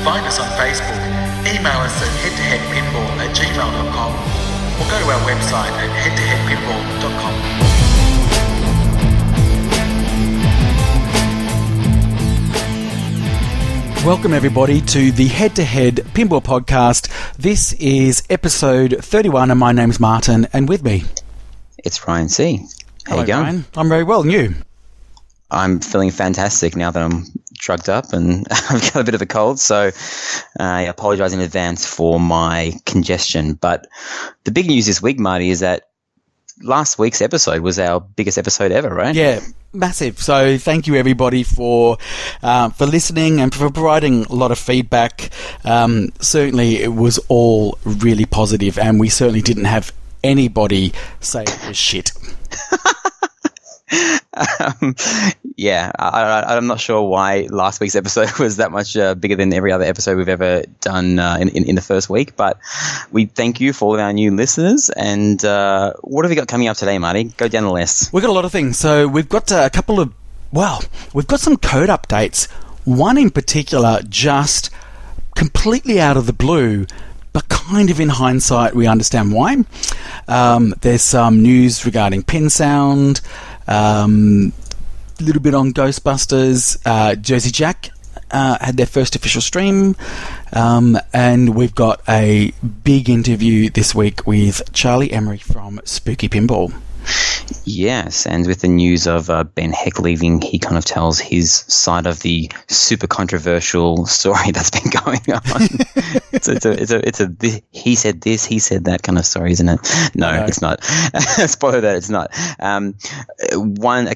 Find us on Facebook, email us at head2headpinball@gmail.com, or go to our website at head2headpinball.com. Welcome everybody to the Head2Head Pinball Podcast. This is episode 31 and my name's Martin, and with me it's Ryan C. How you going? Ryan. I'm very well, and you? I'm feeling fantastic now that I'm drugged up and I've got a bit of a cold, so I apologise in advance for my congestion. But the big news this week, Marty, is that last week's episode was our biggest episode ever, right? Yeah, massive. So thank you everybody for listening and for providing a lot of feedback. Certainly it was all really positive, and we certainly didn't have anybody say it was shit. I'm not sure why last week's episode was that much bigger than every other episode we've ever done in the first week, but we thank you for all of our new listeners. And what have we got coming up today, Marty? Go down the list. We've got a lot of things. So we've got we've got some code updates. One in particular just completely out of the blue, but kind of in hindsight we understand why. There's some news regarding pin sound, a little bit on Ghostbusters. Jersey Jack had their first official stream, and we've got a big interview this week with Charlie Emery from Spooky Pinball. Yes, and with the news of Ben Heck leaving, he kind of tells his side of the super controversial story that's been going on. it's a he said this, he said that kind of story, isn't it? No. It's not. Spoiler that it's not. A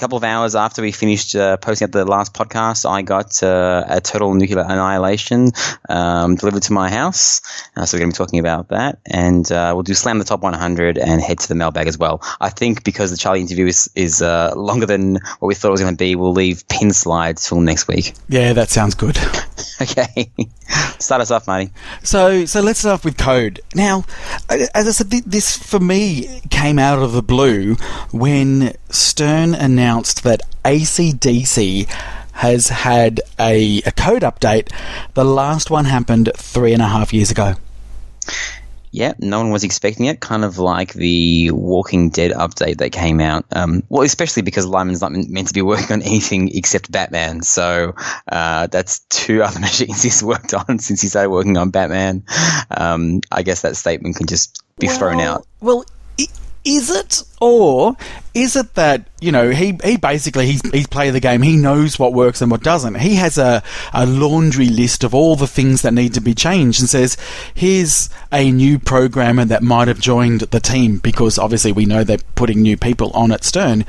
couple of hours after we finished posting up the last podcast, I got a Total Nuclear Annihilation delivered to my house. So we're going to be talking about that, and we'll do Slam the Top 100 and head to the mailbag as well. I think because the Charlie interview is longer than what we thought it was going to be, we'll leave pin slides till next week. Yeah, that sounds good. Okay. Start us off, Marty. So let's start off with code. Now, as I said, this for me came out of the blue when Stern announced that AC/DC has had a code update. The last one happened 3.5 years ago. Yeah, no one was expecting it, kind of like the Walking Dead update that came out. Well, especially because Lyman's not meant to be working on anything except Batman. So that's 2 other machines he's worked on since he started working on Batman. I guess that statement can just be thrown out. Well, is it? Or is it that, he basically, he's played the game, he knows what works and what doesn't. He has a laundry list of all the things that need to be changed and says, here's a new programmer that might have joined the team, because obviously we know they're putting new people on at Stern.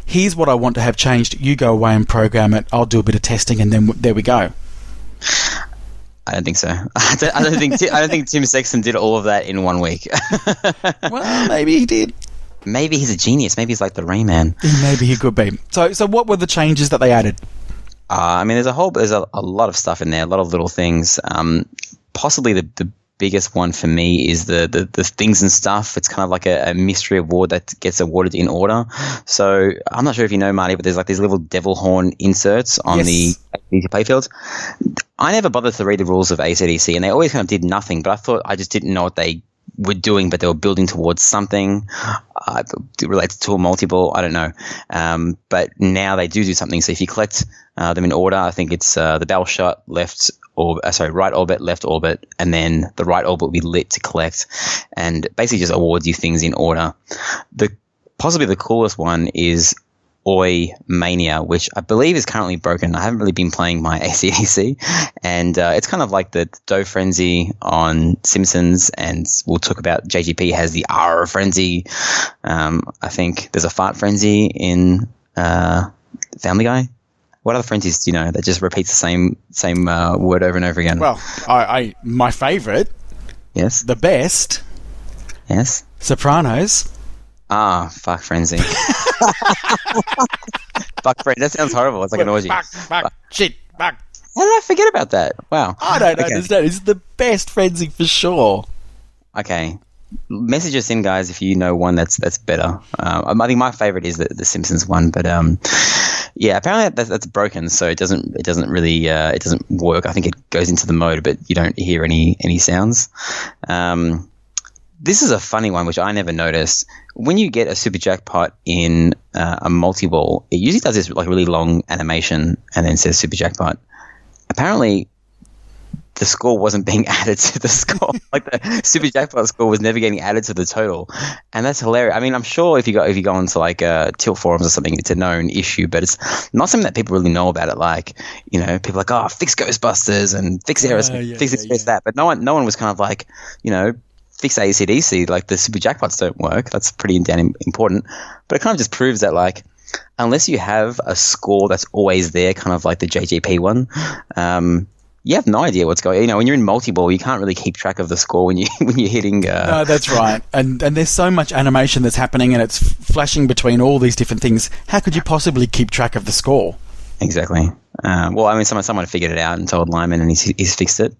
Here's what I want to have changed. You go away and program it. I'll do a bit of testing, and then there we go. I don't think so. I don't think Tim Sexton did all of that in 1 week. Well, maybe he did. Maybe he's a genius. Maybe he's like the Rayman. Maybe he could be. So what were the changes that they added? There's a lot of stuff in there, a lot of little things. Possibly the biggest one for me is the things and stuff. It's kind of like a mystery award that gets awarded in order. So I'm not sure if you know, Marty, but there's like these little devil horn inserts on the AC/DC playfields. I never bothered to read the rules of AC/DC, and they always kind of did nothing, but I thought I just didn't know what they were doing, but they were building towards something. It relates to a multi-ball, I don't know. But now they do something. So if you collect them in order, I think it's the bell shot, right orbit, left orbit, and then the right orbit will be lit to collect, and basically just awards you things in order. Possibly the coolest one is Oi Mania, which I believe is currently broken. I haven't really been playing my AC/DC, and it's kind of like the Doe Frenzy on Simpsons, and we'll talk about JGP has the R Frenzy. I think there's a Fart Frenzy in Family Guy. What other frenzies do you know that just repeats the same word over and over again? Well, my favourite, yes, the best, yes, Sopranos. Fuck frenzy. Fuck frenzy. That sounds horrible. It's like an orgy. Fuck, shit, fuck. How did I forget about that? Wow. I don't understand. It's the best frenzy for sure. Okay. Message us in, guys, if you know one that's better. I think my favorite is the Simpsons one, but Yeah, apparently that's broken, so it doesn't really it doesn't work. I think it goes into the mode, but you don't hear any sounds. This is a funny one, which I never noticed. When you get a super jackpot in a multi-ball, it usually does this like really long animation and then says super jackpot. Apparently, the score wasn't being added to the score. Like the super jackpot score was never getting added to the total, and that's hilarious. I mean, I'm sure if you go onto like Tilt forums or something, it's a known issue, but it's not something that people really know about it. Like, you know, people are like, oh, fix Ghostbusters and fix Aerosmith, fix this, fix that, but no one was kind of like, you know, fix AC/DC. Like the super jackpots don't work. That's pretty damn important. But it kind of just proves that like, unless you have a score that's always there, kind of like the JGP one, you have no idea what's going. You know, when you're in multi-ball, you can't really keep track of the score when you're hitting. No, that's right. And there's so much animation that's happening, and it's flashing between all these different things. How could you possibly keep track of the score? Exactly. Well, I mean, someone figured it out and told Lyman, and he's fixed it.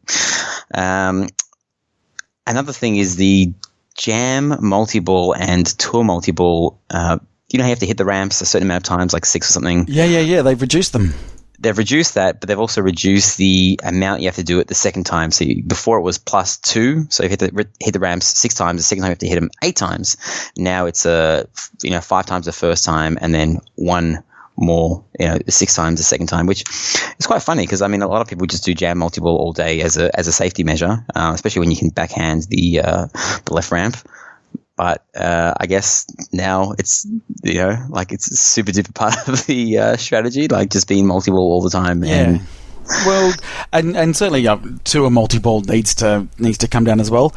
Another thing is the Jam multi-ball and Tour multi-ball. You know how you have to hit the ramps a certain amount of times, like 6 or something? Yeah. They've reduced them. They've reduced that, but they've also reduced the amount you have to do it the second time. So before it was +2. So if you hit the ramps 6 times, the second time you have to hit them 8 times. Now it's 5 times the first time and then 1 more, 6 times the second time, which is quite funny because I mean a lot of people just do jam multi-ball all day as a safety measure, especially when you can backhand the left ramp. But I guess now it's it's a super duper part of the strategy, like just being multi-ball all the time. Yeah. Well, and certainly tour multi-ball needs to come down as well.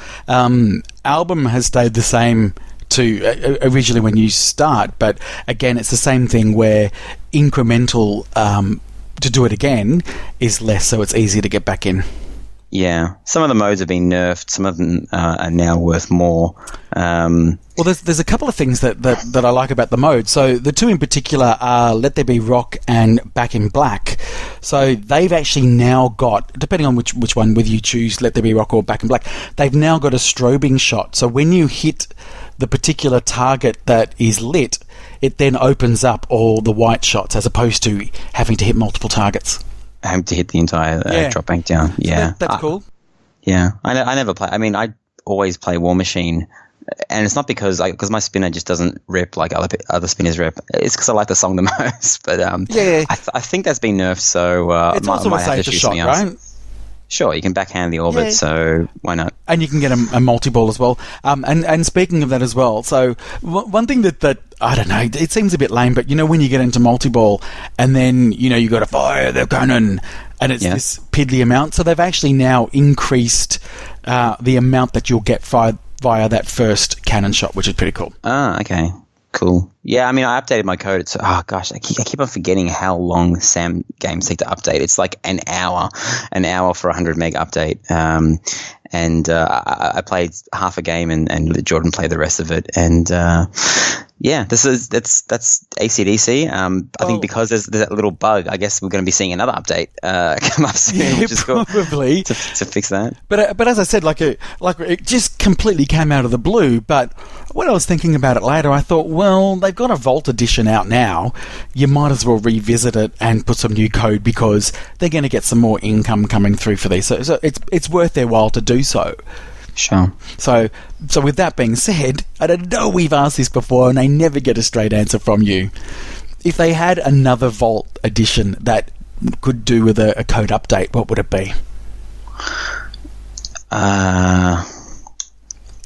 Album has stayed the same to originally when you start, but again, it's the same thing where incremental to do it again is less, so it's easier to get back in. Yeah, some of the modes have been nerfed. Some of them are now worth more. Well, there's a couple of things that I like about the mode. So the 2 in particular are Let There Be Rock and Back in Black. So they've actually now got, depending on which one, whether you choose Let There Be Rock or Back in Black, they've now got a strobing shot. So when you hit the particular target that is lit, it then opens up all the white shots as opposed to having to hit multiple targets. Having to hit the entire drop bank down. Yeah. So that's cool. Yeah. I never play. I mean, I always play War Machine. And it's not because my spinner just doesn't rip like other spinners rip. It's because I like the song the most. But I think that's been nerfed. So it's also a safer shot, right? Sure, you can backhand the orbit, so why not? And you can get a multi-ball as well. And speaking of that as well, so one thing that I don't know, it seems a bit lame, but when you get into multi-ball and then, you got to fire the cannon and it's this piddly amount. So they've actually now increased the amount that you'll get via that first cannon shot, which is pretty cool. Ah, okay. Cool. Yeah, I mean, I updated my code. It's I keep on forgetting how long SAM games take to update. It's like an hour for 100 meg update. And I played half a game and Jordan played the rest of it. And that's AC/DC. I think because there's that little bug, I guess we're going to be seeing another update come up soon, which is probably cool to fix that. But as I said, like it just completely came out of the blue. But when I was thinking about it later, I thought, well, they've got a Vault edition out now. You might as well revisit it and put some new code because they're going to get some more income coming through for these. So it's worth their while to do so. Sure. So with that being said, I don't know we've asked this before and I never get a straight answer from you. If they had another Vault edition that could do with a code update, what would it be?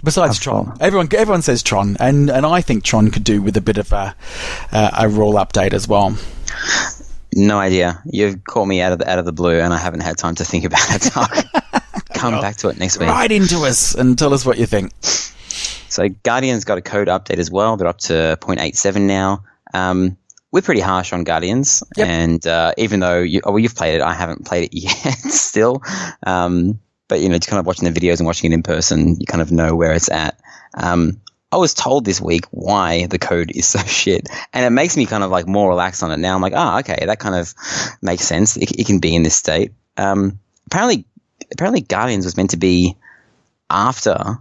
Besides Tron. Everyone says Tron, and I think Tron could do with a bit of a rule update as well. No idea. You've caught me out of the blue and I haven't had time to think about it. Come back to it next week. Write into us and tell us what you think. So Guardians got a code update as well. They're up to 0.87 now. We're pretty harsh on Guardians, and even though you've played it, I haven't played it yet still. But just kind of watching the videos and watching it in person, you kind of know where it's at. I was told this week why the code is so shit, and it makes me kind of like more relaxed on it now. I'm like, okay, that kind of makes sense. It can be in this state. Apparently Guardians was meant to be after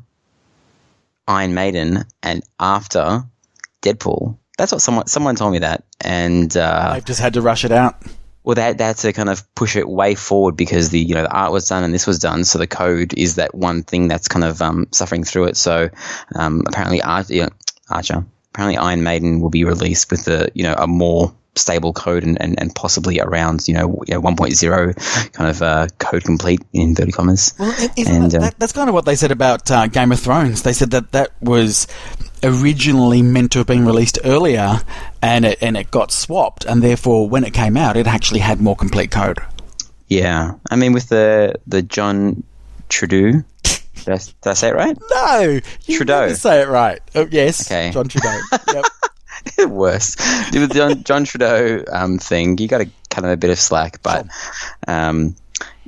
Iron Maiden and after Deadpool. That's what someone told me that. and They've just had to rush it out. well, they had to kind of push it way forward because the art was done and this was done. So the code is that one thing that's kind of suffering through it. So apparently Archer, apparently Iron Maiden will be released with a more stable code and possibly around 1.0 kind of code complete in inverted commas. Well, that's kind of what they said about Game of Thrones. They said that was originally meant to have been released earlier, and it got swapped, and therefore when it came out, it actually had more complete code. Yeah, I mean with the John Trudeau. Did I say it right? No, you Trudeau. never say it right. Oh, yes, Okay. John Trudeau. Yep. Worse. With the John Trudeau thing, you got to cut him a bit of slack, but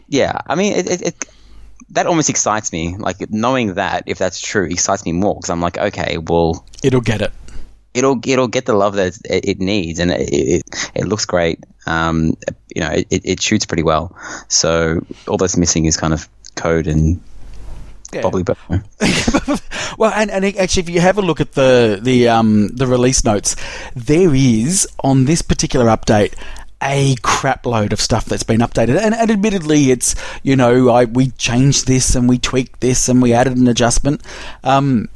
yeah, I mean, it that almost excites me. Like knowing that, if that's true, excites me more because I'm like, okay, well, It'll get it. it'll get the love that it needs, and it looks great. It shoots pretty well. So all that's missing is kind of code and bubbly butter. Well, and actually, if you have a look at the release notes, there is on this particular update a crap load of stuff that's been updated, and admittedly, it's we changed this and we tweaked this and we added an adjustment. I've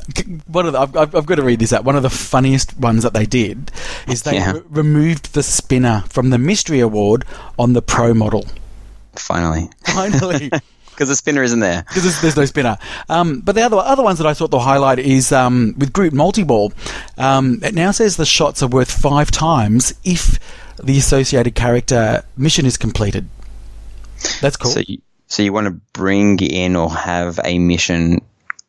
got to read this out. One of the funniest ones that they did is they removed the spinner from the mystery award on the Pro model. Finally. Because the spinner isn't there. Because there's no spinner. But the other ones that I thought the highlight is with group multi-ball. It now says the shots are worth 5 times if the associated character mission is completed. That's cool. So you want to bring in or have a mission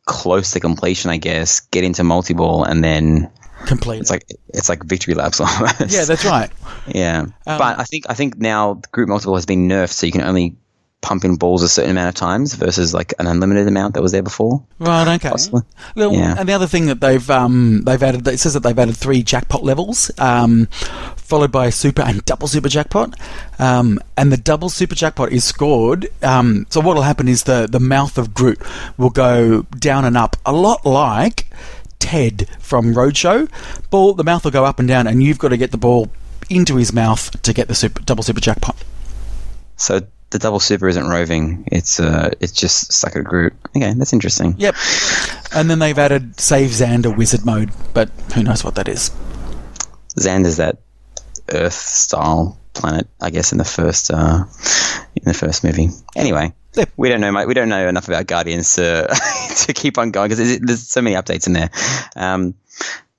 close to completion, I guess, get into multi-ball and then complete. It's like victory laps almost. Yeah, that's right. Yeah. But I think now group multi-ball has been nerfed, so you can only pump in balls a certain amount of times versus like an unlimited amount that was there before. Right, okay. Possibly. Well, Yeah. And the other thing that they've added, it says that they've added 3 jackpot levels, followed by a super and double super jackpot. And the double super jackpot is scored. So what will happen is the mouth of Groot will go down and up, a lot like Ted from Roadshow. The mouth will go up and down, and you've got to get the ball into his mouth to get the double super jackpot. So the double super isn't roving; it's just stuck at Groot. Okay, that's interesting. Yep. And then they've added Save Xander Wizard mode, but who knows what that is? Xander's that Earth-style planet, I guess, in the first movie. Anyway, Yep. we don't know enough about Guardians to to keep on going because there's so many updates in there.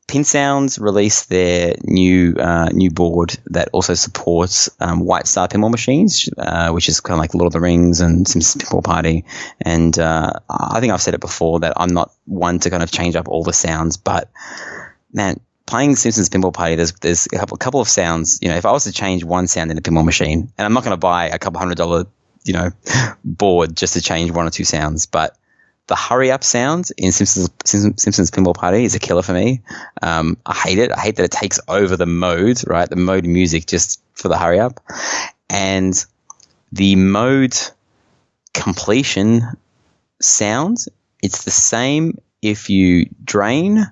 Pin Sounds released their new board that also supports White Star pinball machines, which is kind of like Lord of the Rings and Simpsons Pinball Party. And I think I've said it before that I'm not one to kind of change up all the sounds, but man, playing Simpsons Pinball Party, there's a couple of sounds. If I was to change one sound in a pinball machine, and I'm not going to buy a couple $100 board just to change one or two sounds, but the hurry up sound in Simpsons Pinball Party is a killer for me. I hate it. I hate that it takes over the mode, right? The mode music just for the hurry up. And the mode completion sound, it's the same if you drain,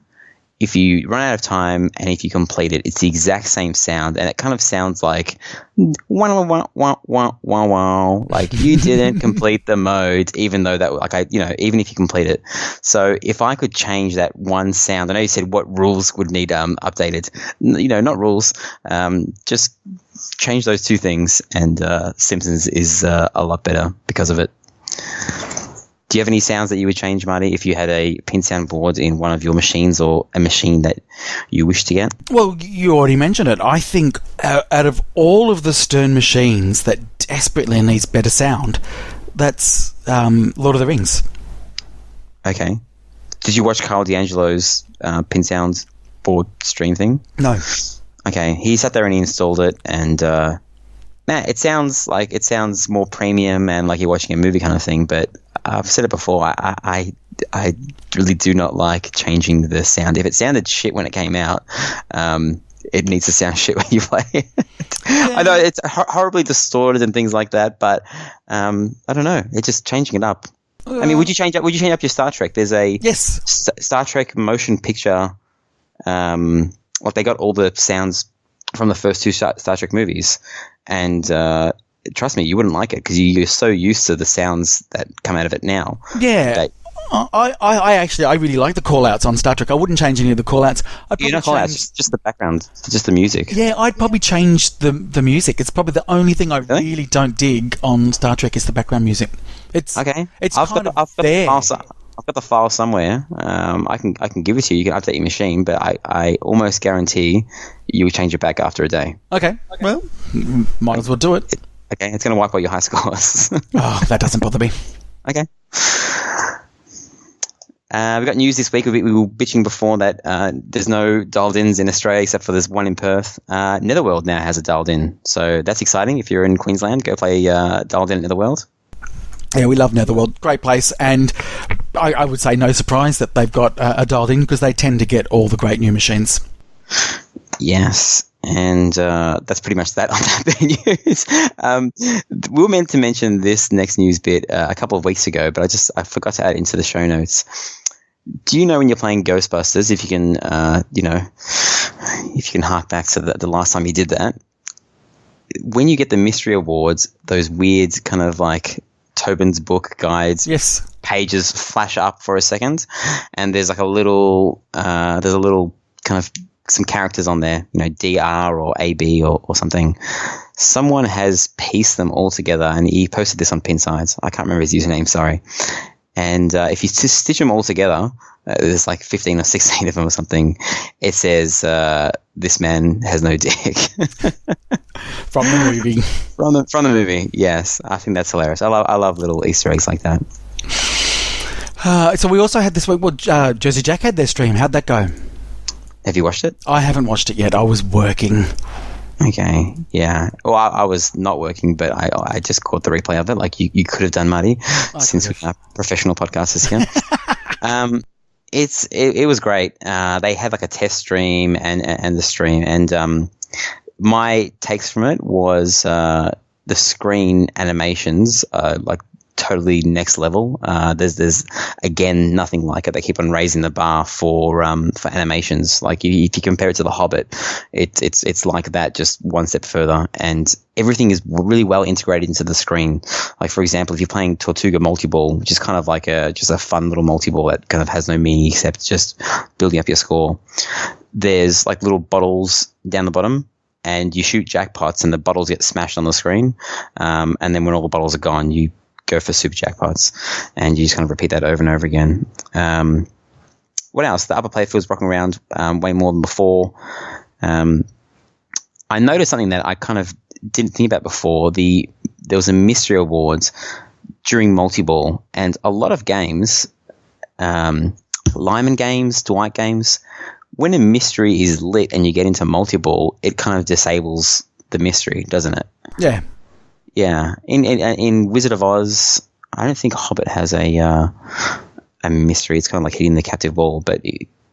if you run out of time, and if you complete it. It's the exact same sound, and it kind of sounds like wah, wah, wah, wah, wah, wah, like you didn't complete the mode, even though that, even if you complete it. So if I could change that one sound, I know you said what rules would need updated. Not rules, just change those two things, and Simpsons is a lot better because of it. Do you have any sounds that you would change, Marty, if you had a pin sound board in one of your machines or a machine that you wish to get? Well, you already mentioned it. I think out of all of the Stern machines that desperately needs better sound, that's Lord of the Rings. Okay. Did you watch Carl D'Angelo's pin sound board stream thing? No. Okay. He sat there and he installed it, and it sounds more premium and like you're watching a movie kind of thing, but I've said it before, I really do not like changing the sound. If it sounded shit when it came out, it needs to sound shit when you play it. Yeah. I know it's horribly distorted and things like that, but I don't know. It's just changing it up. I mean, would you change up your Star Trek? There's a yes Star Trek motion picture. Like they got all the sounds from the first two Star Trek movies, and trust me, you wouldn't like it because you're so used to the sounds that come out of it now. Yeah. I really like the call-outs on Star Trek. I wouldn't change any of the call-outs. Call-outs, just the background, just the music. Yeah, I'd probably change the music. It's probably the only thing I really don't dig on Star Trek is the background music. It's okay. It's I've kind got of there. I've got the file somewhere. I can give it to you. You can update your machine, but I almost guarantee you will change it back after a day. Okay. Well, might as well do it. Okay, it's going to wipe all your high scores. Oh, that doesn't bother me. Okay. We got news this week. We were bitching before that there's no dialed-ins in Australia except for there's one in Perth. Netherworld now has a dialed-in, so that's exciting. If you're in Queensland, go play dialed-in at Netherworld. Yeah, we love Netherworld. Great place, and I would say no surprise that they've got a dialed-in because they tend to get all the great new machines. Yes. And that's pretty much that on that news. We were meant to mention this next news bit a couple of weeks ago, but I forgot to add it into the show notes. Do you know when you're playing Ghostbusters, if you can, if you can hark back to the last time you did that, when you get the mystery awards, those weird kind of like Tobin's book guides, yes, pages flash up for a second, and there's like a little kind of some characters on there, DR or AB or something. Someone has pieced them all together, and he posted this on Pinsides. I can't remember his username, sorry. And if you stitch them all together, there's like 15 or 16 of them or something. It says, "This man has no dick." From the movie. From the movie, yes. I think that's hilarious. I love little Easter eggs like that. So we also had this week. Well, Jersey Jack had their stream. How'd that go? Have you watched it? I haven't watched it yet. I was working. Okay, yeah. Well, I was not working, but I just caught the replay of it. Like you could have done, Marty, since we are professional podcasters here. It was great. They had like a test stream and the stream, and my takes from it was the screen animations like totally next level. There's again nothing like it. They keep on raising the bar for animations. Like if you compare it to The Hobbit, it's like that, just one step further, and everything is really well integrated into the screen. Like for example, if you're playing Tortuga Multiball, which is kind of like just a fun little multiball that kind of has no meaning except just building up your score. There's like little bottles down the bottom, and you shoot jackpots, and the bottles get smashed on the screen. And then when all the bottles are gone, you go for super jackpots, and you just kind of repeat that over and over again. What else? The upper playfield's rocking around way more than before. I noticed something that I kind of didn't think about before. There was a mystery awards during multi-ball, and a lot of games, Lyman games, Dwight games, when a mystery is lit and you get into multi-ball, it kind of disables the mystery, doesn't it? Yeah. Yeah, in Wizard of Oz, I don't think Hobbit has a mystery. It's kind of like hitting the captive ball, but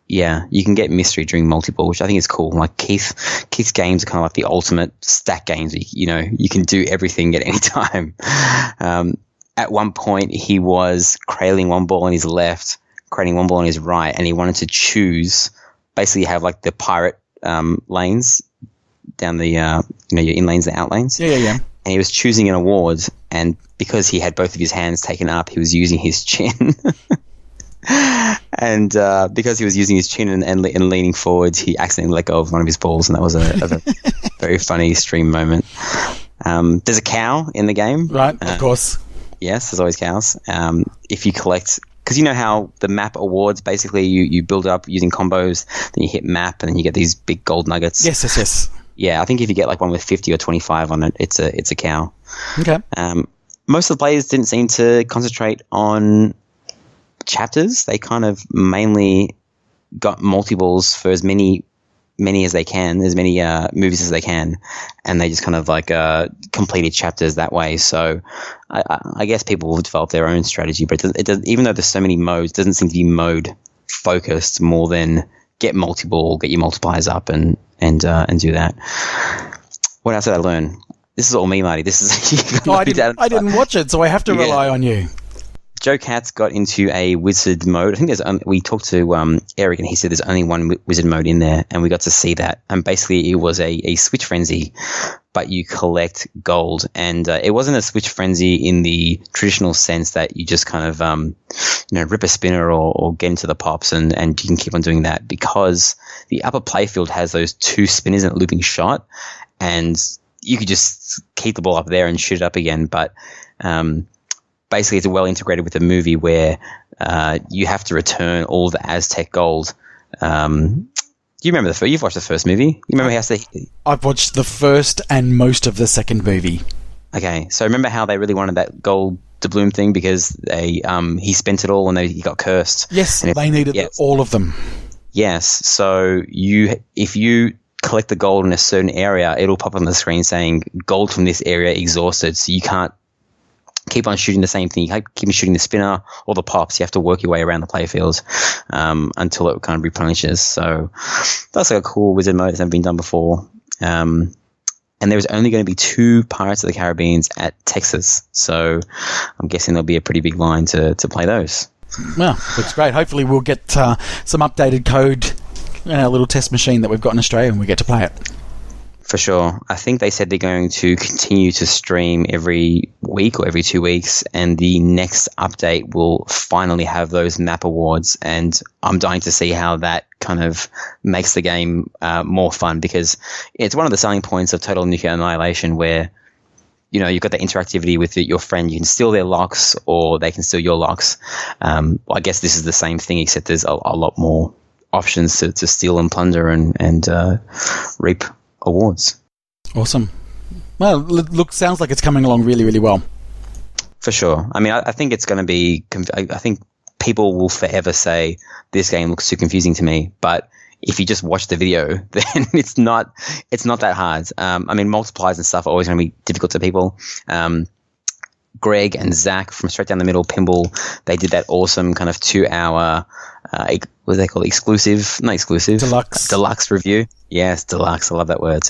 yeah, you can get mystery during multi-ball, which I think is cool. Like Keith's games are kind of like the ultimate stack games. You can do everything at any time. At one point, he was cradling one ball on his left, cradling one ball on his right, and he wanted to choose. Basically, have like the pirate lanes down the your in lanes and out lanes. Yeah. And he was choosing an award, and because he had both of his hands taken up, he was using his chin. And because he was using his chin and leaning forwards, he accidentally let go of one of his balls, and that was a very funny stream moment. There's a cow in the game. Right, of course. Yes, there's always cows. If you collect... Because you know how the map awards, basically you build up using combos, then you hit map, and then you get these big gold nuggets. Yes. Yeah, I think if you get like one with 50 or 25 on it, it's a cow. Okay. Most of the players didn't seem to concentrate on chapters. They kind of mainly got multi-balls for as many as they can, as many movies as they can, and they just kind of like completed chapters that way. So I guess people will develop their own strategy, but it does, even though there's so many modes, it doesn't seem to be mode focused more than get multi-ball, get your multipliers up, and do that. What else did I learn? This is all me, Marty. This is I didn't watch it, so I have to rely on you. Joe Katz got into a wizard mode. I think we talked to Eric, and he said there's only one wizard mode in there, and we got to see that. And basically, it was a switch frenzy, but you collect gold. And it wasn't a switch frenzy in the traditional sense that you just kind of rip a spinner or get into the pops, and you can keep on doing that, because the upper playfield has those 2 spinners and a looping shot, and you could just keep the ball up there and shoot it up again. But basically, it's well integrated with the movie where you have to return all the Aztec gold. Do you remember you've watched the first movie? You remember how I've watched the first and most of the second movie. Okay, so remember how they really wanted that gold doubloon thing because he spent it all and he got cursed. Yes, they needed all of them. Yes, so if you collect the gold in a certain area, it'll pop on the screen saying gold from this area exhausted, so you can't keep on shooting the same thing. You can't keep on shooting the spinner or the pops. You have to work your way around the playfield until it kind of replenishes. So that's like a cool wizard mode that's never been done before. And there was only going to be 2 Pirates of the Caribbeans at Texas, so I'm guessing there'll be a pretty big line to play those. Well, looks great. Hopefully we'll get some updated code in our little test machine that we've got in Australia and we get to play it. For sure. I think they said they're going to continue to stream every week or every 2 weeks, and the next update will finally have those map awards, and I'm dying to see how that kind of makes the game more fun, because it's one of the selling points of Total Nuclear Annihilation where you've got the interactivity with your friend. You can steal their locks or they can steal your locks. I guess this is the same thing, except there's a lot more options to steal and plunder and reap awards. Awesome. Well, look, sounds like it's coming along really, really well. For sure. I mean, I think it's going to be. I think people will forever say this game looks too confusing to me. But if you just watch the video, then it's not that hard. I mean, multipliers and stuff are always going to be difficult to people. Greg and Zach from Straight Down the Middle Pinball, they did that awesome kind of 2-hour, what do they call it? Deluxe review. Yes, deluxe. I love that word.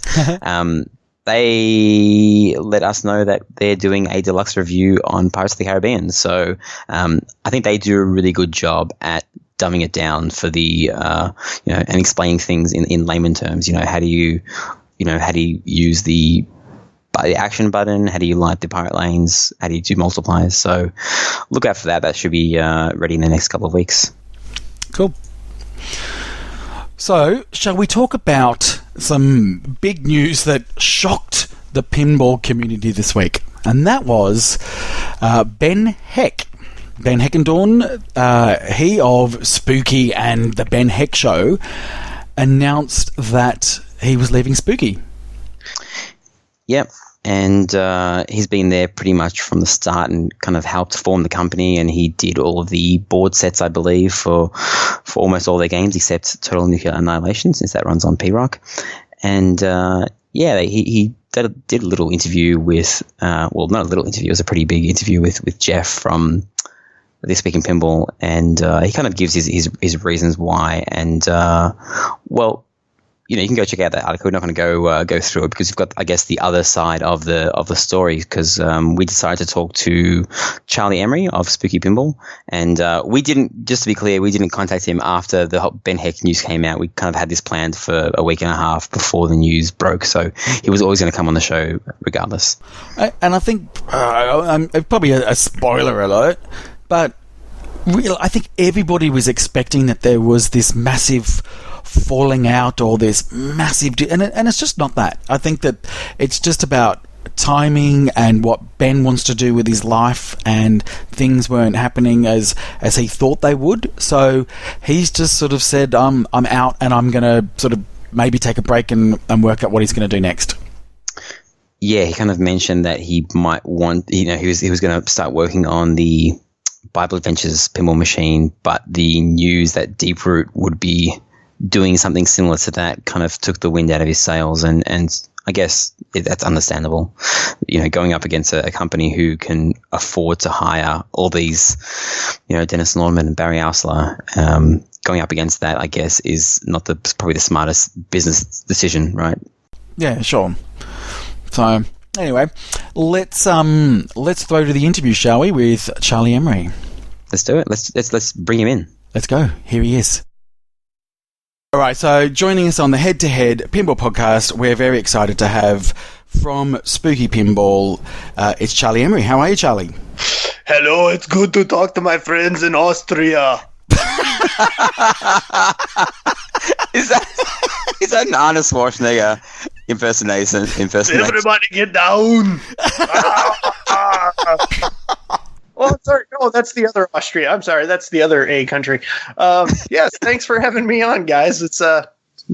They let us know that they're doing a deluxe review on Pirates of the Caribbean. So I think they do a really good job at dumbing it down for the and explaining things in layman terms. How do you use the action button? How do you light the pirate lanes? How do you do multipliers? So look out for that. That should be ready in the next couple of weeks. Cool. So, shall we talk about some big news that shocked the pinball community this week? And that was Ben Heck. Ben Heckendorn, he of Spooky and the Ben Heck Show, announced that he was leaving Spooky. Yep. And he's been there pretty much from the start and kind of helped form the company. And he did all of the board sets, I believe, for almost all their games except Total Nuclear Annihilation, since that runs on P-Rock. And he did a little interview with, not a little interview, it was a pretty big interview with Jeff from This Week in Pinball. And he kind of gives his reasons why. And, you can go check out that article. We're not going to go through it because we've got, I guess, the other side of the story. Because we decided to talk to Charlie Emery of Spooky Pinball, and we didn't. Just to be clear, we didn't contact him after the Ben Heck news came out. We kind of had this planned for a week and a half before the news broke. So he was always going to come on the show regardless. And I think probably a spoiler alert, but I think everybody was expecting that there was this massive falling out or this massive and it's just not that. I think that it's just about timing and what Ben wants to do with his life, and things weren't happening as he thought they would, so he's just sort of said I'm out and I'm gonna sort of maybe take a break and work out what he's gonna do next. Yeah, he kind of mentioned that he might want, he was going to start working on the Bible Adventures pinball machine, but the news that Deeproot would be doing something similar to that kind of took the wind out of his sails, and I guess that's understandable. Going up against a company who can afford to hire all these, Dennis Norman and Barry Ausler, going up against that, I guess, is not probably the smartest business decision, right? Yeah, sure. So anyway, let's throw to the interview, shall we, with Charlie Emery. Let's do it. Let's bring him in. Let's go. Here he is. All right, so joining us on the Head to Head Pinball podcast, we're very excited to have from Spooky Pinball, it's Charlie Emery. How are you, Charlie? Hello, it's good to talk to my friends in Austria. Is that an Arnold Schwarzenegger impersonation? Everybody get down. Oh, sorry. No, that's the other Austria. I'm sorry. That's the other A country. Yes, thanks for having me on, guys. It's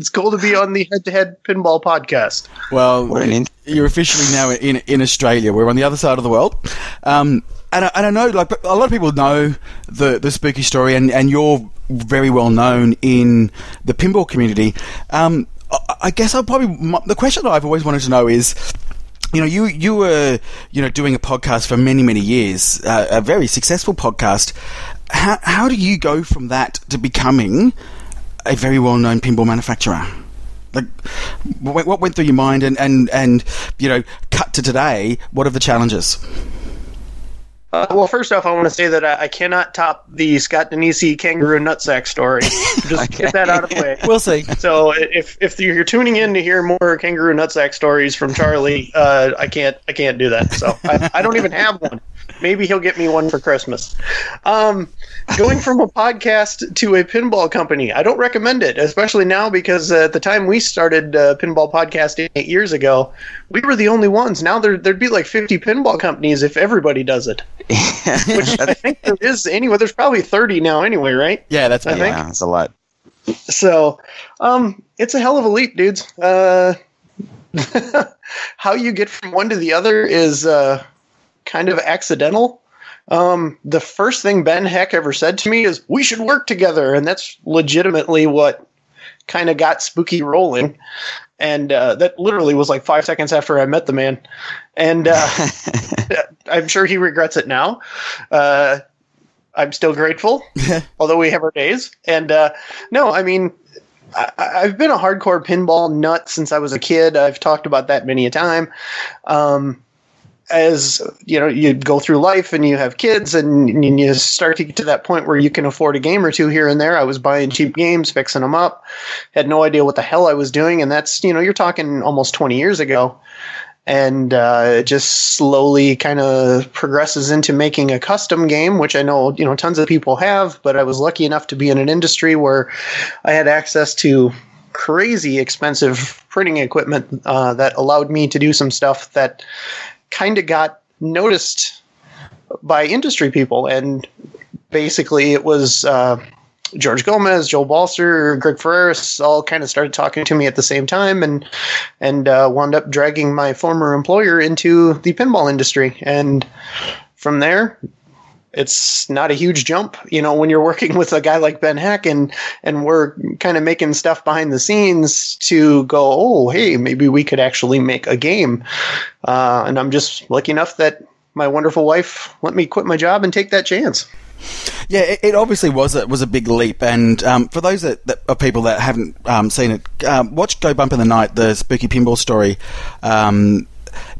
cool to be on the Head to Head Pinball podcast. Well, you're officially now in Australia. We're on the other side of the world. And I know, like, a lot of people know the spooky story, and you're very well known in the pinball community. I guess the question that I've always wanted to know is, you know, you were, you know, doing a podcast for many, many years, a very successful podcast. How do you go from that to becoming a very well-known pinball manufacturer? Like, what went through your mind, and you know, cut to today, what are the challenges? Well, first off, I want to say that I cannot top the Scott Denisi kangaroo nutsack story. Just get that out of the way. We'll see. So if you're tuning in to hear more kangaroo nutsack stories from Charlie, I can't do that. So I don't even have one. Maybe he'll get me one for Christmas. Going from a podcast to a pinball company, I don't recommend it, especially now, because at the time we started pinball podcasting 8 years ago, we were the only ones. Now there'd be like 50 pinball companies if everybody does it. Which I think there is anyway. There's probably 30 now anyway, right? Yeah, that's I think it's a lot. So, it's a hell of a leap, dudes. How you get from one to the other is kind of accidental. The first thing Ben Heck ever said to me is, "We should work together," and that's legitimately what kind of got Spooky rolling. And that literally was like 5 seconds after I met the man. And I'm sure he regrets it now. I'm still grateful, although we have our days. And no, I mean, I've been a hardcore pinball nut since I was a kid. I've talked about that many a time. As you know, you go through life and you have kids, and you start to get to that point where you can afford a game or two here and there. I was buying cheap games, fixing them up, had no idea what the hell I was doing, and that's, you know, you're talking almost 20 years ago. And it just slowly kind of progresses into making a custom game, which I know, you know, tons of people have, but I was lucky enough to be in an industry where I had access to crazy expensive printing equipment that allowed me to do some stuff that kind of got noticed by industry people. And basically it was George Gomez, Joel Balser, Greg Ferreris all kind of started talking to me at the same time, and wound up dragging my former employer into the pinball industry. And from there, it's not a huge jump, you know, when you're working with a guy like Ben Heck and we're kind of making stuff behind the scenes to go, oh, hey, maybe we could actually make a game. And I'm just lucky enough that my wonderful wife let me quit my job and take that chance. Yeah, it obviously was a big leap. And for those that of people that haven't seen it, watch Go Bump in the Night, the Spooky Pinball story.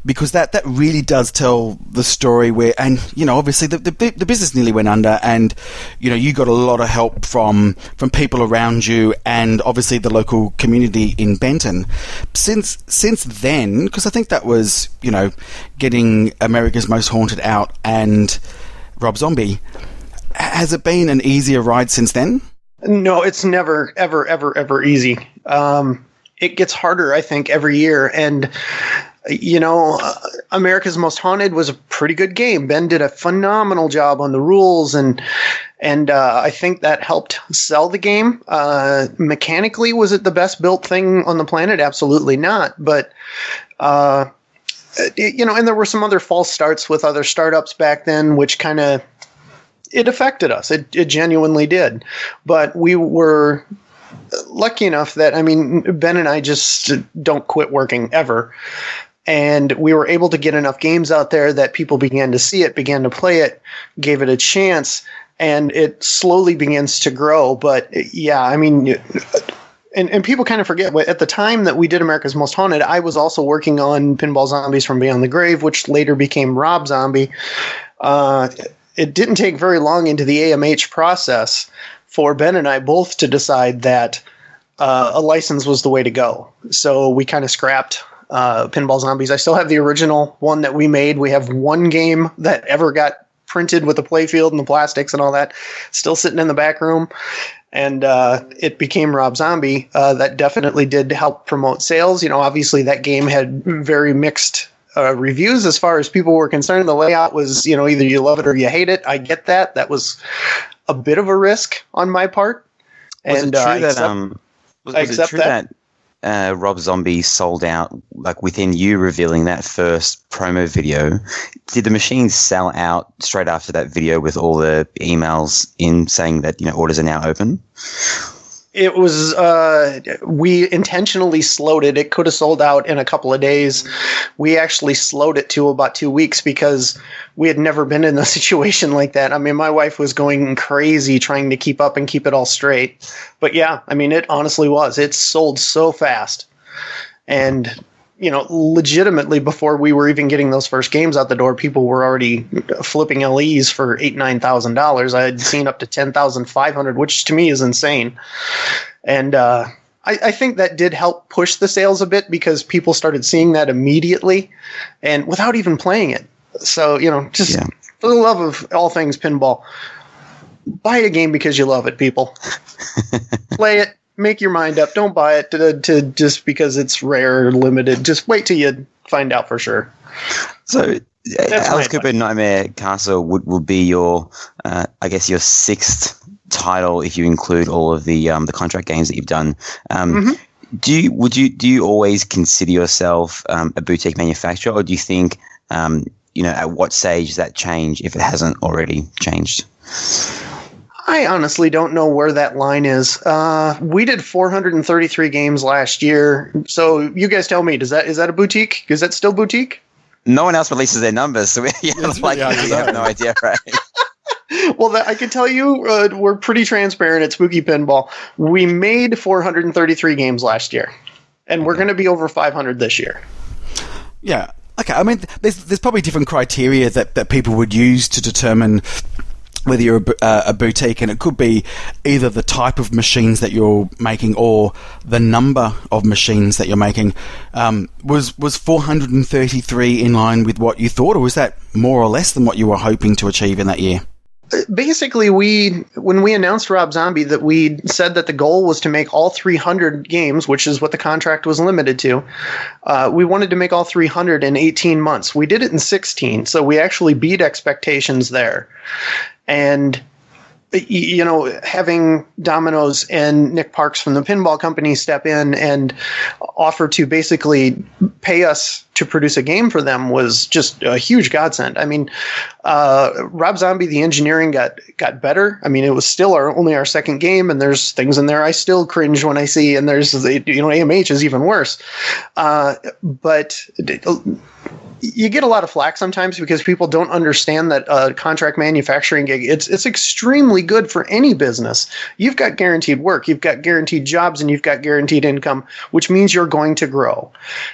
Because that really does tell the story where, and you know, obviously the business nearly went under, and you know, you got a lot of help from people around you, and obviously the local community in Benton. Since then, because I think that was, you know, getting America's Most Haunted out and Rob Zombie. Has it been an easier ride since then? No, it's never, ever, ever, ever easy. It gets harder, I think, every year. And, you know, America's Most Haunted was a pretty good game. Ben did a phenomenal job on the rules, and I think that helped sell the game. Mechanically, was it the best built thing on the planet? Absolutely not. But, you know, and there were some other false starts with other startups back then, which kind of, it affected us. It genuinely did. But we were lucky enough that, I mean, Ben and I just don't quit working ever. And we were able to get enough games out there that people began to see it, began to play it, gave it a chance, and it slowly begins to grow. But yeah, I mean, and people kind of forget, at the time that we did America's Most Haunted, I was also working on Pinball Zombies from Beyond the Grave, which later became Rob Zombie. it didn't take very long into the AMH process for Ben and I both to decide that a license was the way to go. So we kind of scrapped Pinball Zombies. I still have the original one that we made. We have one game that ever got printed with the playfield and the plastics and all that, still sitting in the back room. And it became Rob Zombie. That definitely did help promote sales. Obviously that game had very mixed reviews as far as people were concerned. The layout was, either you love it or you hate it. I get that. That was a bit of a risk on my part. Was and it true I accept that Rob Zombie sold out like within you revealing that first promo video? Did the machine sell out straight after that video with all the emails in saying that orders are now open? It was we intentionally slowed it. It could have sold out in a couple of days. We actually slowed it to about 2 weeks because we had never been in a situation like that. I mean, my wife was going crazy trying to keep up and keep it all straight. But yeah, I mean, it honestly was. It sold so fast. And legitimately, before we were even getting those first games out the door, people were already flipping LEs for $8,000-$9,000. I had seen up to $10,500, which to me is insane. And I think that did help push the sales a bit because people started seeing that immediately and without even playing it. So, for the love of all things pinball, buy a game because you love it, people. Play it. Make your mind up. Don't buy it to just because it's rare or limited. Just wait till you find out for sure. So, Alice Cooper Nightmare Castle would be your, I guess, your sixth title if you include all of the contract games that you've done. Do you always consider yourself a boutique manufacturer, or do you think at what stage does that change if it hasn't already changed? I honestly don't know where that line is. We did 433 games last year. So you guys tell me, is that a boutique? Is that still boutique? No one else releases their numbers, so we have no idea, right? Well, I can tell you, we're pretty transparent at Spooky Pinball. We made 433 games last year, and we're going to be over 500 this year. Yeah. Okay. I mean, there's probably different criteria that people would use to determine whether you're a boutique, and it could be either the type of machines that you're making or the number of machines that you're making. Was 433 in line with what you thought, or was that more or less than what you were hoping to achieve in that year? Basically, when we announced Rob Zombie, that we said that the goal was to make all 300 games, which is what the contract was limited to. We wanted to make all 300 in 18 months. We did it in 16, so we actually beat expectations there. And, having Domino's and Nick Parks from the Pinball Company step in and offer to basically pay us to produce a game for them was just a huge godsend. I mean, Rob Zombie, the engineering got better. I mean, it was still only our second game, and there's things in there I still cringe when I see, and there's, AMH is even worse. But you get a lot of flack sometimes because people don't understand that contract manufacturing gig, it's extremely good for any business. You've got guaranteed work, you've got guaranteed jobs, and you've got guaranteed income, which means you're going to grow.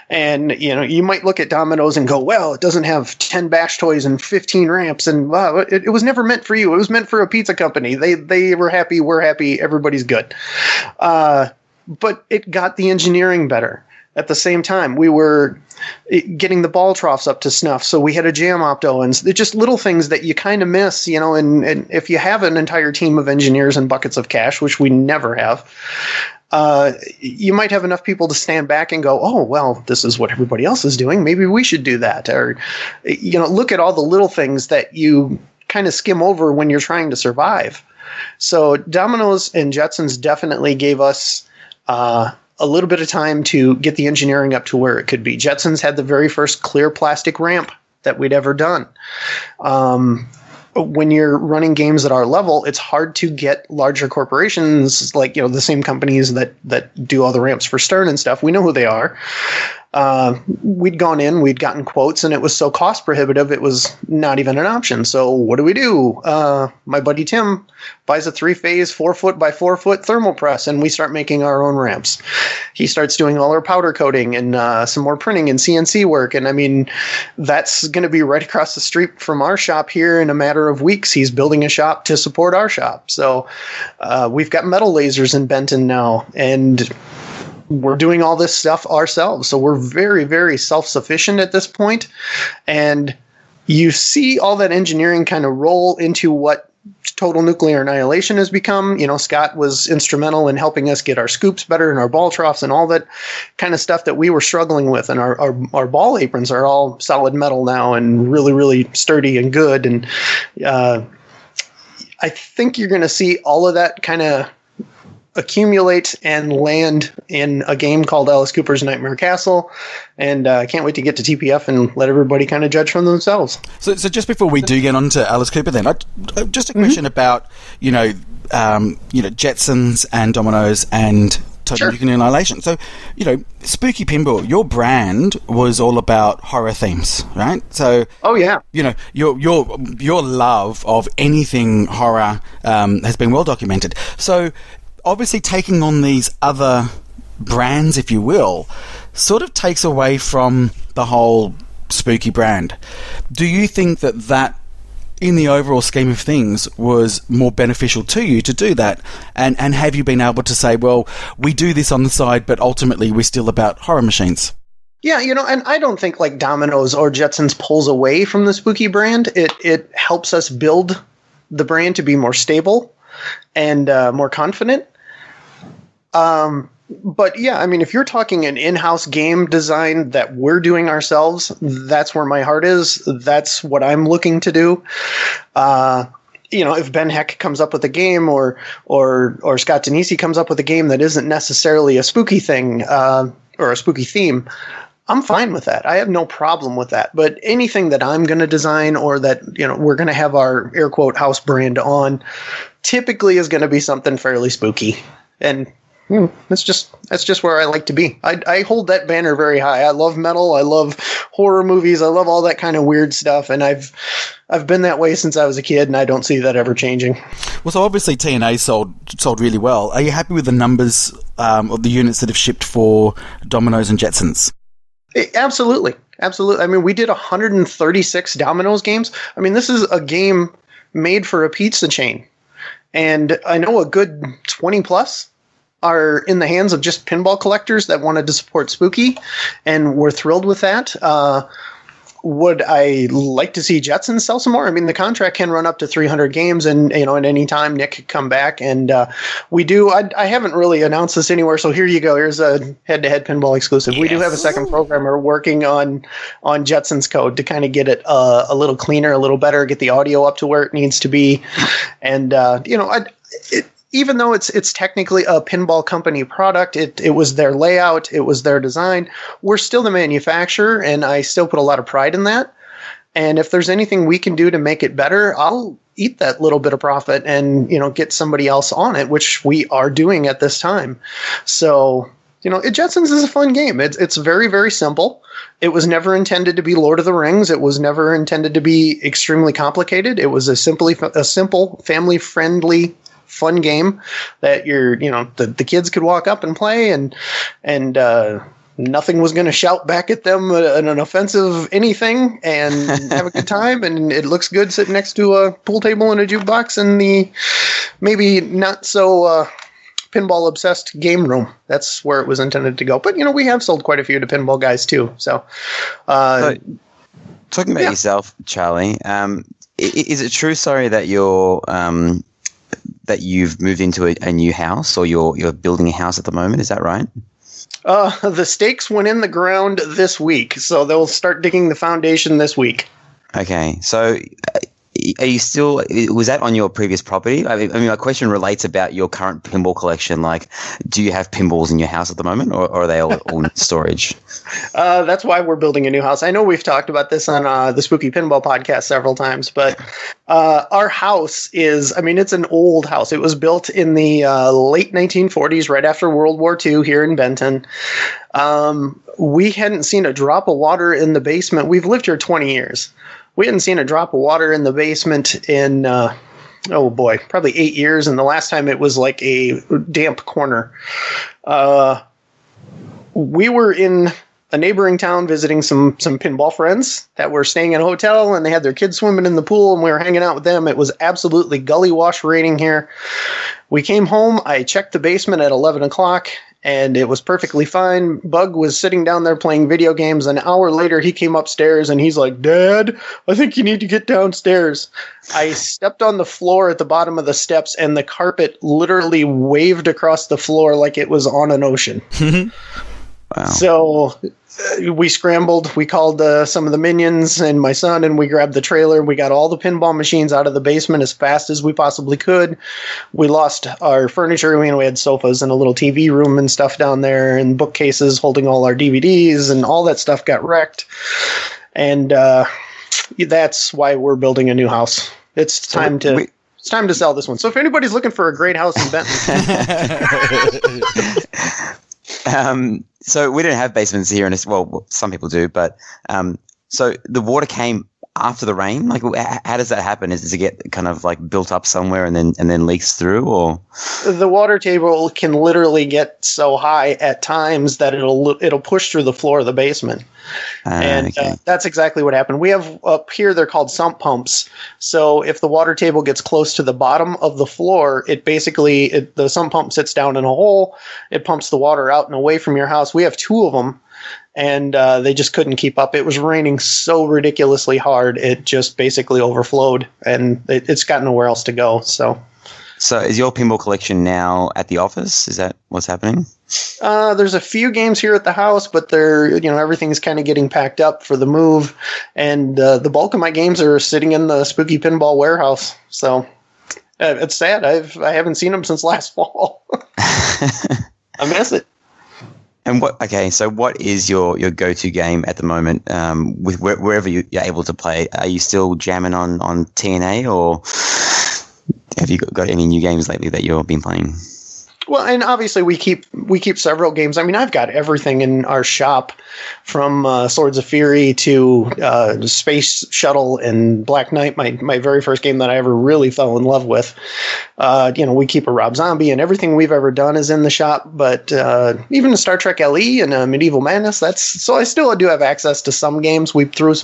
And, you might look at Domino's and go, well, it doesn't have 10 bash toys and 15 ramps. And wow, it was never meant for you. It was meant for a pizza company. They were happy. We're happy. Everybody's good. But it got the engineering better. At the same time, we were getting the ball troughs up to snuff, so we had a jam opto, and they're just little things that you kind of miss, and if you have an entire team of engineers and buckets of cash, which we never have, you might have enough people to stand back and go, oh, well, this is what everybody else is doing. Maybe we should do that. Or, look at all the little things that you kind of skim over when you're trying to survive. So Domino's and Jetsons definitely gave us a little bit of time to get the engineering up to where it could be. Jetsons had the very first clear plastic ramp that we'd ever done. When you're running games at our level, it's hard to get larger corporations like, the same companies that do all the ramps for Stern and stuff. We know who they are. we'd gone in, we'd gotten quotes, and it was so cost prohibitive, it was not even an option. So what do? My buddy Tim buys a 3-phase 4-foot by 4-foot thermal press, and we start making our own ramps. He starts doing all our powder coating and some more printing and CNC work. And I mean, that's going to be right across the street from our shop here in a matter of weeks. He's building a shop to support our shop. So we've got metal lasers in Benton now, and we're doing all this stuff ourselves. So we're very, very self-sufficient at this point. And you see all that engineering kind of roll into what total nuclear annihilation has become. You know, Scott was instrumental in helping us get our scoops better and our ball troughs and all that kind of stuff that we were struggling with. And our ball aprons are all solid metal now and really, really sturdy and good. And I think you're going to see all of that kind of accumulate and land in a game called Alice Cooper's Nightmare Castle, and I can't wait to get to TPF and let everybody kind of judge for themselves. So just before we do get on to Alice Cooper, then just a question about Jetsons and Dominoes and Total Nuclear Annihilation. So Spooky Pinball, your brand was all about horror themes, right? So your love of anything horror has been well documented. So obviously taking on these other brands, if you will, sort of takes away from the whole Spooky brand. Do you think that in the overall scheme of things was more beneficial to you to do that? And have you been able to say, well, we do this on the side, but ultimately we're still about horror machines? Yeah, and I don't think like Domino's or Jetsons pulls away from the Spooky brand. It helps us build the brand to be more stable and more confident. But yeah, I mean, if you're talking an in-house game design that we're doing ourselves, that's where my heart is. That's what I'm looking to do. If Ben Heck comes up with a game or Scott Denisi comes up with a game that isn't necessarily a spooky thing, or a spooky theme, I'm fine with that. I have no problem with that. But anything that I'm going to design or that, we're going to have our air quote house brand on typically is going to be something fairly spooky. And that's just where I like to be. I hold that banner very high. I love metal. I love horror movies. I love all that kind of weird stuff. And I've been that way since I was a kid, and I don't see that ever changing. Well, so obviously TNA sold really well. Are you happy with the numbers of the units that have shipped for Domino's and Jetsons? Absolutely. Absolutely. I mean, we did 136 Domino's games. I mean, this is a game made for a pizza chain. And I know a good 20 plus are in the hands of just pinball collectors that wanted to support Spooky, and we're thrilled with that. Would I like to see Jetsons sell some more? I mean, the contract can run up to 300 games, and at any time Nick could come back, and we do. I haven't really announced this anywhere, so here you go. Here's a head-to-head pinball exclusive. Yes. We do have a second programmer working on Jetsons code to kind of get it a little cleaner, a little better, get the audio up to where it needs to be, and even though it's technically a pinball company product, it was their layout, it was their design. We're still the manufacturer, and I still put a lot of pride in that. And if there's anything we can do to make it better, I'll eat that little bit of profit and get somebody else on it, which we are doing at this time. So Jetsons is a fun game. It's very, very simple. It was never intended to be Lord of the Rings. It was never intended to be extremely complicated. It was a simple, family-friendly, fun game that the kids could walk up and play, and nothing was going to shout back at them an offensive anything, and have a good time. And it looks good sitting next to a pool table and a jukebox in the maybe not so pinball obsessed game room. That's where it was intended to go. But we have sold quite a few to pinball guys too. So talking about yourself, Charlie, is it true, that you're that you've moved into a new house, or you're building a house at the moment? Is that right? The stakes went in the ground this week, so they'll start digging the foundation this week. Okay, so are you still? Was that on your previous property? I mean, my question relates about your current pinball collection. Like, do you have pinballs in your house at the moment, or are they all in storage? That's why we're building a new house. I know we've talked about this on the Spooky Pinball podcast several times, but our house is, I mean, it's an old house. It was built in the late 1940s, right after World War II here in Benton. We hadn't seen a drop of water in the basement. We've lived here 20 years. We hadn't seen a drop of water in the basement in, probably 8 years. And the last time it was like a damp corner. We were in a neighboring town visiting some pinball friends that were staying in a hotel, and they had their kids swimming in the pool, and we were hanging out with them. It was absolutely gully wash raining here. We came home. I checked the basement at 11 o'clock, and it was perfectly fine. Bug was sitting down there playing video games. An hour later, he came upstairs, and he's like, "Dad, I think you need to get downstairs." I stepped on the floor at the bottom of the steps, and the carpet literally waved across the floor like it was on an ocean. Wow. So we scrambled. We called some of the minions and my son, and we grabbed the trailer. We got all the pinball machines out of the basement as fast as we possibly could. We lost our furniture. We had sofas and a little TV room and stuff down there, and bookcases holding all our DVDs, and all that stuff got wrecked. And that's why we're building a new house. It's time to sell this one. So if anybody's looking for a great house in Benton. So we don't have basements here, and well, some people do, but so the water came after the rain. Like, how does that happen? Does it get kind of like built up somewhere and then leaks through, or? The water table can literally get so high at times that it'll push through the floor of the basement. That's exactly what happened. We have up here, they're called sump pumps. So if the water table gets close to the bottom of the floor, the sump pump sits down in a hole. It pumps the water out and away from your house. We have two of them, and they just couldn't keep up. It was raining so ridiculously hard, it just basically overflowed, and it's got nowhere else to go. So is your pinball collection now at the office? Is that what's happening? There's a few games here at the house, but everything's kind of getting packed up for the move, and the bulk of my games are sitting in the Spooky Pinball warehouse. So it's sad. I haven't seen them since last fall. I miss it. And what is your go-to game at the moment? With wherever you're able to play, are you still jamming on TNA, or have you got any new games lately that you've been playing? Well, and obviously we keep several games. I mean, I've got everything in our shop, from Swords of Fury to Space Shuttle and Black Knight, my very first game that I ever really fell in love with. We keep a Rob Zombie, and everything we've ever done is in the shop. But even a Star Trek LE and Medieval Madness, so I still do have access to some games. We threw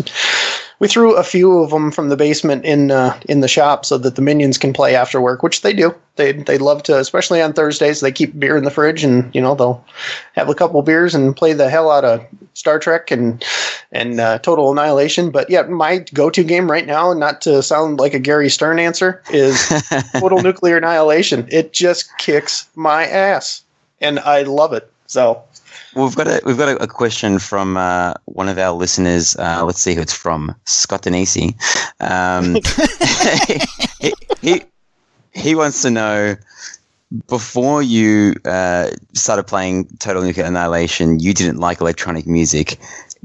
a few of them from the basement in the shop so that the minions can play after work, which they do. They love to, especially on Thursdays. They keep beer in the fridge, and they'll have a couple beers and play the hell out of Star Trek and Total Annihilation. But yeah, my go-to game right now, not to sound like a Gary Stern answer, is Total Nuclear Annihilation. It just kicks my ass, and I love it. So. We've got a question from one of our listeners. Let's see who it's from. Scott Denisi. He wants to know, before you started playing Total Nuclear Annihilation, you didn't like electronic music.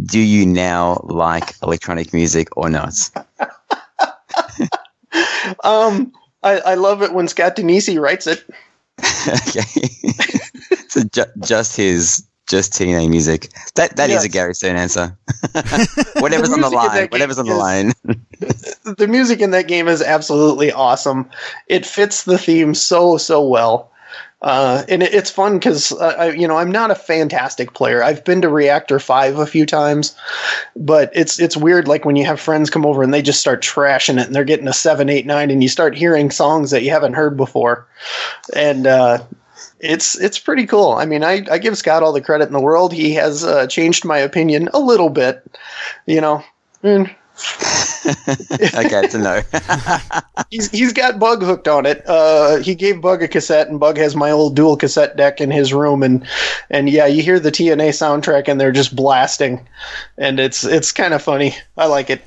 Do you now like electronic music or not? I love it when Scott Denisi writes it. Okay. So just TNA music. That yes. Is a Gary Stern answer. Whatever's on the line. The music in that game is absolutely awesome. It fits the theme so well. And it's fun because I'm not a fantastic player. I've been to Reactor 5 a few times, but it's weird. Like when you have friends come over and they just start trashing it, and they're getting a 7, 8, 9, and you start hearing songs that you haven't heard before, and it's pretty cool. I mean, I give Scott all the credit in the world. He has changed my opinion a little bit, Okay, to know. He's got Bug hooked on it. He gave Bug a cassette, and Bug has my old dual cassette deck in his room, and yeah, you hear the TNA soundtrack, and they're just blasting, and it's kind of funny. I like it.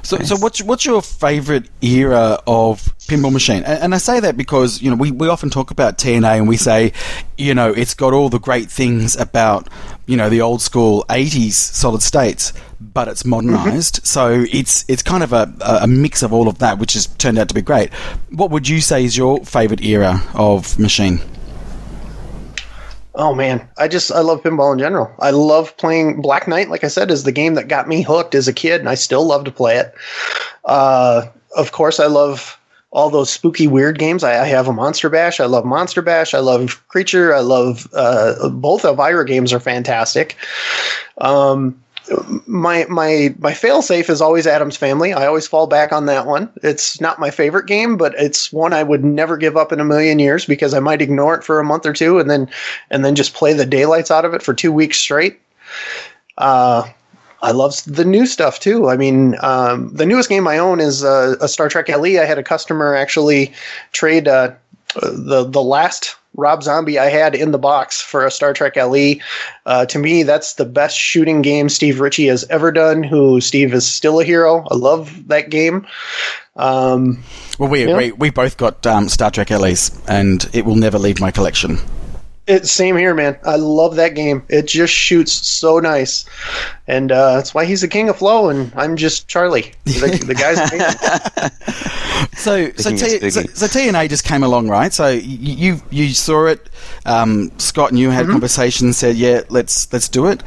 So what's your favourite era of pinball machine? And I say that because, we often talk about TNA and we say, it's got all the great things about, the old school 80s solid states, but it's modernised. So it's kind of a mix of all of that, which has turned out to be great. What would you say is your favourite era of machine? Oh man, I love pinball in general. I love playing Black Knight. Like I said, is the game that got me hooked as a kid, and I still love to play it. Of course, I love all those spooky, weird games. I have a Monster Bash. I love Monster Bash. I love Creature. I love both Elvira games are fantastic. My fail-safe is always Addams Family. I always fall back on that one. It's not my favorite game, but it's one I would never give up in a million years because I might ignore it for a month or two and then just play the daylights out of it for 2 weeks straight. I love the new stuff too. I mean, the newest game I own is a Star Trek LE. I had a customer actually trade the last Rob Zombie I had in the box for a Star Trek LE. To me, that's the best shooting game Steve Ritchie has ever done, who Steve is still a hero. I love that game. Well, we both got Star Trek LEs, and it will never leave my collection. Same here, man. I love that game. It just shoots so nice. And that's why he's the king of flow, and I'm just Charlie. The guy's So TNA just came along, right? So you saw it. Scott and you had conversations, said, yeah, let's do it.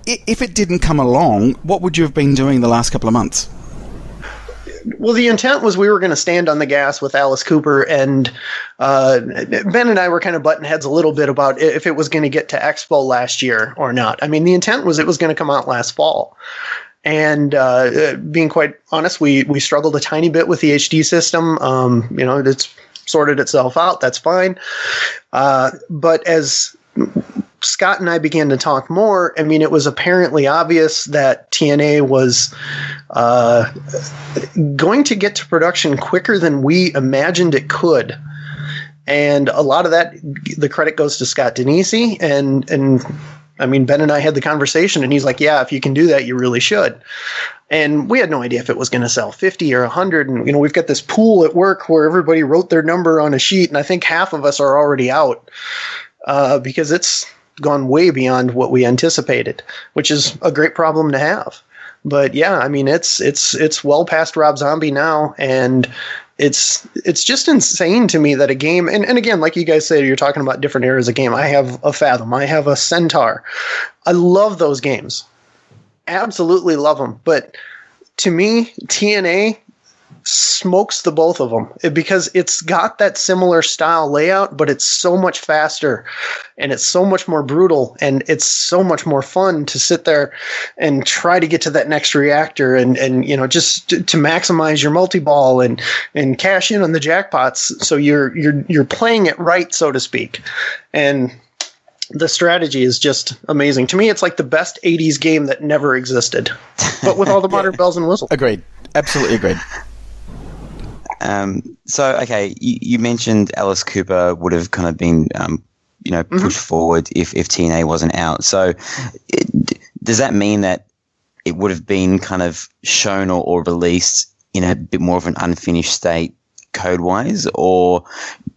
If it didn't come along, what would you have been doing the last couple of months? Well, the intent was we were going to stand on the gas with Alice Cooper, and Ben and I were kind of butting heads a little bit about if it was going to get to Expo last year or not. I mean, the intent was it was going to come out last fall. And being quite honest, we struggled a tiny bit with the HD system. It's sorted itself out. That's fine. But as Scott and I began to talk more, I mean, it was apparently obvious that TNA was going to get to production quicker than we imagined it could. And a lot of that, the credit goes to Scott Denisi. And I mean, Ben and I had the conversation, and he's like, yeah, if you can do that, you really should. And we had no idea if it was going to sell 50 or 100. And, we've got this pool at work where everybody wrote their number on a sheet, and I think half of us are already out because it's gone way beyond what we anticipated, which is a great problem to have. But yeah, I mean, it's well past Rob Zombie now, and it's just insane to me that a game, and again, like you guys say, you're talking about different eras of game. I have a Fathom, I have a Centaur. I love those games. Absolutely love them. But to me, TNA smokes the both of them because it's got that similar style layout, but it's so much faster and it's so much more brutal, and it's so much more fun to sit there and try to get to that next reactor and just to maximize your multi-ball and cash in on the jackpots. So you're playing it right, so to speak. And the strategy is just amazing. To me, it's like the best 80s game that never existed, but with all the modern bells and whistles. Agreed. Absolutely agreed. Okay, you mentioned Alice Cooper would have kind of been, pushed forward if TNA wasn't out. So does that mean that it would have been kind of shown or released in a bit more of an unfinished state code-wise, or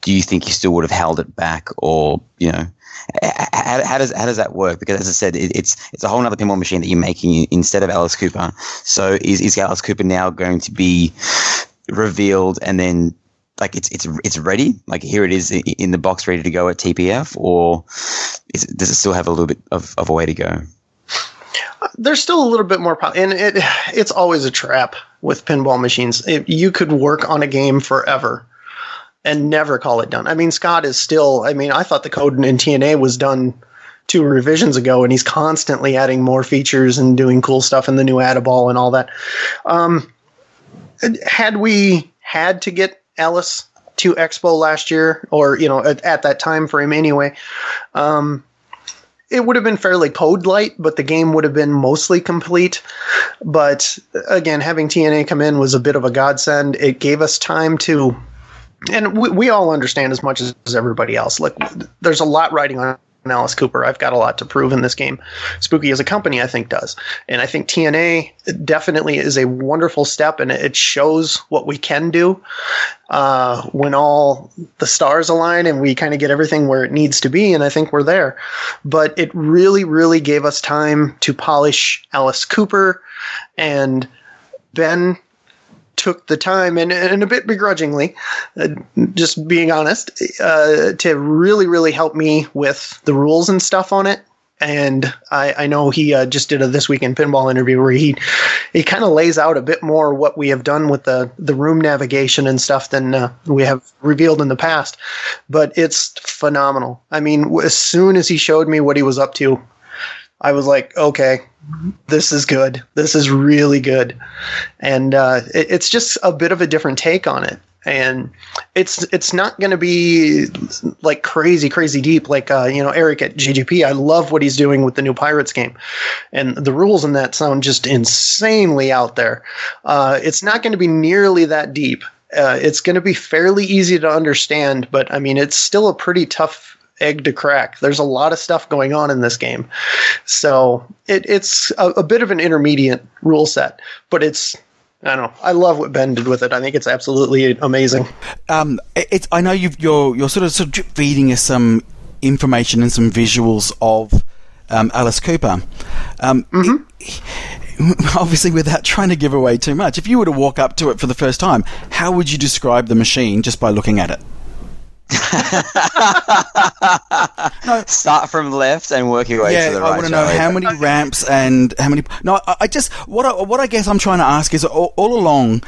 do you think you still would have held it back, or, how does that work? Because as I said, it's a whole other pinball machine that you're making instead of Alice Cooper. So is Alice Cooper now going to be revealed and then like it's ready, like here it is in the box ready to go at TPF, or does it still have a little bit of a way to go? There's still a little bit more and it's always a trap with pinball machines. You could work on a game forever and never call it done. I mean, Scott is still, I thought the code in TNA was done 2 revisions ago, and he's constantly adding more features and doing cool stuff in the new Add-A-Ball and all that. Had we had to get Alice to Expo last year, or, at that time frame anyway, it would have been fairly code light, but the game would have been mostly complete. But again, having TNA come in was a bit of a godsend. It gave us time to, and we all understand as much as everybody else. Like, there's a lot riding on Alice Cooper. I've got a lot to prove in this game. Spooky as a company, I think, does. And I think TNA definitely is a wonderful step, and it shows what we can do when all the stars align and we kind of get everything where it needs to be, and I think we're there. But it really, really gave us time to polish Alice Cooper, and Ben took the time, and a bit begrudgingly, just being honest, to really, really help me with the rules and stuff on it. And I know he just did a This Week in Pinball interview where he kind of lays out a bit more what we have done with the room navigation and stuff than we have revealed in the past. But it's phenomenal. I mean, as soon as he showed me what he was up to, I was like, okay, this is good. This is really good. And it's just a bit of a different take on it. And it's not going to be like crazy deep like Eric at GGP. I love what he's doing with the new Pirates game, and the rules in that sound just insanely out there. It's not going to be nearly that deep. It's going to be fairly easy to understand, but I mean, it's still a pretty tough egg to crack. There's a lot of stuff going on in this game, so it's a bit of an intermediate rule set, but I don't know. I love what Ben did with it. I think it's absolutely amazing. I know you're sort of drip feeding us some information and some visuals of Alice Cooper. Obviously, without trying to give away too much, if you were to walk up to it for the first time, how would you describe the machine just by looking at it? No. Start from left and work your way to the right. I want to know how many ramps and how many. No, I just what I guess I'm trying to ask is all along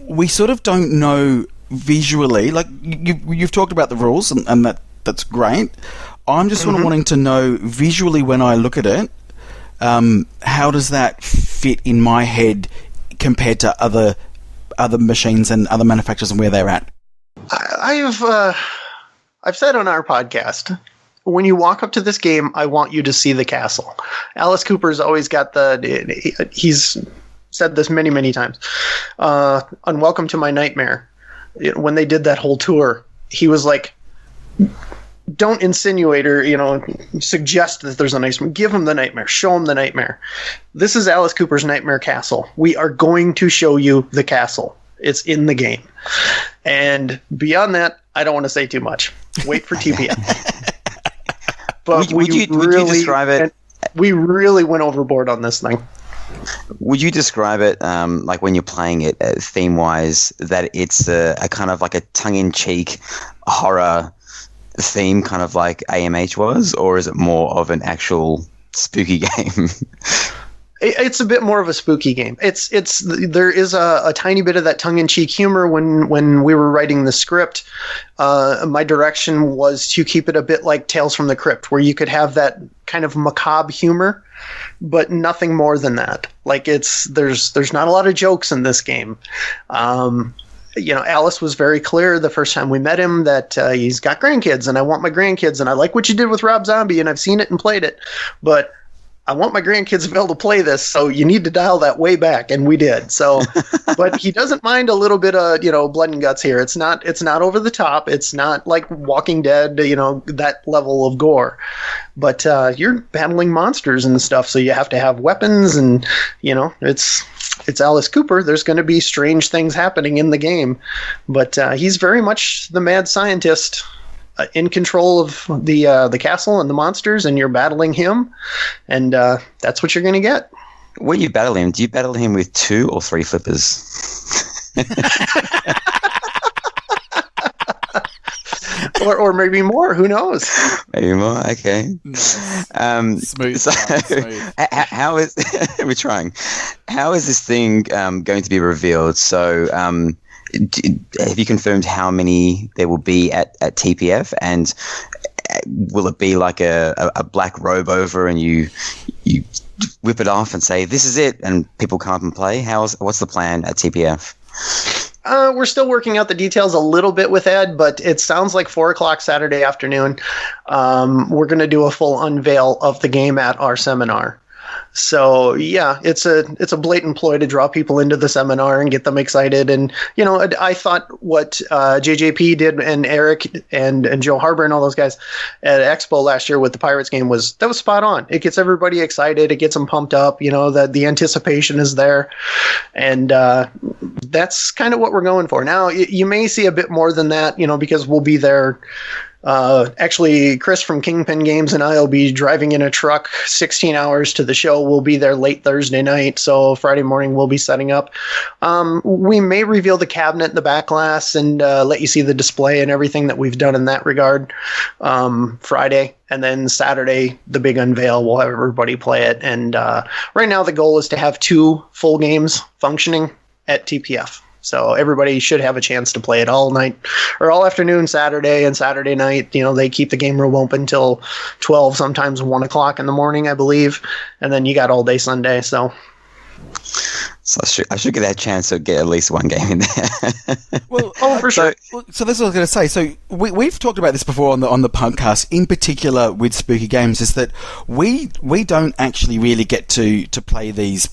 we sort of don't know visually. Like you've talked about the rules and that's great. I'm just sort of wanting to know visually when I look at it, how does that fit in my head compared to other machines and other manufacturers and where they're at? I've said on our podcast, when you walk up to this game, I want you to see the castle. Alice Cooper's always got he's said this many times. On Welcome to My Nightmare, when they did that whole tour, he was like, don't insinuate or, suggest that there's a nightmare. Give him the nightmare. Show him the nightmare. This is Alice Cooper's Nightmare Castle. We are going to show you the castle. It's in the game. And beyond that, I don't want to say too much. Wait for TPF. But would you describe it? We really went overboard on this thing. Would you describe it, like when you're playing it theme-wise, that it's a kind of like a tongue-in-cheek horror theme, kind of like AMH was, or is it more of an actual spooky game? It's a bit more of a spooky game. There is a tiny bit of that tongue-in-cheek humor when we were writing the script. My direction was to keep it a bit like Tales from the Crypt, where you could have that kind of macabre humor, but nothing more than that. Like there's not a lot of jokes in this game. Alice was very clear the first time we met him that he's got grandkids, and I want my grandkids, and I like what you did with Rob Zombie, and I've seen it and played it, but I want my grandkids to be able to play this, so you need to dial that way back, and we did. So, but he doesn't mind a little bit of blood and guts here. It's not over the top. It's not like Walking Dead, that level of gore. But you're battling monsters and stuff, so you have to have weapons, and it's Alice Cooper. There's going to be strange things happening in the game, but he's very much the mad scientist. In control of the castle and the monsters, and you're battling him, and that's what you're going to get. When you battle him, do you battle him with 2 or 3 flippers? or maybe more. Who knows? Maybe more. Okay. Nice. Smooth. Smooth. How is we're trying? How is this thing going to be revealed? So. Have you confirmed how many there will be at TPF, and will it be like a black robe over and you whip it off and say this is it and people come up and play? What's the plan at TPF? We're still working out the details a little bit with Ed, but it sounds like 4:00 Saturday afternoon. We're going to do a full unveil of the game at our seminar. So yeah, it's a blatant ploy to draw people into the seminar and get them excited. And I thought what JJP did and Eric and Joe Harbor and all those guys at Expo last year with the Pirates game was spot on. It gets everybody excited. It gets them pumped up. That the anticipation is there, and that's kind of what we're going for. Now you may see a bit more than that, because we'll be there. Actually, Chris from Kingpin Games and I will be driving in a truck 16 hours to the show. We'll be there late Thursday night, so Friday morning we'll be setting up. We may reveal the cabinet in the back glass and let you see the display and everything that we've done in that regard Friday. And then Saturday, the big unveil, we'll have everybody play it. And right now the goal is to have 2 full games functioning at TPF. So everybody should have a chance to play it all night or all afternoon, Saturday and Saturday night. They keep the game room open till 12, sometimes 1 o'clock in the morning, I believe. And then you got all day Sunday. So I should get that chance to get at least one game in there. Well, for sure. So this is what I was going to say. So we've talked about this before on the podcast, in particular with Spooky Games, is that we don't actually really get to play these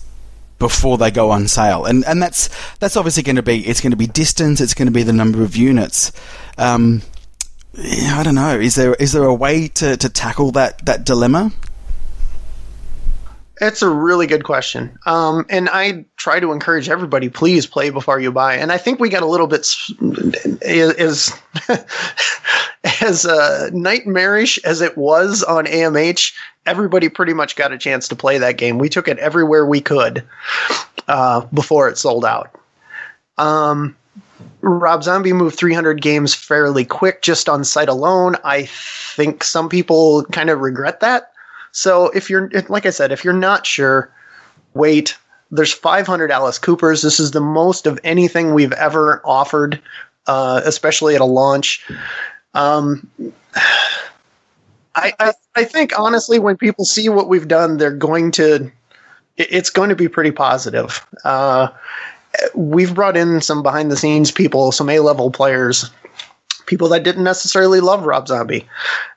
before they go on sale, and that's obviously going to be distance. It's going to be the number of units. I don't know. Is there a way to tackle that dilemma? It's a really good question. And I try to encourage everybody, please play before you buy. And I think we got a little bit as nightmarish as it was on AMH. Everybody pretty much got a chance to play that game. We took it everywhere we could before it sold out. Rob Zombie moved 300 games fairly quick just on site alone. I think some people kind of regret that. So like I said, if you're not sure, wait. There's 500 Alice Coopers. This is the most of anything we've ever offered, especially at a launch. I think honestly, when people see what we've done, it's going to be pretty positive. We've brought in some behind the scenes people, some A-level players, people that didn't necessarily love Rob Zombie,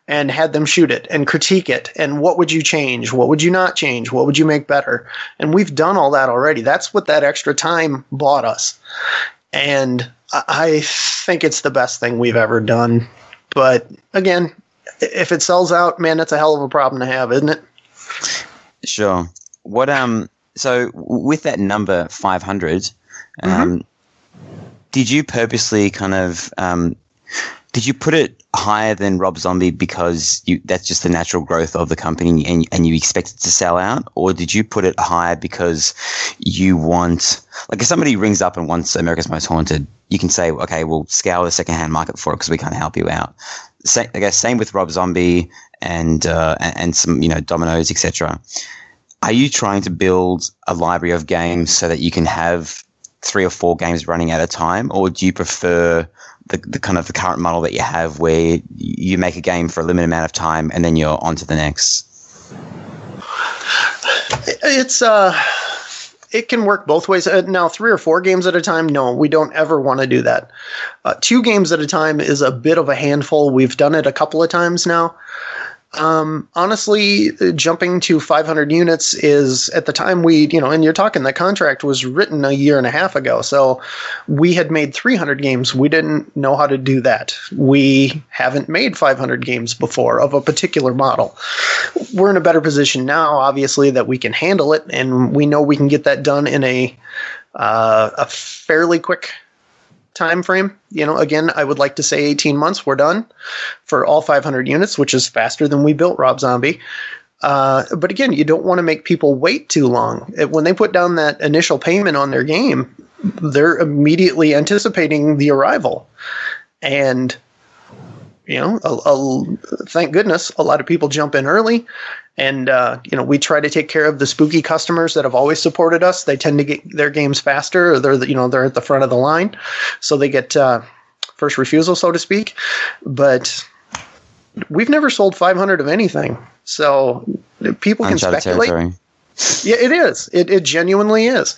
and had them shoot it and critique it. And what would you change? What would you not change? What would you make better? And we've done all that already. That's what that extra time bought us. And I think it's the best thing we've ever done. But again, if it sells out, man, that's a hell of a problem to have, isn't it? Sure. What so with that number 500, did you purposely kind of did you put it higher than Rob Zombie because that's just the natural growth of the company and you expect it to sell out? Or did you put it higher because you want, like if somebody rings up and wants America's Most Haunted, you can say, okay, we'll scour the secondhand market for it because we can't help you out. I guess same with Rob Zombie and some, Dominoes, etc. Are you trying to build a library of games so that you can have 3 or 4 games running at a time, or do you prefer the kind of the current model that you have where you make a game for a limited amount of time and then you're on to the next? It can work both ways. Now, 3 or 4 games at a time, no, we don't ever want to do that. 2 games at a time is a bit of a handful. We've done it a couple of times now. Honestly, jumping to 500 units is, at the time and you're talking, that contract was written a year and a half ago. So we had made 300 games. We didn't know how to do that. We haven't made 500 games before of a particular model. We're in a better position now, obviously, that we can handle it. And we know we can get that done in a fairly quick time frame. Again, I would like to say 18 months, we're done for all 500 units, which is faster than we built Rob Zombie. But again, you don't want to make people wait too long. When they put down that initial payment on their game, they're immediately anticipating the arrival. And, thank goodness a lot of people jump in early. And, we try to take care of the spooky customers that have always supported us. They tend to get their games faster, or they're at the front of the line. So they get first refusal, so to speak. But we've never sold 500 of anything. So people can speculate. Yeah, it is. It genuinely is.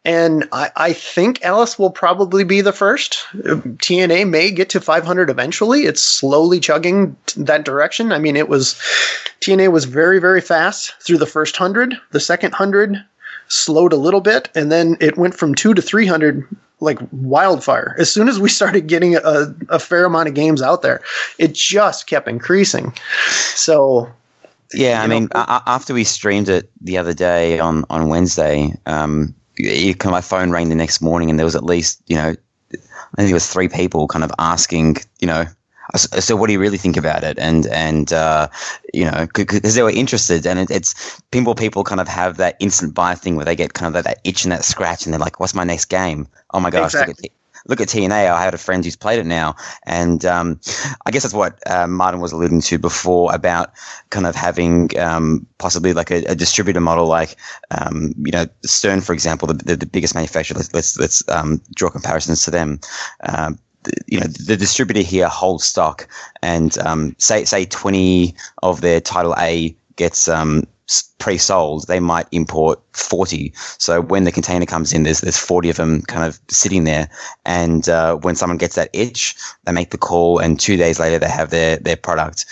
And I think Alice will probably be the first. TNA may get to 500 eventually. It's slowly chugging that direction. I mean, TNA was very, very fast through the first 100. The second 100 slowed a little bit, and then it went from 2 to 300 like wildfire. As soon as we started getting a fair amount of games out there, it just kept increasing. So... Yeah, I mean, after we streamed it the other day on Wednesday, my phone rang the next morning, and there was at least, I think it was 3 people kind of asking, so what do you really think about it? And because they were interested, and it's pinball people kind of have that instant buy thing where they get kind of that itch and that scratch, and they're like, what's my next game? Oh my gosh, exactly. Look at TNA. I had a friend who's played it now. And I guess that's what Martin was alluding to before about kind of having possibly like a distributor model like, Stern, for example, the biggest manufacturer. Let's draw comparisons to them. The distributor here holds stock, and say 20 of their Title A gets pre-sold, they might import 40. So when the container comes in, there's 40 of them kind of sitting there. And when someone gets that itch, they make the call, and 2 days later they have their product.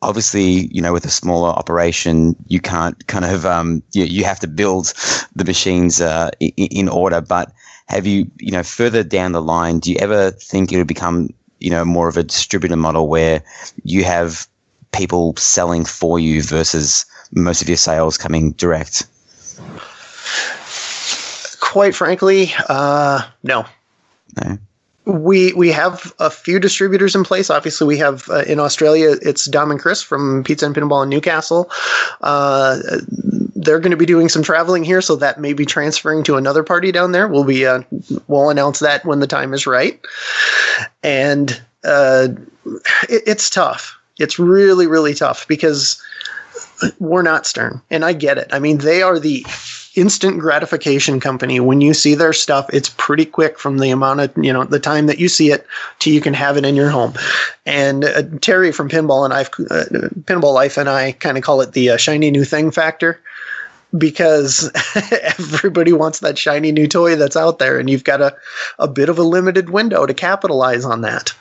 Obviously, with a smaller operation, you can't kind of you have to build the machines in order. But have you, further down the line, do you ever think it would become, more of a distributor model where you have people selling for you versus most of your sales coming direct? Quite frankly, no. No. We have a few distributors in place. Obviously, we have in Australia, it's Dom and Chris from Pizza and Pinball in Newcastle. They're going to be doing some traveling here, so that may be transferring to another party down there. We'll announce that when the time is right. And it's tough. It's really, really tough because we're not Stern, and I get it. I mean, they are the instant gratification company. When you see their stuff, it's pretty quick from the amount of, the time that you see it to you can have it in your home. And Terry from Pinball Life and I kind of call it the shiny new thing factor, because everybody wants that shiny new toy that's out there, and you've got a bit of a limited window to capitalize on that.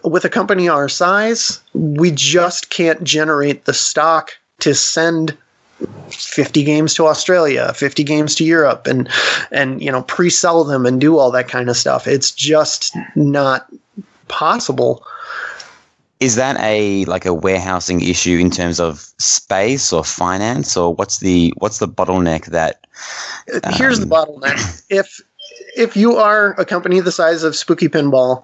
With a company our size, we just can't generate the stock to send 50 games to Australia, 50 games to Europe, and pre-sell them and do all that kind of stuff. It's just not possible. Is that a warehousing issue in terms of space or finance, or what's the bottleneck that? Here's the bottleneck. If you are a company the size of Spooky Pinball,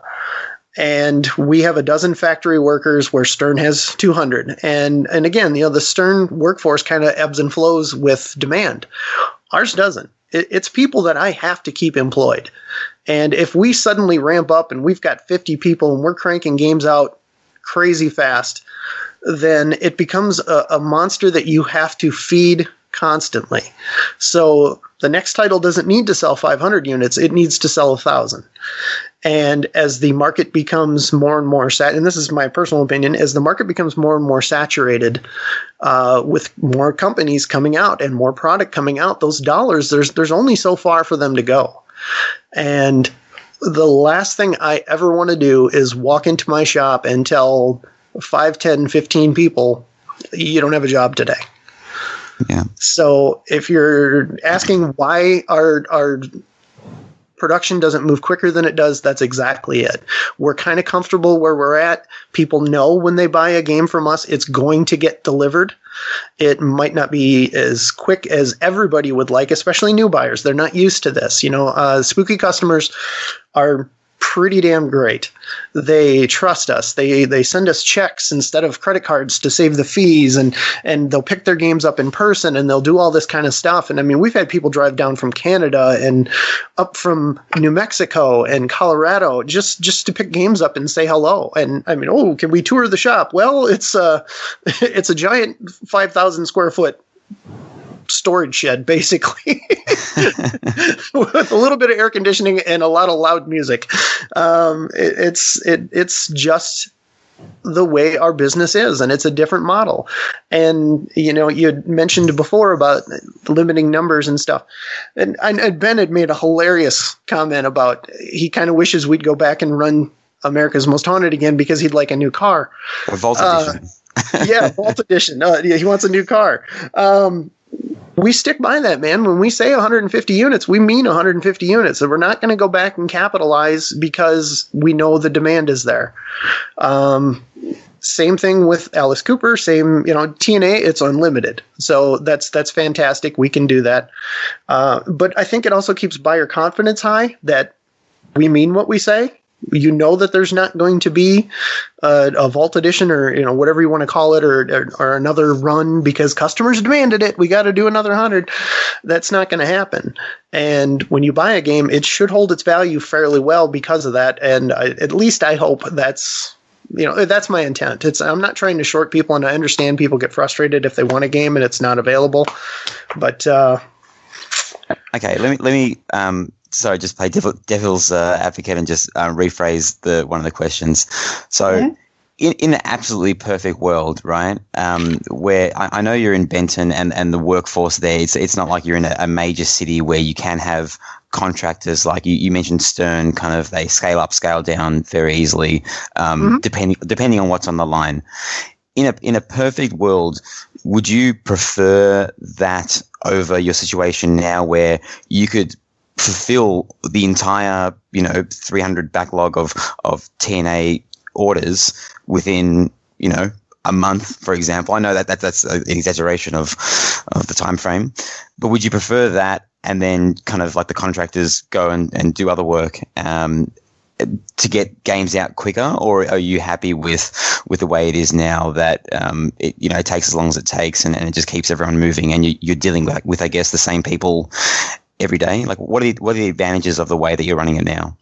and we have a dozen factory workers where Stern has 200. And again, the Stern workforce kind of ebbs and flows with demand. Ours doesn't. It's people that I have to keep employed. And if we suddenly ramp up and we've got 50 people and we're cranking games out crazy fast, then it becomes a monster that you have to feed constantly. So the next title doesn't need to sell 500 units. It needs to sell 1,000. And as the market becomes more and more and this is my personal opinion, as the market becomes more and more saturated with more companies coming out and more product coming out, those dollars, there's only so far for them to go. And the last thing I ever want to do is walk into my shop and tell 5, 10, 15 people, you don't have a job today. Yeah. So if you're asking why our production doesn't move quicker than it does, that's exactly it. We're kind of comfortable where we're at. People know when they buy a game from us, it's going to get delivered. It might not be as quick as everybody would like, especially new buyers. They're not used to this. Spooky customers are pretty damn great. They trust us. They send us checks instead of credit cards to save the fees, and they'll pick their games up in person, and they'll do all this kind of stuff. And I mean, we've had people drive down from Canada and up from New Mexico and Colorado just to pick games up and say hello. And I mean, can we tour the shop? Well, it's a giant 5,000 square foot storage shed, basically, with a little bit of air conditioning and a lot of loud music. It's just the way our business is, and it's a different model. And, you know, you had mentioned before about limiting numbers and stuff. And Ben had made a hilarious comment about he kind of wishes we'd go back and run America's Most Haunted again because he'd like a new car. A Vault Edition. Yeah, Vault Edition. Yeah, he wants a new car. We stick by that, man. When we say 150 units, we mean 150 units. So we're not going to go back and capitalize because we know the demand is there. Same thing with Alice Cooper. Same, you know, TNA, it's unlimited. So that's fantastic. We can do that. But I think it also keeps buyer confidence high that we mean what we say. You know that there's not going to be a Vault Edition or, you know, whatever you want to call it, or another run because customers demanded it. We got to do another 100. That's not going to happen. And when you buy a game, it should hold its value fairly well because of that. And at least I hope that's, you know, that's my intent. I'm not trying to short people, and I understand people get frustrated if they want a game and it's not available. But okay, let me sorry, just play devil's advocate and just rephrase one of the questions. So, in an absolutely perfect world, right, where I know you're in Benton and the workforce there, it's not like you're in a major city where you can have contractors like you mentioned Stern, kind of they scale up, scale down very easily, depending on what's on the line. In a perfect world, would you prefer that over your situation now where you could fulfill the entire, 300 backlog of TNA orders within, a month, for example? I know that's an exaggeration of the time frame, but would you prefer that and then kind of like the contractors go and do other work to get games out quicker, or are you happy with the way it is now that it takes as long as it takes and it just keeps everyone moving and you're dealing with I guess the same people every day? Like what are the advantages of the way that you're running it now?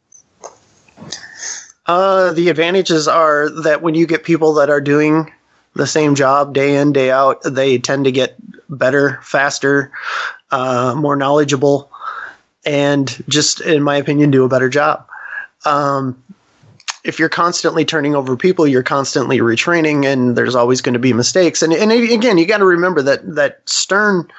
The advantages are that when you get people that are doing the same job day in, day out, they tend to get better, faster, more knowledgeable, and just, in my opinion, do a better job. If you're constantly turning over people, you're constantly retraining, and there's always going to be mistakes. And again, you got to remember that Stern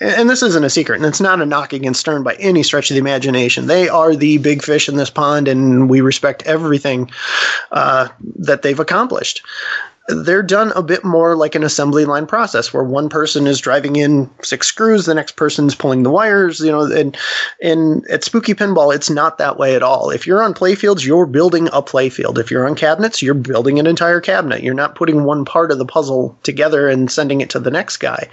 and this isn't a secret, and it's not a knock against Stern by any stretch of the imagination. They are the big fish in this pond, and we respect everything that they've accomplished. They're done a bit more like an assembly line process where one person is driving in 6 screws, the next person's pulling the wires, and at Spooky Pinball, it's not that way at all. If you're on playfields, you're building a playfield. If you're on cabinets, you're building an entire cabinet. You're not putting one part of the puzzle together and sending it to the next guy.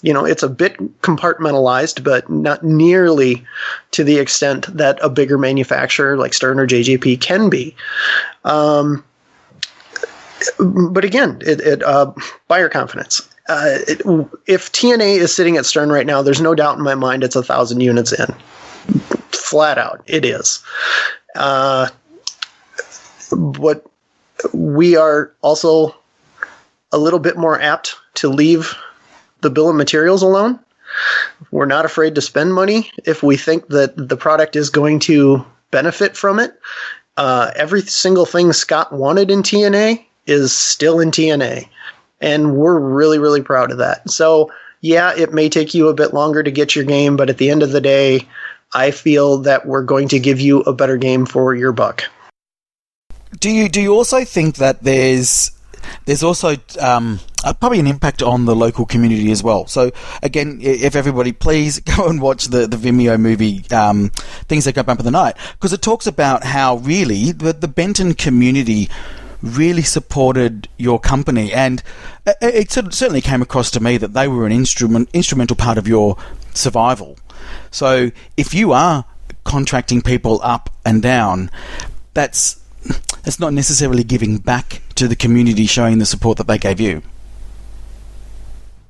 It's a bit compartmentalized, but not nearly to the extent that a bigger manufacturer like Stern or JJP can be. But again, buyer confidence. If TNA is sitting at Stern right now, there's no doubt in my mind it's 1,000 units in. Flat out, it is. But we are also a little bit more apt to leave the bill of materials alone. We're not afraid to spend money if we think that the product is going to benefit from it. Every single thing Scott wanted in TNA is still in TNA, and we're really, really proud of that. So yeah, it may take you a bit longer to get your game, but at the end of the day, I feel that we're going to give you a better game for your buck. Do you also think that there's also probably an impact on the local community as well? So again, if everybody please go and watch the Vimeo movie Things That Go Bump in the Night, because it talks about how really the Benton community really supported your company, and it certainly came across to me that they were an instrumental part of your survival. So if you are contracting people up and down, that's not necessarily giving back to the community, showing the support that they gave you.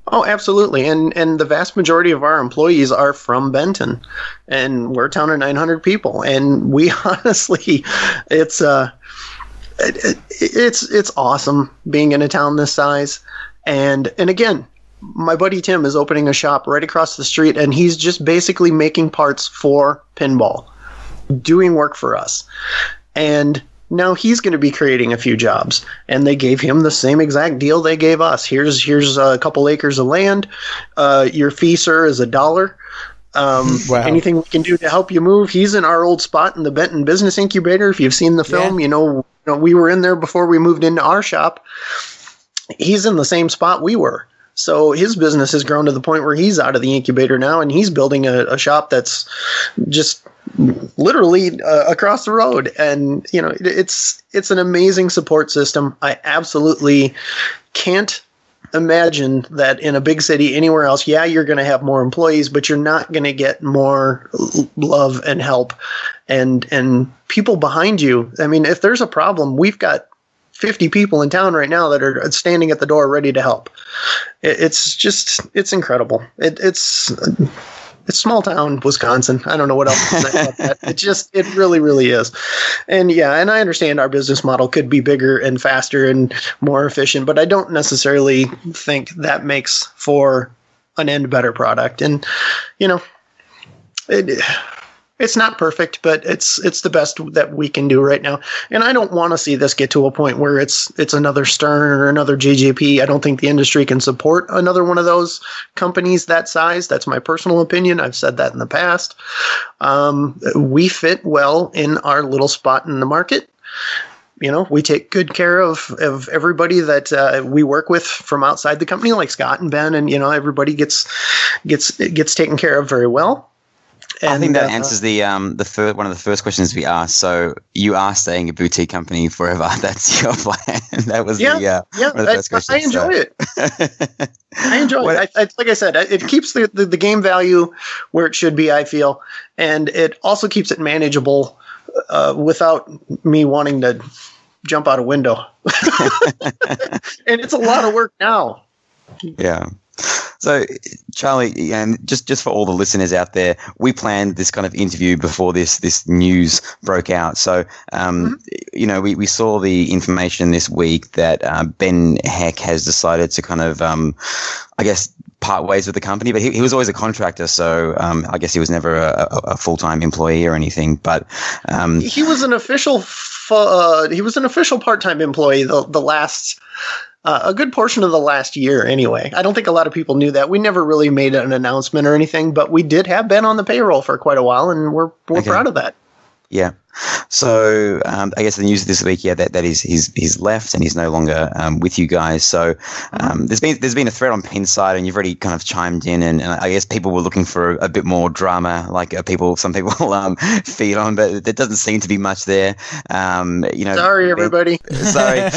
Oh, absolutely. And the vast majority of our employees are from Benton, and we're a town of 900 people. And we honestly, it's awesome being in a town this size. And again, my buddy Tim is opening a shop right across the street, and he's just basically making parts for pinball, doing work for us. And Now he's going to be creating a few jobs, and they gave him the same exact deal they gave us. Here's a couple acres of land. Your fee, sir, is $1. Wow. Anything we can do to help you move. He's in our old spot in the Benton Business Incubator. If you've seen the film, you know we were in there before we moved into our shop. He's in the same spot we were. So his business has grown to the point where he's out of the incubator now, and he's building a shop that's just literally across the road. And you know, it's an amazing support system. I absolutely can't imagine that in a big city anywhere else. Yeah, you're going to have more employees, but you're not going to get more love and help and people behind you. I mean, if there's a problem, we've got 50 people in town right now that are standing at the door ready to help. It's incredible. It's small town Wisconsin. I don't know what else to say about that. It really, really is. And and I understand our business model could be bigger and faster and more efficient, but I don't necessarily think that makes for an end better product. And, you know, it's not perfect, but it's the best that we can do right now. And I don't want to see this get to a point where it's another Stern or another JJP. I don't think the industry can support another one of those companies that size. That's my personal opinion. I've said that in the past. We fit well in our little spot in the market. You know, we take good care of everybody that we work with from outside the company, like Scott and Ben, and you know, everybody gets taken care of very well. And, I think that answers one of the first questions we asked. So you are staying a boutique company forever. That's your plan. That was one of the first questions. I enjoy it. I enjoy it. Like I said, it keeps the game value where it should be, I feel, and it also keeps it manageable without me wanting to jump out a window. And it's a lot of work now. Yeah. So, Charlie, and just for all the listeners out there, we planned this kind of interview before this news broke out. So, you know, we saw the information this week that Ben Heck has decided to kind of, I guess, part ways with the company. But he was always a contractor, so I guess he was never a full-time employee or anything. But he was an official part-time employee the last. A good portion of the last year, anyway. I don't think a lot of people knew that. We never really made an announcement or anything, but we did have Ben on the payroll for quite a while, and we're proud of that. Yeah. So I guess the news this week, that he's left and he's no longer with you guys. So there's been a thread on Pinside, and you've already kind of chimed in, and I guess people were looking for a bit more drama, like some people feed on, but there doesn't seem to be much there. You know, sorry everybody. Sorry.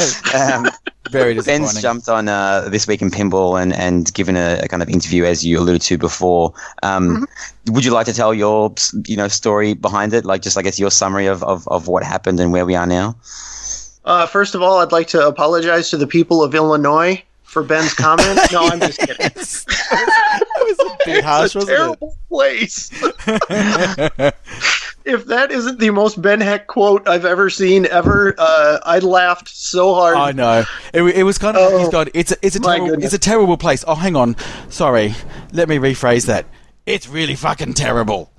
Very disappointing. Ben's jumped on This Week in Pinball and given a kind of interview, as you alluded to before. Would you like to tell your story behind it, like just I guess your summary of what happened and where we are now? First of all, I'd like to apologize to the people of Illinois for Ben's comment. No, I'm just kidding. That was a bit harsh, wasn't it? Terrible place. If that isn't the most Ben Heck quote I've ever seen ever, I laughed so hard. I know. It was kind of he's gone, it's a terrible place. Oh, hang on. Sorry. Let me rephrase that. It's really fucking terrible.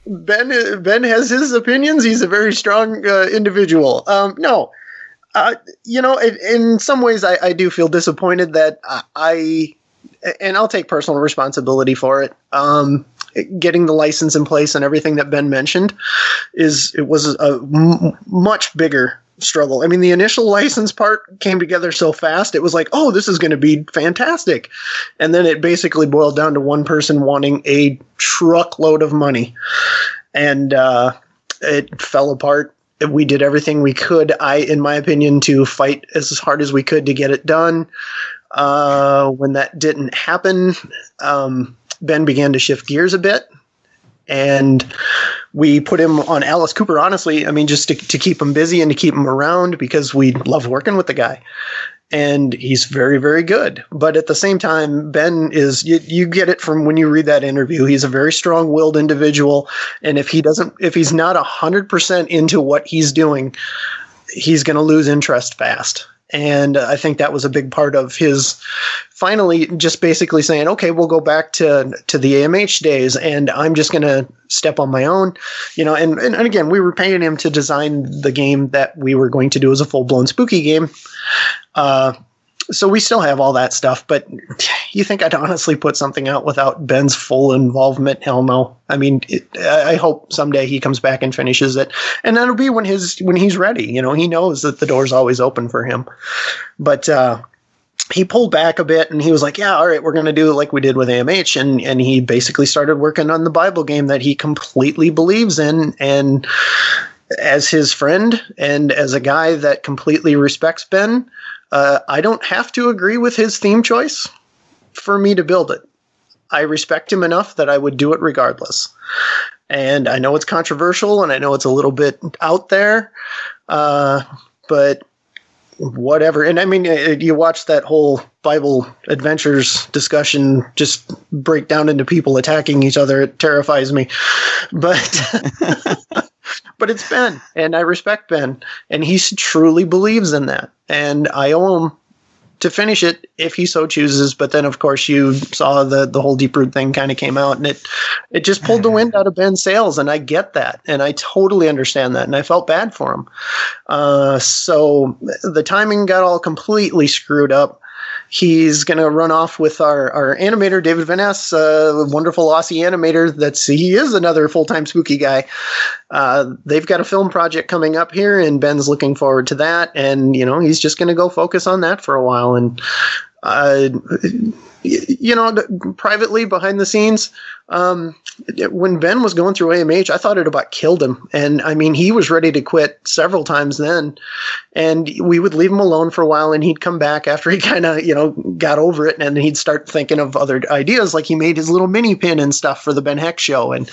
Ben has his opinions. He's a very strong individual. No. You know, in some ways I do feel disappointed that and I'll take personal responsibility for it. Getting the license in place and everything that Ben mentioned was a much bigger struggle. I mean, the initial license part came together so fast. It was like, oh, this is going to be fantastic. And then it basically boiled down to one person wanting a truckload of money. And it fell apart. We did everything we could, in my opinion, to fight as hard as we could to get it done. When that didn't happen, Ben began to shift gears a bit, and we put him on Alice Cooper, honestly. I mean, just to keep him busy and to keep him around, because we love working with the guy. And he's very, very good. But at the same time, Ben is, you get it from when you read that interview. He's a very strong-willed individual. And if he's not 100% into what he's doing, he's going to lose interest fast. And I think that was a big part of his finally just basically saying, okay, we'll go back to the AMH days, and I'm just going to step on my own, and again, we were paying him to design the game that we were going to do as a full-blown spooky game. So we still have all that stuff, but you think I'd honestly put something out without Ben's full involvement? Hell no. I mean, I hope someday he comes back and finishes it, and that'll be when he's ready. He knows that the door's always open for him, but he pulled back a bit, and he was like, yeah, all right, we're going to do it like we did with AMH, and he basically started working on the Bible game that he completely believes in, and as his friend and as a guy that completely respects Ben, I don't have to agree with his theme choice for me to build it. I respect him enough that I would do it regardless. And I know it's controversial, and I know it's a little bit out there, but whatever. And I mean, you watch that whole Bible Adventures discussion just break down into people attacking each other. It terrifies me. But but it's Ben, and I respect Ben, and he truly believes in that. And I owe him to finish it if he so chooses. But then, of course, you saw the whole Deep Root thing kind of came out, and it just pulled the wind out of Ben's sails. And I get that, and I totally understand that, and I felt bad for him. So the timing got all completely screwed up. He's going to run off with our animator, David Van Ness, a wonderful Aussie animator. He is another full-time spooky guy. They've got a film project coming up here, and Ben's looking forward to that. And, he's just going to go focus on that for a while. And, privately behind the scenes, when Ben was going through AMH, I thought it about killed him. And I mean, he was ready to quit several times then, and we would leave him alone for a while, and he'd come back after he kind of, got over it. And he'd start thinking of other ideas. Like he made his little mini pin and stuff for the Ben Heck show. And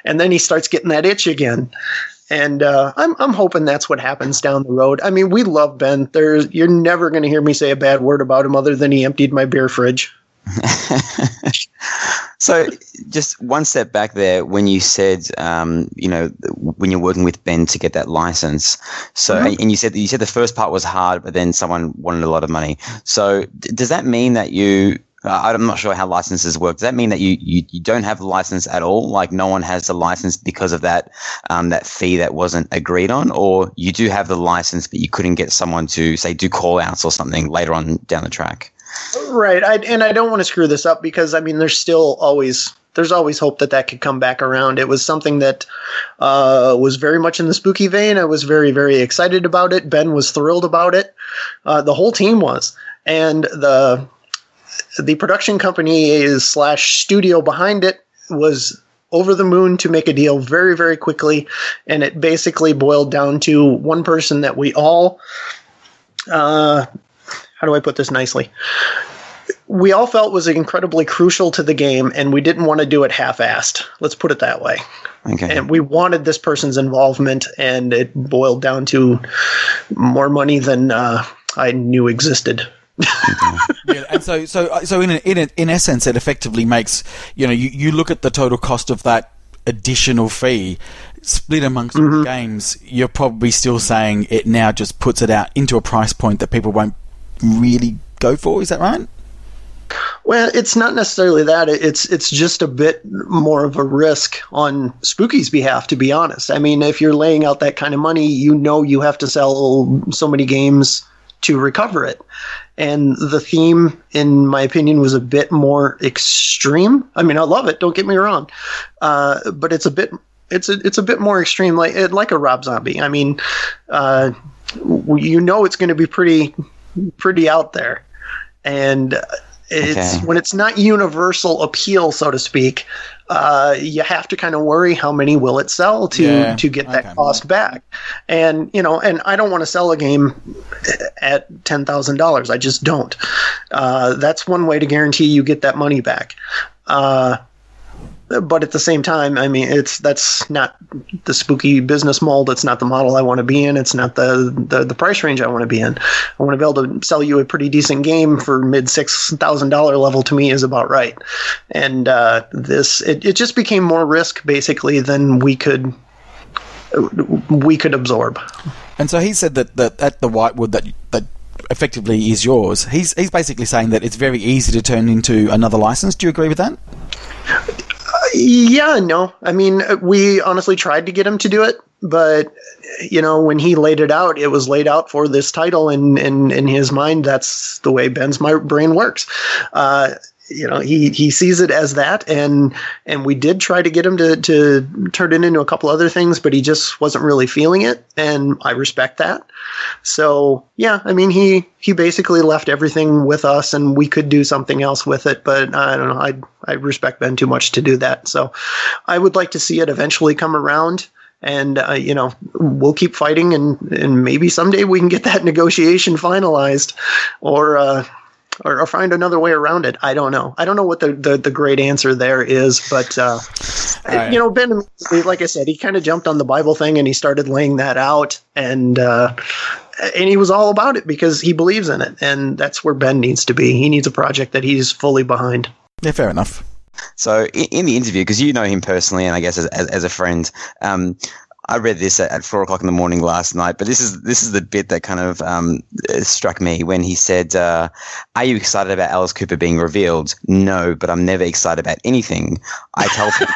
then he starts getting that itch again. And I'm hoping that's what happens down the road. I mean, we love Ben. You're never going to hear me say a bad word about him other than he emptied my beer fridge. So just one step back there when you said, when you're working with Ben to get that license. So, and you said the first part was hard, but then someone wanted a lot of money. So does that mean that I'm not sure how licenses work. Does that mean that you don't have a license at all? Like no one has the license because of that fee that wasn't agreed on, or you do have the license, but you couldn't get someone to say do call outs or something later on down the track? Right. I don't want to screw this up because I mean, there's always hope that could come back around. It was something that was very much in the spooky vein. I was very, very excited about it. Ben was thrilled about it. The whole team was, and the production company / studio behind it was over the moon to make a deal very, very quickly. And it basically boiled down to one person that we all, how do I put this nicely? We all felt was incredibly crucial to the game, and we didn't want to do it half-assed. Let's put it that way. Okay. And we wanted this person's involvement, and it boiled down to more money than I knew existed. Yeah, and so in essence, it effectively makes you look at the total cost of that additional fee split amongst the games. You're probably still saying it now just puts it out into a price point that people won't really go for. Is that right? Well, it's not necessarily that. It's just a bit more of a risk on Spooky's behalf, to be honest. I mean, if you're laying out that kind of money, you have to sell so many games to recover it. And the theme, in my opinion, was a bit more extreme. I mean, I love it. Don't get me wrong, but it's a bit more extreme, like a Rob Zombie. I mean, it's going to be pretty out there, and when it's not universal appeal, so to speak, you have to kind of worry how many will it sell to get that cost back. And and I don't want to sell a game at $10,000. I just don't. That's one way to guarantee you get that money back. But at the same time, I mean, that's not the spooky business mold. It's not the model I want to be in. It's not the price range I want to be in. I want to be able to sell you a pretty decent game for mid $6,000 level. To me, is about right. And it just became more risk basically than we could absorb. And so he said that at the Whitewood that effectively is yours. He's basically saying that it's very easy to turn into another license. Do you agree with that? Yeah, no. I mean, we honestly tried to get him to do it, but when he laid it out, it was laid out for this title, and in his mind, that's the way Ben's my brain works. He sees it as that, and we did try to get him to turn it into a couple other things, but he just wasn't really feeling it, and I respect that. So yeah, I mean, he basically left everything with us, and we could do something else with it, but I don't know. I respect Ben too much to do that. So I would like to see it eventually come around. And, we'll keep fighting, and maybe someday we can get that negotiation finalized, or find another way around it. I don't know. I don't know what the great answer there is, but, right. Ben, like I said, he kind of jumped on the Bible thing and he started laying that out, and he was all about it because he believes in it. And that's where Ben needs to be. He needs a project that he's fully behind. Yeah, fair enough. So in the interview, because you know him personally, and I guess as a friend, I read this at 4 o'clock in the morning last night. But this is the bit that kind of struck me when he said, "Are you excited about Alice Cooper being revealed? No, but I'm never excited about anything. I tell people."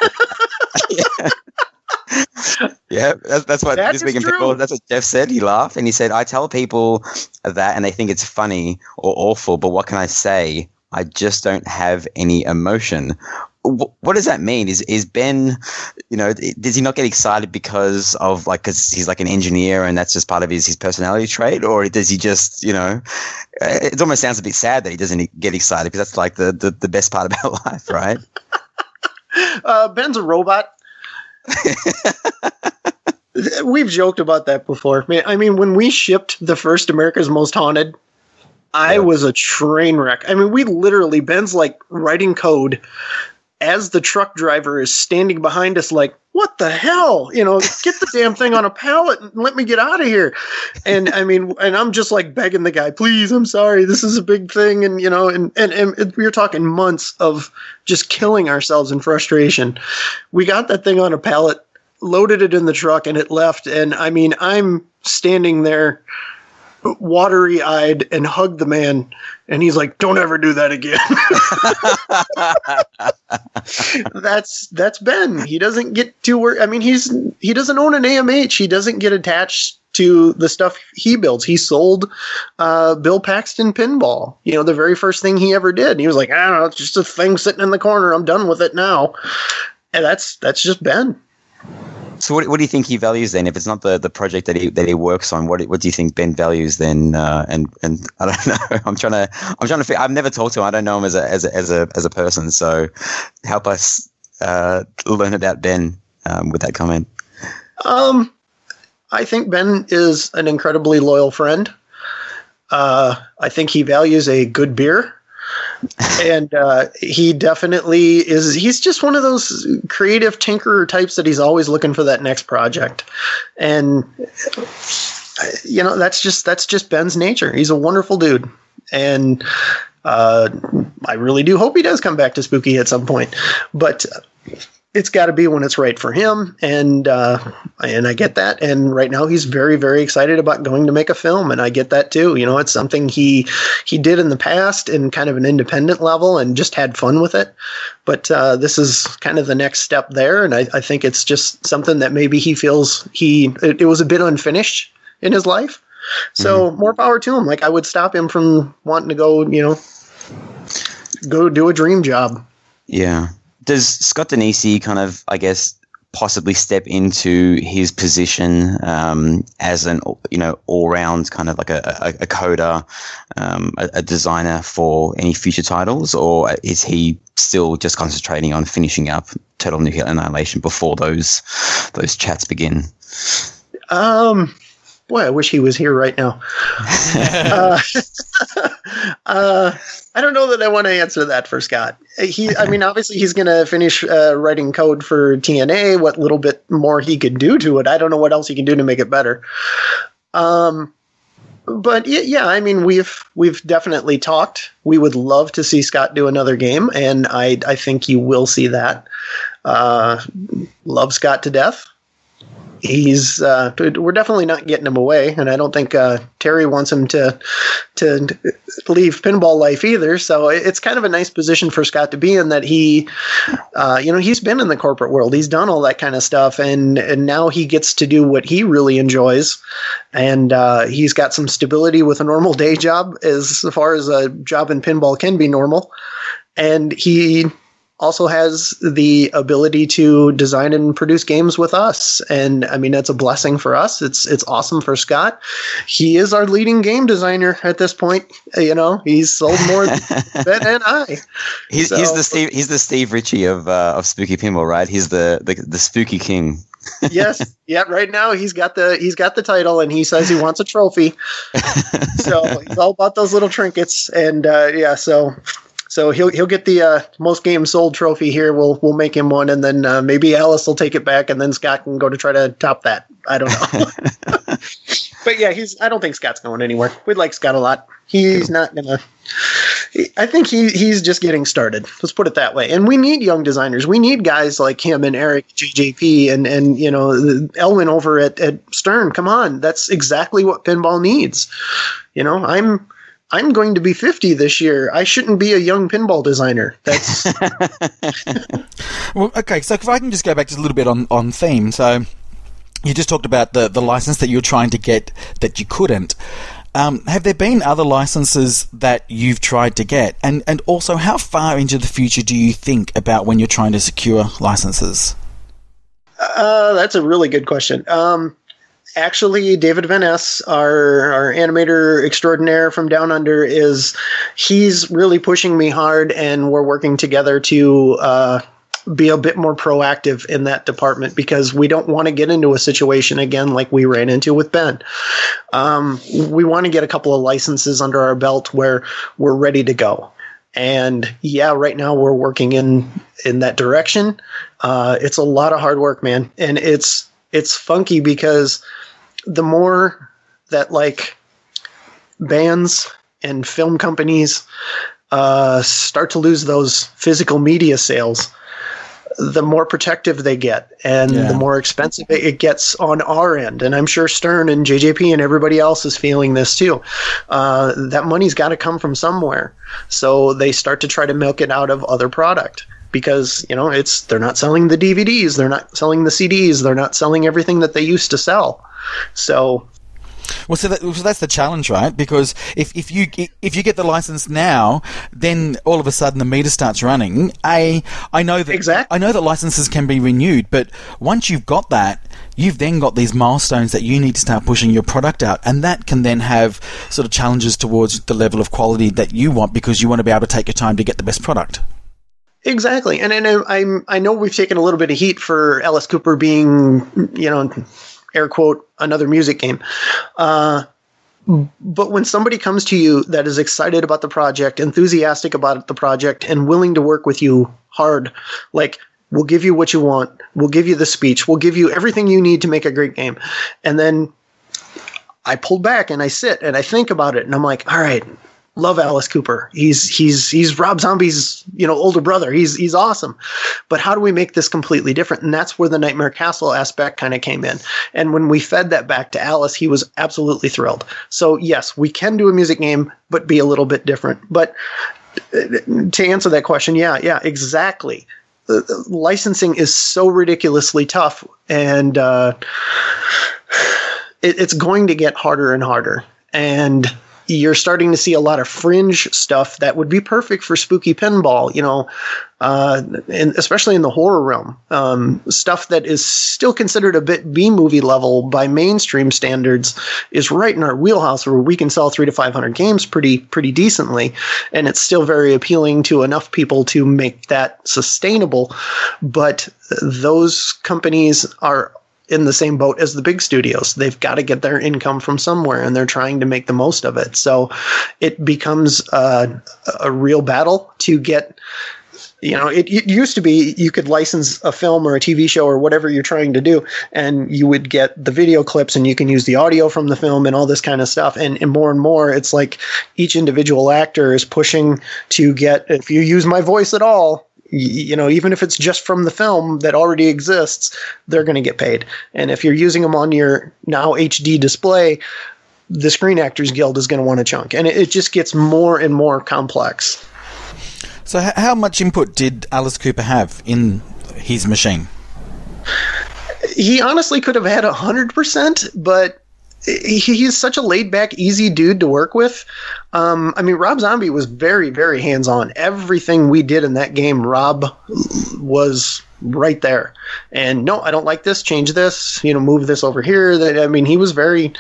Yeah, that's what this week in Pinball. That's what Jeff said. He laughed and he said, "I tell people that, and they think it's funny or awful. But what can I say? I just don't have any emotion." What does that mean? Is Ben, does he not get excited because he's like an engineer and that's just part of his personality trait, or does he just, it almost sounds a bit sad that he doesn't get excited, because that's like the best part about life, right? Ben's a robot. We've joked about that before. I mean, when we shipped the first America's Most Haunted, I was a train wreck. I mean, Ben's like writing code as the truck driver is standing behind us like, what the hell? Get the damn thing on a pallet and let me get out of here. And I mean, and I'm just like begging the guy, please, I'm sorry, this is a big thing. And, and we were talking months of just killing ourselves in frustration. We got that thing on a pallet, loaded it in the truck, and it left. And I mean, I'm standing there watery-eyed and hugged the man, and he's like, don't ever do that again. That's Ben. He doesn't get too worried. I mean, he doesn't own an AMH. He doesn't get attached to the stuff he builds. He sold Bill Paxton Pinball, the very first thing he ever did. And he was like, I don't know, it's just a thing sitting in the corner. I'm done with it now. And that's just Ben. So what do you think he values then? If it's not the project that he works on, what do you think Ben values then? And I don't know. I'm trying to figure. I've never talked to him. I don't know him as a person. So help us learn about Ben with that comment. I think Ben is an incredibly loyal friend. I think he values a good beer. And he definitely is. He's just one of those creative tinkerer types that he's always looking for that next project. And that's just Ben's nature. He's a wonderful dude, and I really do hope he does come back to Spooky at some point. But it's got to be when it's right for him, and I get that. And right now, he's very, very excited about going to make a film, and I get that too. It's something he did in the past in kind of an independent level and just had fun with it. But this is kind of the next step there, and I think it's just something that maybe he feels it was a bit unfinished in his life. So more power to him. Like, I would stop him from wanting to go do a dream job. Yeah. Does Scott Denisi kind of, I guess, possibly step into his position as an, all-round kind of like a coder, a designer for any future titles, or is he still just concentrating on finishing up Total Nuclear Annihilation before those chats begin? Boy, I wish he was here right now. I don't know that I want to answer that for Scott. Obviously he's going to finish writing code for TNA. What little bit more he could do to it, I don't know what else he can do to make it better. But yeah, I mean, we've definitely talked. We would love to see Scott do another game, and I think you will see that. Love Scott to death. he's we're definitely not getting him away, and I don't think Terry wants him to leave pinball life either. So it's kind of a nice position for Scott to be in, that he, he's been in the corporate world, he's done all that kind of stuff, and now he gets to do what he really enjoys, and he's got some stability with a normal day job, as far as a job in pinball can be normal, and he also has the ability to design and produce games with us. And I mean, that's a blessing for us. It's awesome for Scott. He is our leading game designer at this point. He's sold more than Ben and I. He's the Steve Ritchie of Spooky Pinball, right? He's the Spooky King. Yes. Yeah. Right now he's got the title, and he says he wants a trophy. So he's all about those little trinkets. And So he'll get the most games sold trophy here. We'll make him one, and then maybe Alice will take it back, and then Scott can go to try to top that. I don't know. But yeah, I don't think Scott's going anywhere. We like Scott a lot. He's not gonna. I think he's just getting started. Let's put it that way. And we need young designers. We need guys like him and Eric, JJP, and Elwin over at Stern. Come on, that's exactly what pinball needs. I'm going to be 50 this year. I shouldn't be a young pinball designer. That's Well, okay. So if I can just go back just a little bit on theme. So you just talked about the license that you're trying to get that you couldn't. Have there been other licenses that you've tried to get? And also, how far into the future do you think about when you're trying to secure licenses? That's a really good question. Actually, David Van Ness, our animator extraordinaire from Down Under, he's really pushing me hard, and we're working together to be a bit more proactive in that department, because we don't want to get into a situation again like we ran into with Ben. We want to get a couple of licenses under our belt where we're ready to go. And yeah, right now we're working in that direction. It's a lot of hard work, man. And it's funky, because the more that like bands and film companies start to lose those physical media sales, the more protective they get, and the more expensive it gets on our end. And I'm sure Stern and JJP and everybody else is feeling this too. That money's got to come from somewhere. So they start to try to milk it out of other product, because they're not selling the DVDs, they're not selling the CDs, they're not selling everything that they used to sell. So so that's the challenge, right? Because if you get the license now, then all of a sudden the meter starts running. I know that exactly. I know that licenses can be renewed, but once you've got that, you've then got these milestones that you need to start pushing your product out, and that can then have sort of challenges towards the level of quality that you want, because you want to be able to take your time to get the best product. Exactly. And I know we've taken a little bit of heat for Alice Cooper being, air quote, another music game. But when somebody comes to you that is excited about the project, enthusiastic about the project, and willing to work with you hard, like, we'll give you what you want, we'll give you the speech, we'll give you everything you need to make a great game. And then I pull back and I sit and I think about it, and I'm like, all right, love Alice Cooper. He's Rob Zombie's, older brother. He's awesome. But how do we make this completely different? And that's where the Nightmare Castle aspect kind of came in. And when we fed that back to Alice, he was absolutely thrilled. So yes, we can do a music game, but be a little bit different. But to answer that question, yeah, exactly. Licensing is so ridiculously tough, and it's going to get harder and harder. And you're starting to see a lot of fringe stuff that would be perfect for spooky pinball, and especially in the horror realm. Stuff that is still considered a bit B-movie level by mainstream standards is right in our wheelhouse, where we can sell 300 to 500 games pretty decently, and it's still very appealing to enough people to make that sustainable. But those companies are in the same boat as the big studios. They've got to get their income from somewhere, and they're trying to make the most of it. So it becomes a real battle to get, it used to be you could license a film or a TV show or whatever you're trying to do, and you would get the video clips, and you can use the audio from the film and all this kind of stuff. And more, it's like each individual actor is pushing to get, if you use my voice at all, even if it's just from the film that already exists, they're going to get paid. And if you're using them on your now HD display, the Screen Actors Guild is going to want a chunk. And it just gets more and more complex. So how much input did Alice Cooper have in his machine? He honestly could have had 100%, but he's such a laid-back, easy dude to work with. Rob Zombie was very, very hands-on. Everything we did in that game, Rob was right there. And no, I don't like this, change this, move this over here. He was very,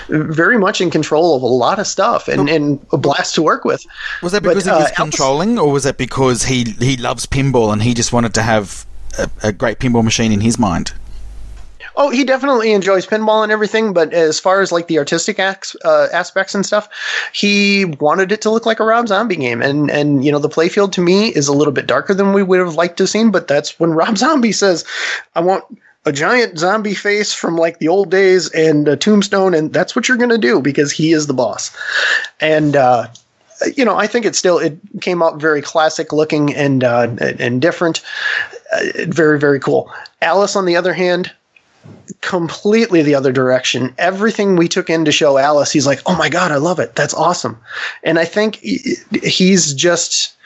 very much in control of a lot of stuff and a blast to work with. Was that because he was controlling, or was that because he loves pinball and he just wanted to have a great pinball machine in his mind? Oh, he definitely enjoys pinball and everything, but as far as like the artistic aspects and stuff, he wanted it to look like a Rob Zombie game. And the playfield to me is a little bit darker than we would have liked to have seen, but that's when Rob Zombie says, I want a giant zombie face from like the old days and a tombstone, and that's what you're going to do because he is the boss. And I think it came out very classic looking and different. Very, very cool. Alice, on the other hand, completely the other direction. Everything we took in to show Alice, he's like, oh my God, I love it. That's awesome. And I think he's just,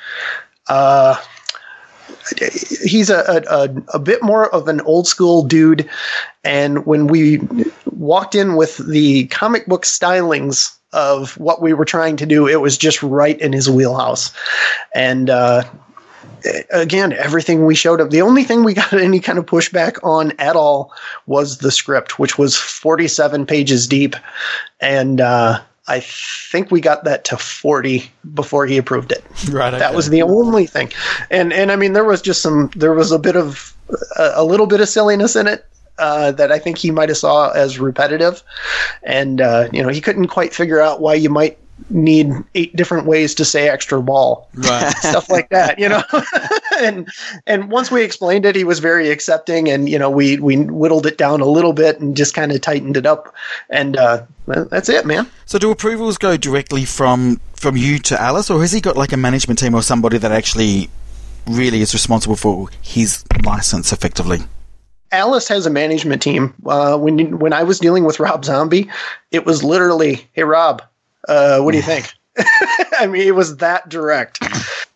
he's a bit more of an old school dude. And when we walked in with the comic book stylings of what we were trying to do, it was just right in his wheelhouse. And, again, everything we showed up, the only thing we got any kind of pushback on at all was the script, which was 47 pages deep. And I think we got that to 40 before he approved it. Right. Okay. That was the only thing. And there was just a little bit of silliness in it. That I think he might have saw as repetitive. And, he couldn't quite figure out why you might need 8 different ways to say extra ball, right? Stuff like that, and once we explained it, he was very accepting, and we whittled it down a little bit and just kind of tightened it up, and that's it, man. So do approvals go directly from you to Alice, or has he got like a management team or somebody that actually really is responsible for his license effectively? Alice has a management team. When I was dealing with Rob Zombie, it was literally, hey Rob, what do you think? It was that direct.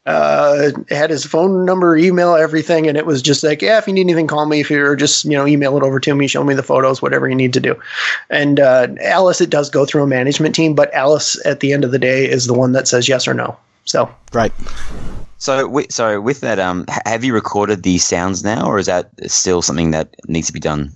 It had his phone number, email, everything, and it was just like, yeah, if you need anything, call me. If you're just, email it over to me, show me the photos, whatever you need to do. And Alice, it does go through a management team, but Alice, at the end of the day, is the one that says yes or no. So great. So with that, have you recorded the sounds now, or is that still something that needs to be done?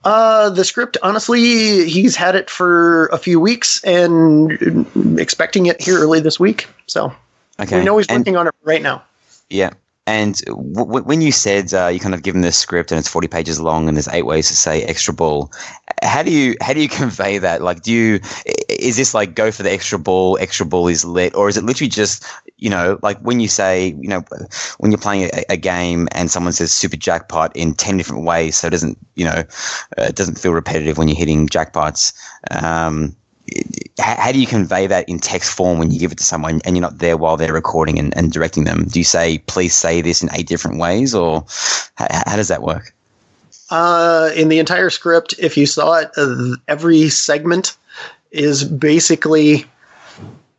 The script, honestly, he's had it for a few weeks and expecting it here early this week. So okay. We know he's working on it right now. Yeah. And when you said you kind of given the script and it's 40 pages long and there's 8 ways to say extra ball, how do you convey that? Like, is this like go for the extra ball is lit, or is it literally just, like when you say, when you're playing a game and someone says super jackpot in 10 different ways, so it doesn't, it doesn't feel repetitive when you're hitting jackpots. How do you convey that in text form when you give it to someone and you're not there while they're recording and directing them? Do you say, please say this in 8 different ways, or how does that work? In the entire script, if you saw it, every segment is basically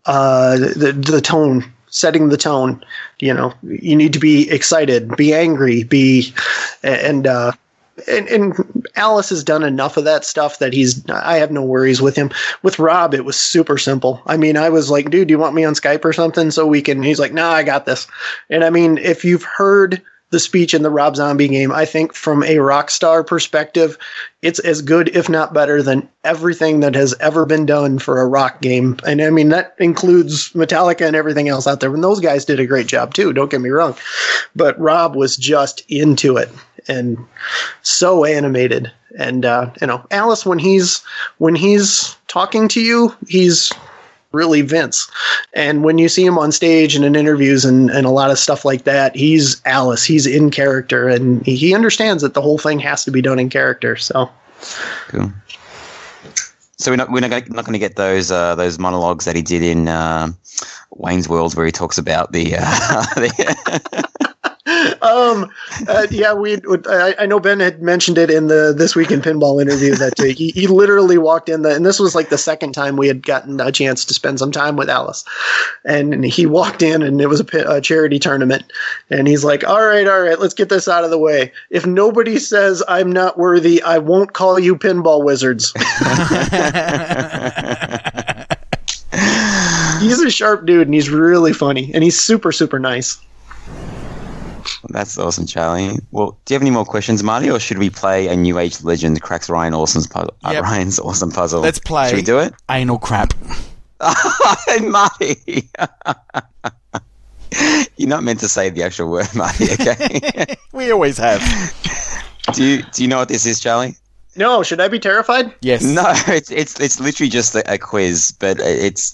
the tone, setting the tone. You need to be excited, be angry, and Alice has done enough of that stuff that I have no worries with him. With Rob, it was super simple. I was like, dude, do you want me on Skype or something so we can, he's like, nah, I got this. And if you've heard the speech in the Rob Zombie game, I think from a Rockstar perspective, it's as good, if not better, than everything that has ever been done for a rock game. And that includes Metallica and everything else out there. And those guys did a great job too, don't get me wrong. But Rob was just into it and so animated. And Alice, when he's talking to you, he's really Vince. And when you see him on stage and in interviews and a lot of stuff like that, he's Alice. He's in character, and he understands that the whole thing has to be done in character. So cool. So we're not going to get those monologues that he did in Wayne's World, where he talks about the. I know Ben had mentioned it in the This Week in Pinball interview that he literally walked in and this was like the second time we had gotten a chance to spend some time with Alice, and he walked in and it was a charity tournament, and he's like, all right, let's get this out of the way. If nobody says I'm not worthy, I won't call you Pinball Wizards. He's a sharp dude and he's really funny and he's super, super nice. That's awesome, Charlie. Well, do you have any more questions, Marty, or should we play a New Age legend cracks Ryan's awesome puzzle? Let's play. Should we do it? Anal crap. Marty. You're not meant to say the actual word, Marty, okay? We always have. Do you know what this is, Charlie? No, should I be terrified? Yes. No, it's literally just a quiz, but it's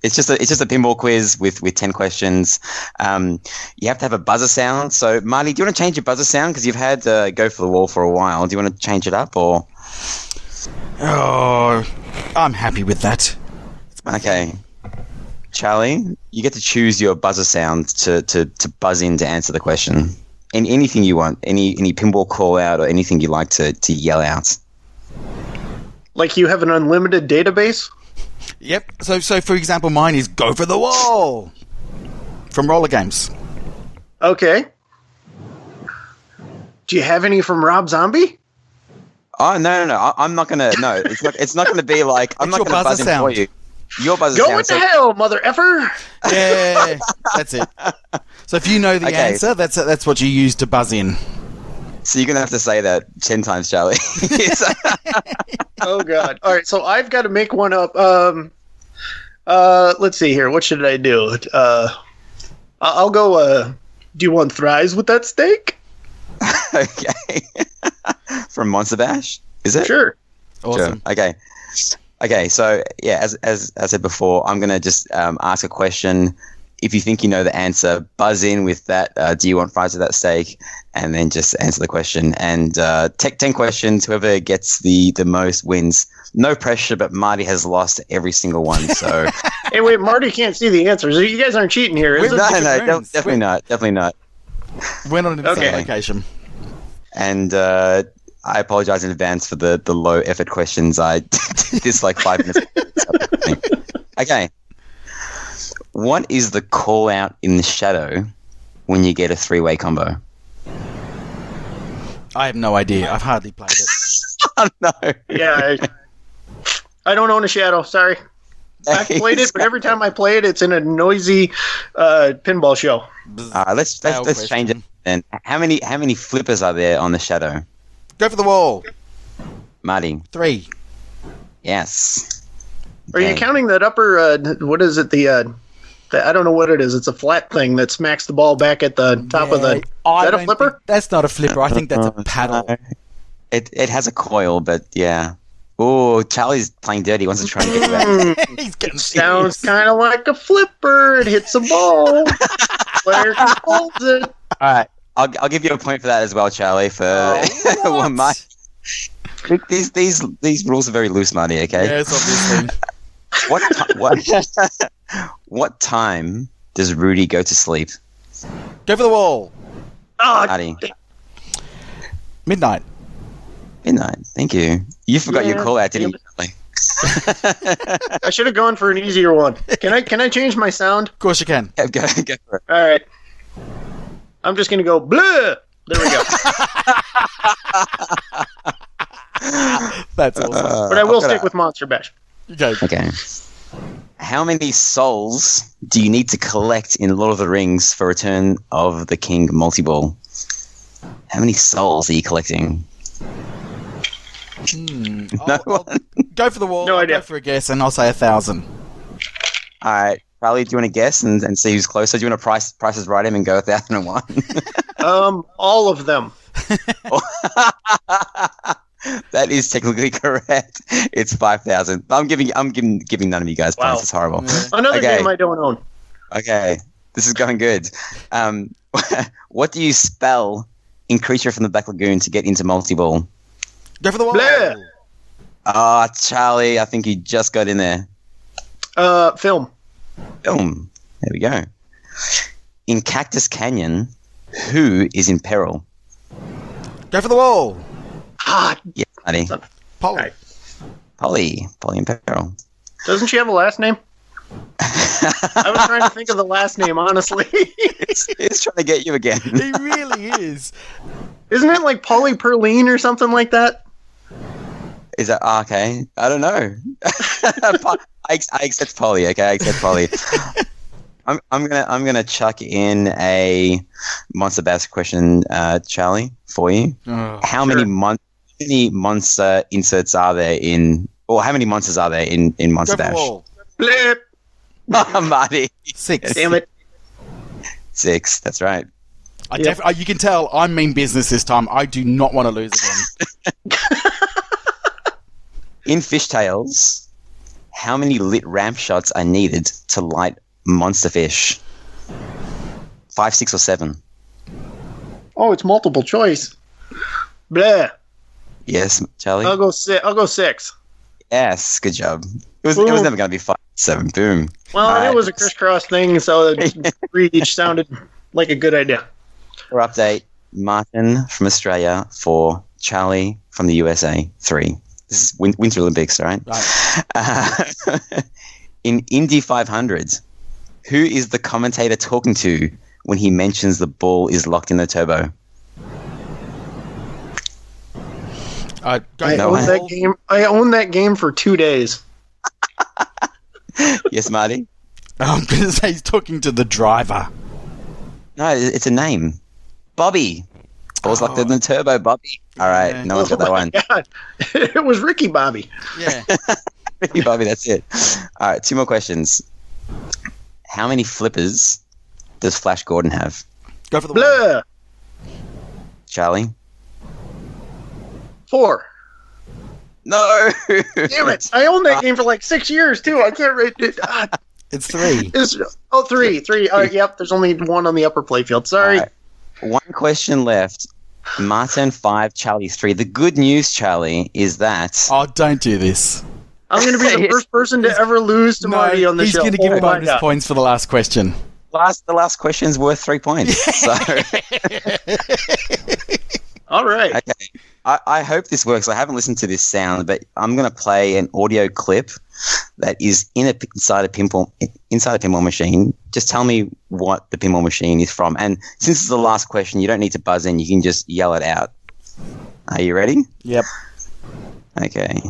just a pinball quiz with 10 questions. You have to have a buzzer sound. So, Marty, do you want to change your buzzer sound because you've had Go for the Wall for a while? Do you want to change it up or? Oh, I'm happy with that. Okay, Charlie, you get to choose your buzzer sound to buzz in to answer the question. And anything you want, any pinball call out or anything you like to yell out. Like you have an unlimited database? Yep. So for example, mine is Go for the Wall from Roller Games. Okay. Do you have any from Rob Zombie? Oh no! I'm not gonna. No, it's not gonna be like I'm not gonna buzz in for you. Your buzzer sound. Go with the hell, mother effer! Yeah, that's it. So if you know the answer, that's what you use to buzz in. So you're gonna have to say that 10 times, Charlie. Oh God! All right, so I've got to make one up. Let's see here. What should I do? I'll go. Do you want fries with that steak? Okay. From Monster Bash, is it? Sure. Awesome. Sure. Okay. So yeah, as I said before, I'm gonna just ask a question. If you think you know the answer, buzz in with that. Do you want fries with that steak? And then just answer the question. And take 10 questions. Whoever gets the most wins. No pressure, but Marty has lost every single one. So. Hey, wait, Marty can't see the answers. You guys aren't cheating here, is it? No, definitely not. Definitely not. We're not in the same location. And I apologize in advance for the low effort questions. I did this like 5 minutes. Okay. What is the call out in the shadow when you get a 3-way combo? I have no idea. I've hardly played it. Oh, no. Yeah, I don't own a shadow. Sorry. I've played it, but every time I play it, it's in a noisy pinball show. Let's change it then. How many flippers are there on the shadow? Go for the Wall. Marty. 3. Yes. Are you counting that upper? What is it? I don't know what it is. It's a flat thing that smacks the ball back at the top of the. Is that a flipper? That's not a flipper. I think that's a paddle. It has a coil, but yeah. Oh, Charlie's playing dirty. He wants to try and get that. He's getting Sounds kind of like a flipper. It hits a ball. Player controls it. All right, I'll give you a point for that as well, Charlie. For one, Marty. These rules are very loose, Marty. Okay. Yes, obviously. What time does Rudy go to sleep? Go for the Wall. Oh, Marty. Midnight. Thank you. You forgot your call out, didn't you? I should have gone for an easier one. Can I change my sound? Of course you can. Go for it. All right. I'm just gonna go blah. There we go. That's awesome. But I will stick with Monster Bash. Okay. How many souls do you need to collect in Lord of the Rings for Return of the King multi-ball? How many souls are you collecting? I'll go for the Wall. No idea. I'll go for a guess, and I'll say 1,000. All right, Charlie, do you want to guess and see who's closer? Do you want to prices right him and go 1,001? All of them. That is technically correct. It's 5,000. I'm giving none of you guys points. Wow. It's horrible. Yeah. Another game I don't own. Okay, this is going good. What do you spell in Creature from the Black Lagoon to get into multi-ball? Go for the Wall. Blah. Charlie, I think you just got in there. Film. Film. There we go. In Cactus Canyon, who is in peril? Go for the wall. Yes, buddy. Polly. Right. Polly in peril. Doesn't she have a last name? I was trying to think of the last name, honestly. It's trying to get you again. He really is. Isn't it like Polly Perline or something like that? Is that okay? I don't know. I accept Polly. Okay, I accept Polly. I'm gonna chuck in a Monster Bash question, Charlie, for you. How many monster inserts are there in, or how many monsters are there in Monster Bash? Blip. Marty. 6. Damn it. 6. That's right. You can tell I mean business this time. I do not want to lose again. In Fishtails, how many lit ramp shots are needed to light monster fish? 5, 6, or 7? Oh, it's multiple choice. Blah. Yes, Charlie? I'll go 6. Yes, good job. It was never going to be 5, 7. Boom. Well, it was a crisscross thing, so 3 each sounded like a good idea. For update, Martin from Australia 4, Charlie from the USA 3. This is Winter Olympics, right? In Indy 500, who is the commentator talking to when he mentions the ball is locked in the turbo? I owned that game for 2 days. Yes, Marty? I'm going to say he's talking to the driver. No, it's a name. Bobby. Ball's locked in the turbo, Bobby. All right, Yeah. no one's got that one. God. It was Ricky Bobby. Yeah. Ricky Bobby, that's it. All right, 2 more questions. How many flippers does Flash Gordon have? Go for the wall. Blah. Charlie? 4. No! Damn it. I owned that game for like 6 years, too. I can't rate it. It's 3. 3. 3. Yep, there's only 1 on the upper playfield. Sorry. Right. 1 question left. Martin 5, Charlie 3. The good news, Charlie, is that... Oh, don't do this. I'm going to be the first person to ever lose to Marty on the he's show. going to give my bonus God. points for the last question. the last question's worth 3 points. So, All right. okay. I hope this works. I haven't listened to this sound, but I'm going to play an audio clip that is inside a pinball machine. Just tell me what the pinball machine is from. And since it's the last question, you don't need to buzz in. You can just yell it out. Are you ready? Yep. Okay.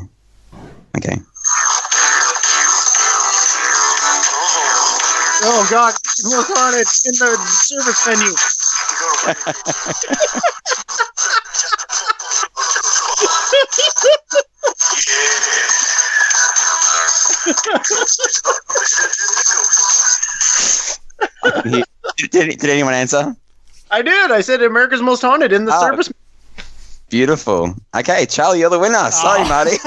Oh, God. Look on it in the service menu. Did anyone answer? I did. I said America's Most Haunted in the service. Beautiful. Okay, Charlie, you're the winner. Sorry, Marty.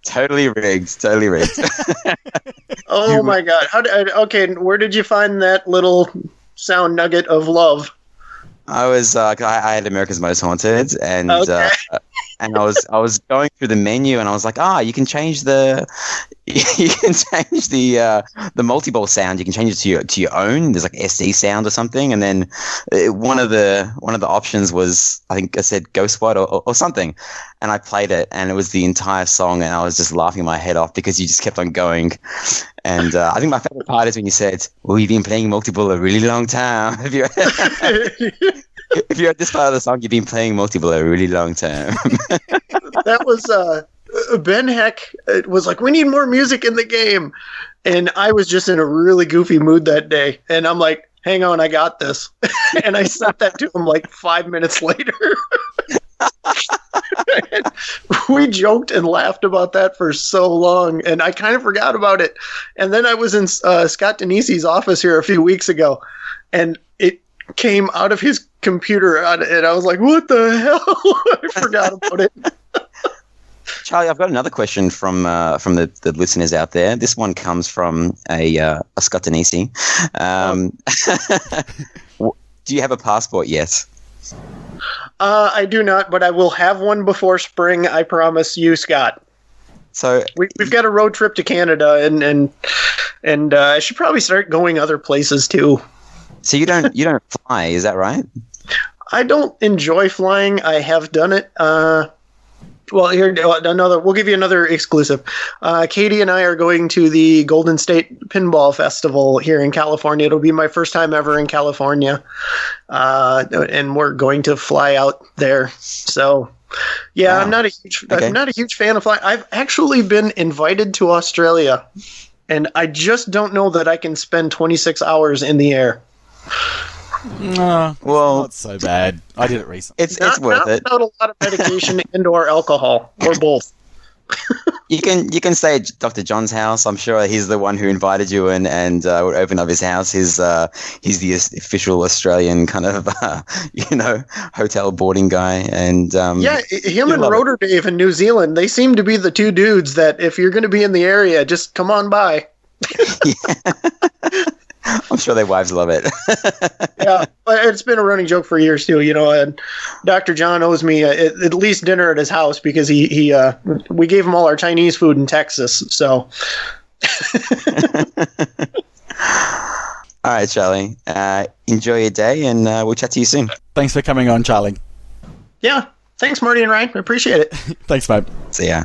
Totally rigged. Oh my God! Okay, where did you find that little sound nugget of love? I was I had America's Most Haunted, and Okay. and I was going through the menu, and I was like, you can change the multi-ball sound. You can change it to your own. There's like SD sound or something, and then one of the options was, I think I said Ghost Spot or something, and I played it, and it was the entire song, and I was just laughing my head off because you just kept on going. And I think my favorite part is when you said, "We've been playing multi-ball a really long time." If you're at this part of the song, you've been playing multi-ball a really long time. That was Ben Heck. It was like, we need more music in the game, and I was just in a really goofy mood that day, and I'm like, hang on, I got this. And I sent that to him like 5 minutes later. We joked and laughed about that for so long, and I kind of forgot about it. And then I was in Scott Denise's office here a few weeks ago, and it came out of his computer, and I was like, what the hell? I forgot about it. Charlie, I've got another question from the listeners out there. This one comes from a Scott Denise. Do you have a passport yet? I do not, but I will have one before spring. I promise you, Scott. So We've got a road trip to Canada, and I should probably start going other places too. So you don't fly, is that right? I don't enjoy flying. I have done it. Well, here we'll give you another exclusive. Katie and I are going to the Golden State Pinball Festival here in California. It'll be my first time ever in California, and we're going to fly out there. So, yeah, wow. I'm not a huge fan of flying. I've actually been invited to Australia, and I just don't know that I can spend 26 hours in the air. No, well, not so bad. I did it recently. It's worth it. Without a lot of medication and/or alcohol, or both. You can stay at Dr. John's house. I'm sure he's the one who invited you and would open up his house. He's the official Australian kind of hotel boarding guy. And him and Rotor Dave in New Zealand. They seem to be the two dudes that if you're going to be in the area, just come on by. I'm sure their wives love it. Yeah, but it's been a running joke for years too, and Dr. John owes me at least dinner at his house because we gave him all our Chinese food in Texas, so. All right, Charlie. Enjoy your day, and we'll chat to you soon. Thanks for coming on, Charlie. Yeah, thanks, Marty and Ryan. I appreciate it. Thanks, mate. See ya.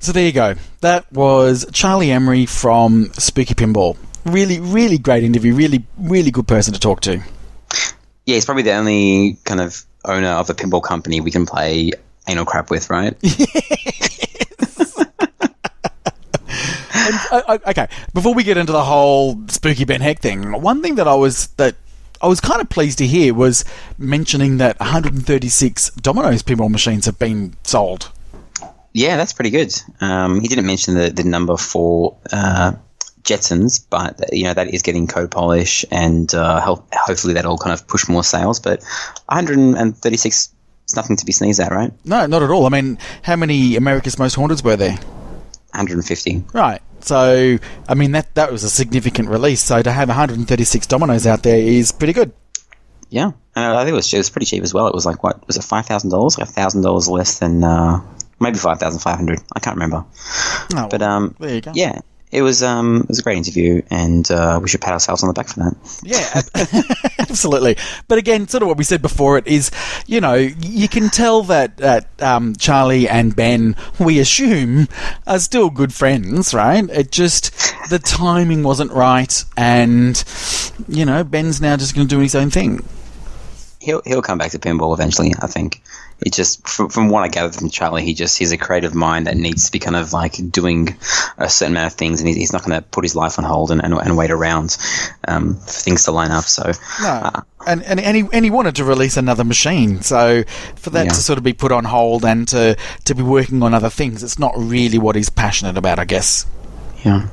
So there you go. That was Charlie Emery from Spooky Pinball. Really, really great interview. Really, really good person to talk to. Yeah, he's probably the only kind of owner of a pinball company we can play anal crap with, right? Okay, before we get into the whole Spooky Ben Heck thing, one thing that I was kind of pleased to hear was mentioning that 136 Domino's pinball machines have been sold. Yeah, that's pretty good. He didn't mention the number for Jetsons, but that is getting code polish, and hopefully that'll kind of push more sales. But 136 is nothing to be sneezed at, right? No, not at all. I mean, how many America's Most Haunteds were there? 150. Right. So, I mean, that was a significant release. So to have 136 Dominoes out there is pretty good. Yeah, I think it was pretty cheap as well. It was like, what was it, $5,000? Like $1,000 less than maybe 5,500. I can't remember. Oh, but there you go. Yeah. It was a great interview, and we should pat ourselves on the back for that. Yeah, absolutely. But again, sort of what we said before, it is, you can tell that Charlie and Ben, we assume, are still good friends, right? It just, the timing wasn't right, and, Ben's now just going to do his own thing. He'll come back to pinball eventually, I think. It just, from what I gathered from Charlie, he's a creative mind that needs to be kind of like doing a certain amount of things, and he's not going to put his life on hold and wait around for things to line up. So no, and he wanted to release another machine, so for that to sort of be put on hold and to be working on other things, it's not really what he's passionate about, I guess. Yeah.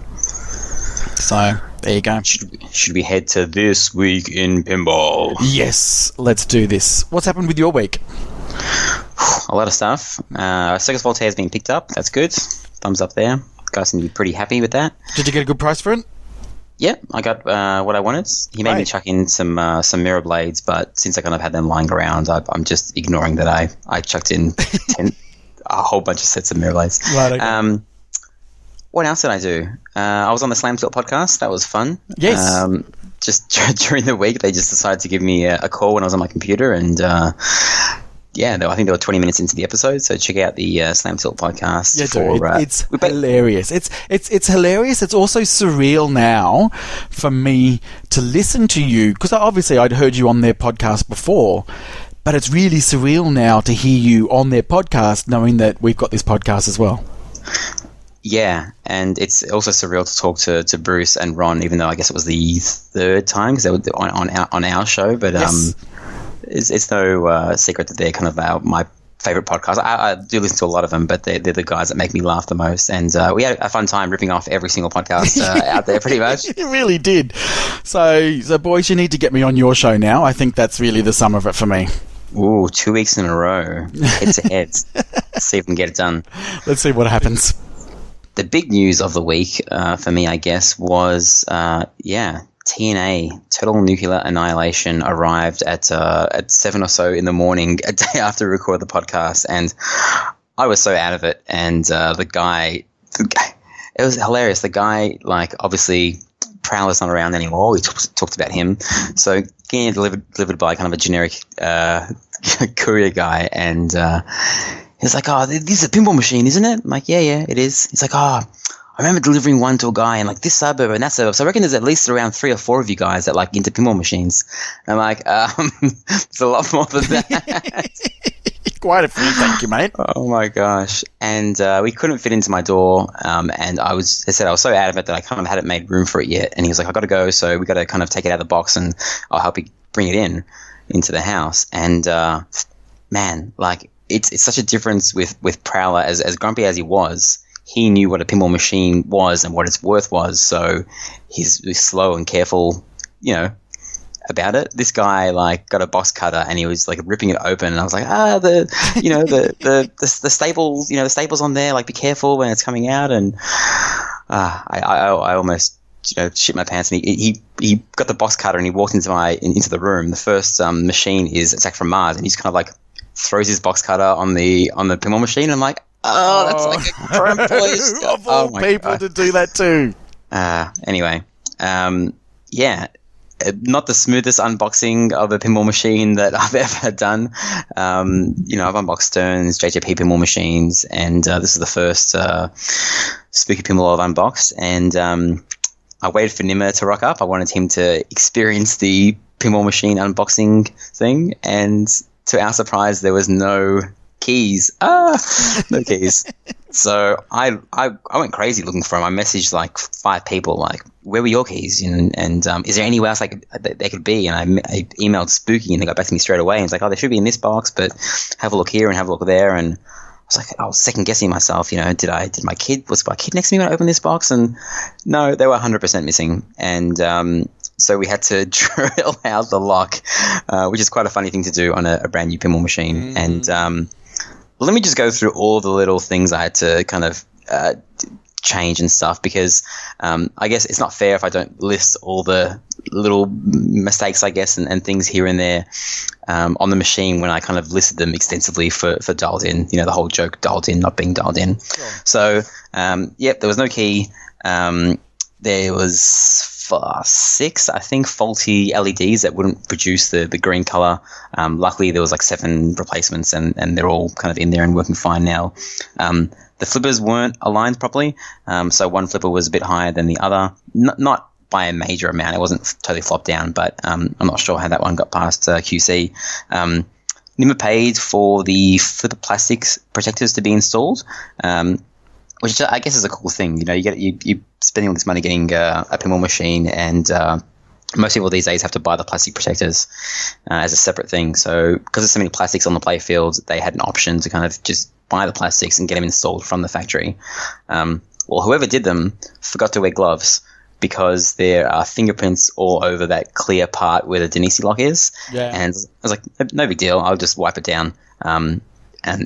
So there you go. Should we head to This Week in Pinball? Yes, let's do this. What's happened with your week? A lot of stuff. Circus Voltaire has been picked up. That's good. Thumbs up there. Guys seem to be pretty happy with that. Did you get a good price for it? Yeah, I got what I wanted. He made me chuck in some mirror blades, but since I kind of had them lying around, I'm just ignoring that I chucked in a whole bunch of sets of mirror blades. Right, okay. What else did I do? I was on the Slam Tilt podcast. That was fun. Yes. Just during the week, they just decided to give me a call when I was on my computer, and I think they were 20 minutes into the episode. So check out the Slam Tilt podcast. Yeah, it's hilarious. It's hilarious. It's also surreal now for me to listen to you, because obviously I'd heard you on their podcast before, but it's really surreal now to hear you on their podcast, knowing that we've got this podcast as well. Yeah, and it's also surreal to talk to Bruce and Ron, even though I guess it was the third time because they were on our show. But yes. It's no secret that they're kind of my favorite podcast. I do listen to a lot of them, but they're the guys that make me laugh the most. And we had a fun time ripping off every single podcast out there, pretty much. You really did. So boys, you need to get me on your show now. I think that's really the sum of it for me. Ooh, 2 weeks in a row, head to head. See if we can get it done. Let's see what happens. The big news of the week for me, I guess, was TNA, Total Nuclear Annihilation, arrived at 7 or so in the morning, a day after we recorded the podcast, and I was so out of it. And the guy, it was hilarious. The guy, like, obviously, Prowler's not around anymore. We talked about him, so getting delivered by kind of a generic courier guy, and he's like, "Oh, this is a pinball machine, isn't it?" I'm like, "Yeah, it is." He's like, "Oh, I remember delivering one to a guy in like this suburb and that suburb. So I reckon there's at least around 3 or 4 of you guys that like into pinball machines." I'm like, there's a lot more than that. Quite a few, thank you, mate. Oh my gosh. And we couldn't fit into my door. And I said I was so out of it that I kind of hadn't made room for it yet. And he was like, "I got to go. So we got to kind of take it out of the box and I'll help you bring it into the house." And man, like it's such a difference with Prowler. As grumpy as he was, he knew what a pinball machine was and what its worth was, so he's slow and careful, about it. This guy like got a box cutter and he was like ripping it open, and I was like, the staples, the staples on there, like be careful when it's coming out. And I almost shit my pants. And he got the box cutter and he walked into the room. The first machine is Attack from Mars, and he's kind of like throws his box cutter on the pinball machine. And I'm like, oh, that's like a crime voice. Of all people God. To do that too. Anyway, yeah, not the smoothest unboxing of a pinball machine that I've ever done. I've unboxed Stern's, JJP pinball machines, and this is the first spooky pinball I've unboxed. And I waited for Nimmer to rock up. I wanted him to experience the pinball machine unboxing thing, and to our surprise, there was no keys. No keys. So I went crazy looking for them. I messaged like 5 people, like, where were your keys? And is there anywhere else they could be? And I emailed Spooky, and they got back to me straight away. And it's like, oh, they should be in this box, but have a look here and have a look there. And I was like, I was second guessing myself. Was my kid next to me when I opened this box? And no, they were 100% missing. And so we had to drill out the lock, which is quite a funny thing to do on a brand new pinball machine. Mm. And let me just go through all the little things I had to kind of change and stuff, because I guess it's not fair if I don't list all the little mistakes, I guess, and things here and there on the machine when I kind of listed them extensively for dialed in, the whole joke, dialed in, not being dialed in. Sure. So, there was no key. There was 6, I think, faulty LEDs that wouldn't produce the green color. Luckily, there was like 7 replacements, and they're all kind of in there and working fine now. The flippers weren't aligned properly, so one flipper was a bit higher than the other. Not by a major amount. It wasn't totally flopped down, but I'm not sure how that one got past QC. Nimmer paid for the flipper plastics protectors to be installed, which I guess is a cool thing. You spending all this money getting a pinball machine, and most people these days have to buy the plastic protectors as a separate thing. So because there's so many plastics on the play field, they had an option to kind of just buy the plastics and get them installed from the factory. Well, whoever did them forgot to wear gloves, because there are fingerprints all over that clear part where the Denisi lock is. Yeah. And I was like, no big deal. I'll just wipe it down. And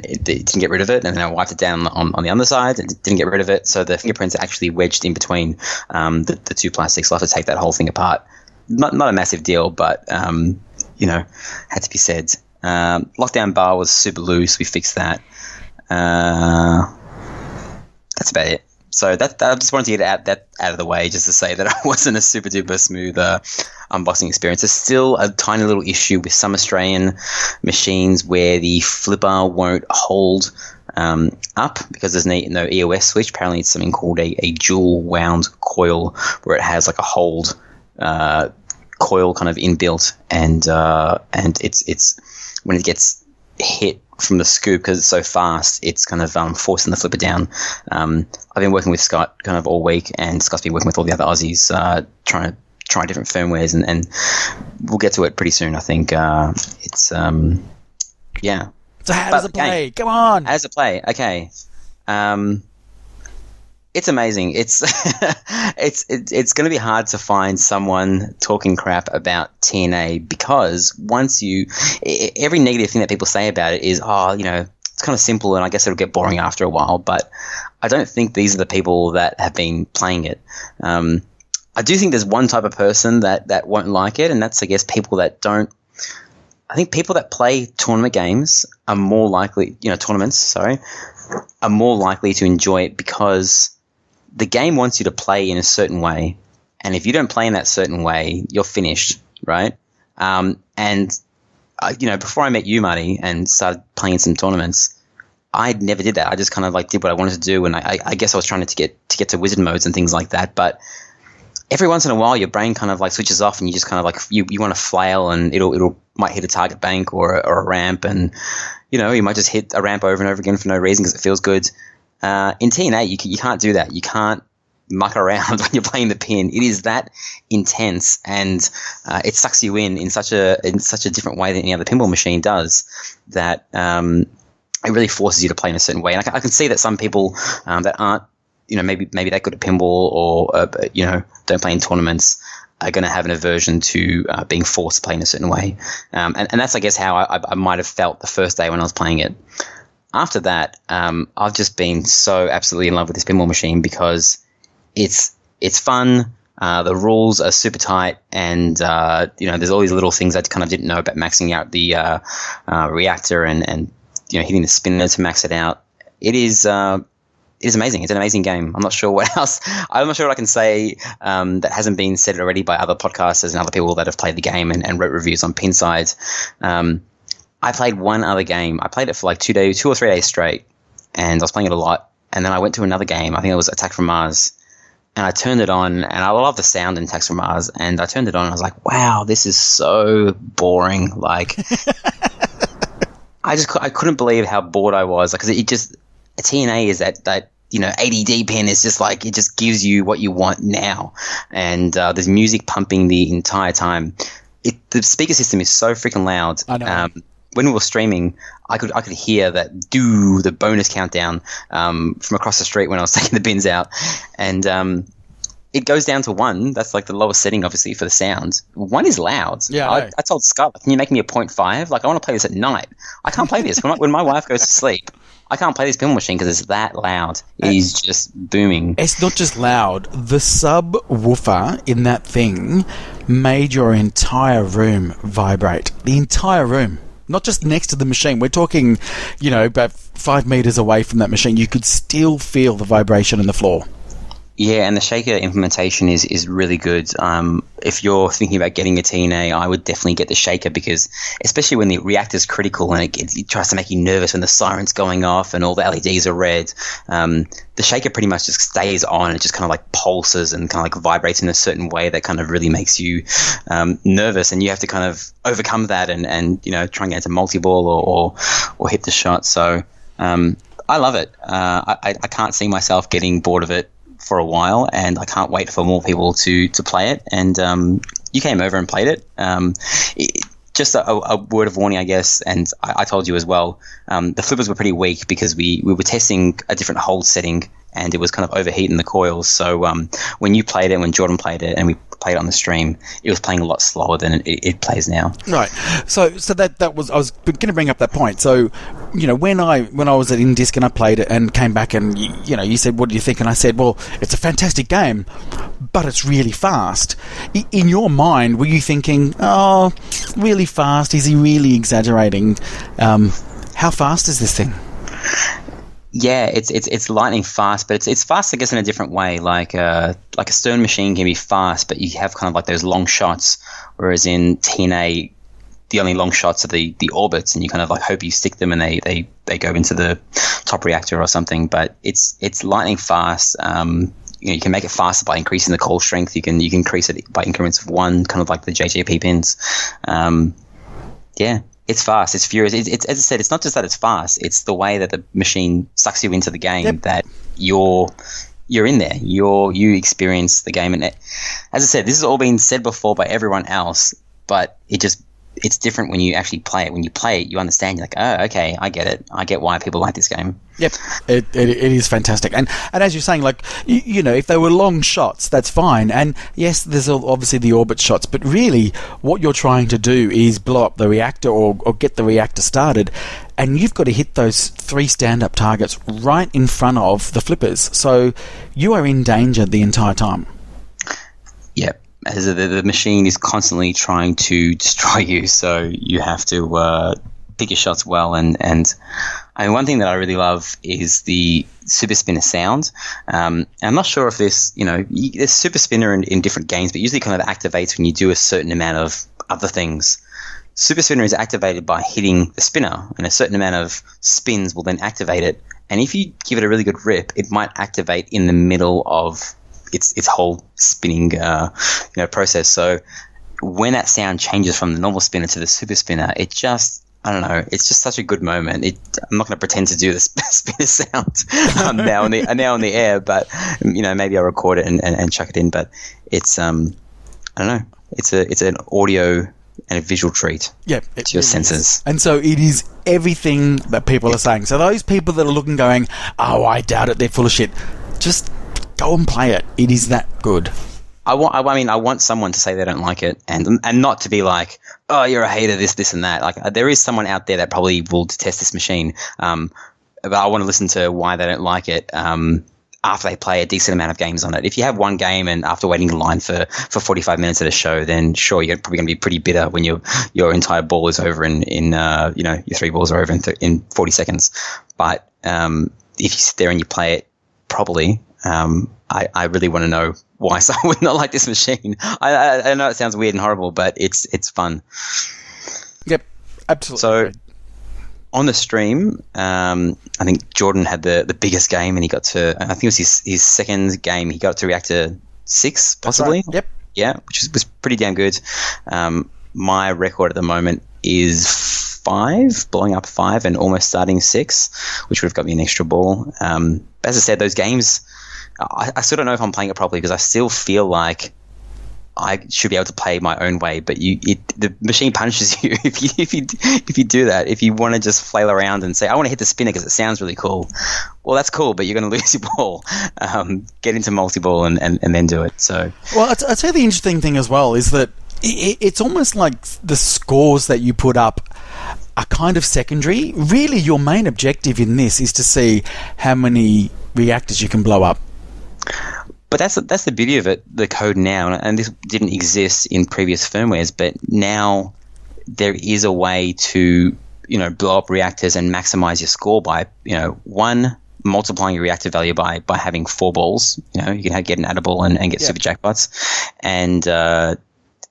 it didn't get rid of it. And then I wiped it down on the underside, and it didn't get rid of it. So the fingerprints are actually wedged in between the 2 plastics. I'll have to take that whole thing apart. Not a massive deal, but, had to be said. Lockdown bar was super loose. We fixed that. That's about it. So that I just wanted to get that out of the way, just to say that it wasn't a super duper smooth unboxing experience. There's still a tiny little issue with some Australian machines where the flipper won't hold up because there's no EOS switch. Apparently, it's something called a dual wound coil, where it has like a hold coil kind of inbuilt, and it's when it gets hit from the scoop, because it's so fast, it's kind of forcing the flipper down. I've been working with Scott kind of all week, and Scott's been working with all the other Aussies trying to try different firmwares, and we'll get to it pretty soon, I think. Yeah. So how does it play? Okay. Come on. How does it play? Okay. It's amazing. It's it's going to be hard to find someone talking crap about TNA, because every negative thing that people say about it is, it's kind of simple, and I guess it'll get boring after a while. But I don't think these are the people that have been playing it. I do think there's one type of person that won't like it, and that's, I guess, people that don't. I think people that play tournament games are more likely, tournaments, are more likely to enjoy it because the game wants you to play in a certain way. And if you don't play in that certain way, you're finished, right? Before I met you, Marty, and started playing some tournaments, I never did that. I just kind of did what I wanted to do, and I guess I was trying to get to wizard modes and things like that. But every once in a while, your brain kind of switches off, and you just kind of you want to flail, and it'll might hit a target bank or a ramp, and you might just hit a ramp over and over again for no reason because it feels good. In TNA, you can't do that. You can't muck around when you're playing the pin. It is that intense, and it sucks you in such a different way than any other pinball machine does. That it really forces you to play in a certain way. And I can see that some people that aren't maybe that good at pinball or don't play in tournaments are going to have an aversion to being forced to play in a certain way. And that's, I guess, how I might have felt the first day when I was playing it. After that, I've just been so absolutely in love with this pinball machine because it's fun. The rules are super tight, and there's all these little things I kind of didn't know about maxing out the reactor and hitting the spinner to max it out. It is amazing. It's an amazing game. I'm not sure what else. I'm not sure what I can say that hasn't been said already by other podcasters and other people that have played the game and wrote reviews on Pinside. I played one other game. I played it for 2 or 3 days straight, and I was playing it a lot. And then I went to another game. I think it was Attack from Mars. And I turned it on, and I love the sound in Attacks from Mars. And I turned it on, and I was like, wow, this is so boring. I couldn't believe how bored I was. Because a TNA is that ADD pin is just it just gives you what you want now. And there's music pumping the entire time. The speaker system is so freaking loud. I know. When we were streaming, I could hear the bonus countdown from across the street when I was taking the bins out, and it goes down to 1. That's the lowest setting, obviously, for the sound. 1 is loud. Yeah, I told Scott, can you make me a 0.5? I want to play this at night. I can't play this when my wife goes to sleep. I can't play this pinball machine because it's that loud. It is just booming. It's not just loud. The subwoofer in that thing made your entire room vibrate. The entire room. Not just next to the machine. We're talking, about 5 meters away from that machine. You could still feel the vibration in the floor. Yeah, and the shaker implementation is really good. If you're thinking about getting a TNA, I would definitely get the shaker because, especially when the reactor's critical and it tries to make you nervous when the siren's going off and all the LEDs are red, the shaker pretty much just stays on. It just kind of pulses and kind of vibrates in a certain way that kind of really makes you nervous, and you have to kind of overcome that and try and get into multi-ball or hit the shot. So I love it. I can't see myself getting bored of it for a while, and I can't wait for more people to play it. And you came over and played it. Just a word of warning, I guess, and I told you as well, the flippers were pretty weak because we were testing a different hold setting, and it was kind of overheating the coils. So when you played it, when Jordan played it, and we played it on the stream, it was playing a lot slower than it plays now. Right. So that was, I was going to bring up that point. So, when I was at InDisc and I played it and came back and you said, what do you think? And I said, well, it's a fantastic game, but it's really fast. In your mind, were you thinking, oh, really fast? Is he really exaggerating? How fast is this thing? Yeah, it's lightning fast, but it's fast, I guess, in a different way. Like a Stern machine can be fast, but you have kind of those long shots, whereas in TNA, the only long shots are the orbits, and you kind of hope you stick them and they go into the top reactor or something. But it's lightning fast. You can make it faster by increasing the coil strength. You can increase it by increments of 1, kind of like the JJP pins. Yeah. It's fast. It's furious. It's as I said, it's not just that it's fast. It's the way that the machine sucks you into the game that you're in there. You experience the game. And as I said, this has all been said before by everyone else, but it's different when you actually play it. When you play it, you understand. You're like, oh, okay, I get it. I get why people like this game. Yep, it is fantastic. And as you're saying, if they were long shots, that's fine. And yes, there's obviously the orbit shots, but really what you're trying to do is blow up the reactor or get the reactor started. And you've got to hit those 3 stand-up targets right in front of the flippers. So you are in danger the entire time. Yep. As the machine is constantly trying to destroy you, so you have to pick your shots well. And I mean, one thing that I really love is the super spinner sound. I'm not sure if this, there's super spinner in different games, but usually kind of activates when you do a certain amount of other things. Super spinner is activated by hitting the spinner, and a certain amount of spins will then activate it. And if you give it a really good rip, it might activate in the middle of its whole spinning process. So when that sound changes from the normal spinner to the super spinner, it just, I don't know, it's just such a good moment. I'm not going to pretend to do the spinner sound now on the air, but maybe I'll record it and chuck it in. But it's I don't know, it's an audio and a visual treat. Yeah, to your senses. And so it is everything that people are saying. So those people that are looking, going, "Oh, I doubt it, they're full of shit," just go and play it. It is that good. I want someone to say they don't like it, and not to be like, "Oh, you're a hater, this and that." Like, there is someone out there that probably will detest this machine, but I want to listen to why they don't like it after they play a decent amount of games on it. If you have one game and after waiting in line for 45 minutes at a show, then sure, you're probably going to be pretty bitter when your entire ball is over in your 3 balls are over in 40 seconds. But if you sit there and you play it properly, I really want to know why someone would not like this machine. I know it sounds weird and horrible, but it's fun. Yep, absolutely. So on the stream, I think Jordan had the biggest game, and he got to, I think it was his second game, he got to Reactor 6, possibly. Right. Yep. Yeah, which was pretty damn good. My record at the moment is 5, blowing up 5 and almost starting 6, which would have got me an extra ball. As I said, those games, I still don't know if I'm playing it properly, because I still feel like I should be able to play my own way, but the machine punishes you if you do that. If you want to just flail around and say, "I want to hit the spinner because it sounds really cool," well, that's cool, but you're going to lose your ball. Get into multi-ball and then do it. So, well, I'd say the interesting thing as well is that it's almost like the scores that you put up are kind of secondary. Really, your main objective in this is to see how many reactors you can blow up. But that's the beauty of it, the code now, and this didn't exist in previous firmwares, but now there is a way to, blow up reactors and maximize your score by, one, multiplying your reactor value by having 4 balls. You can get an add ball and get super jackpots. And the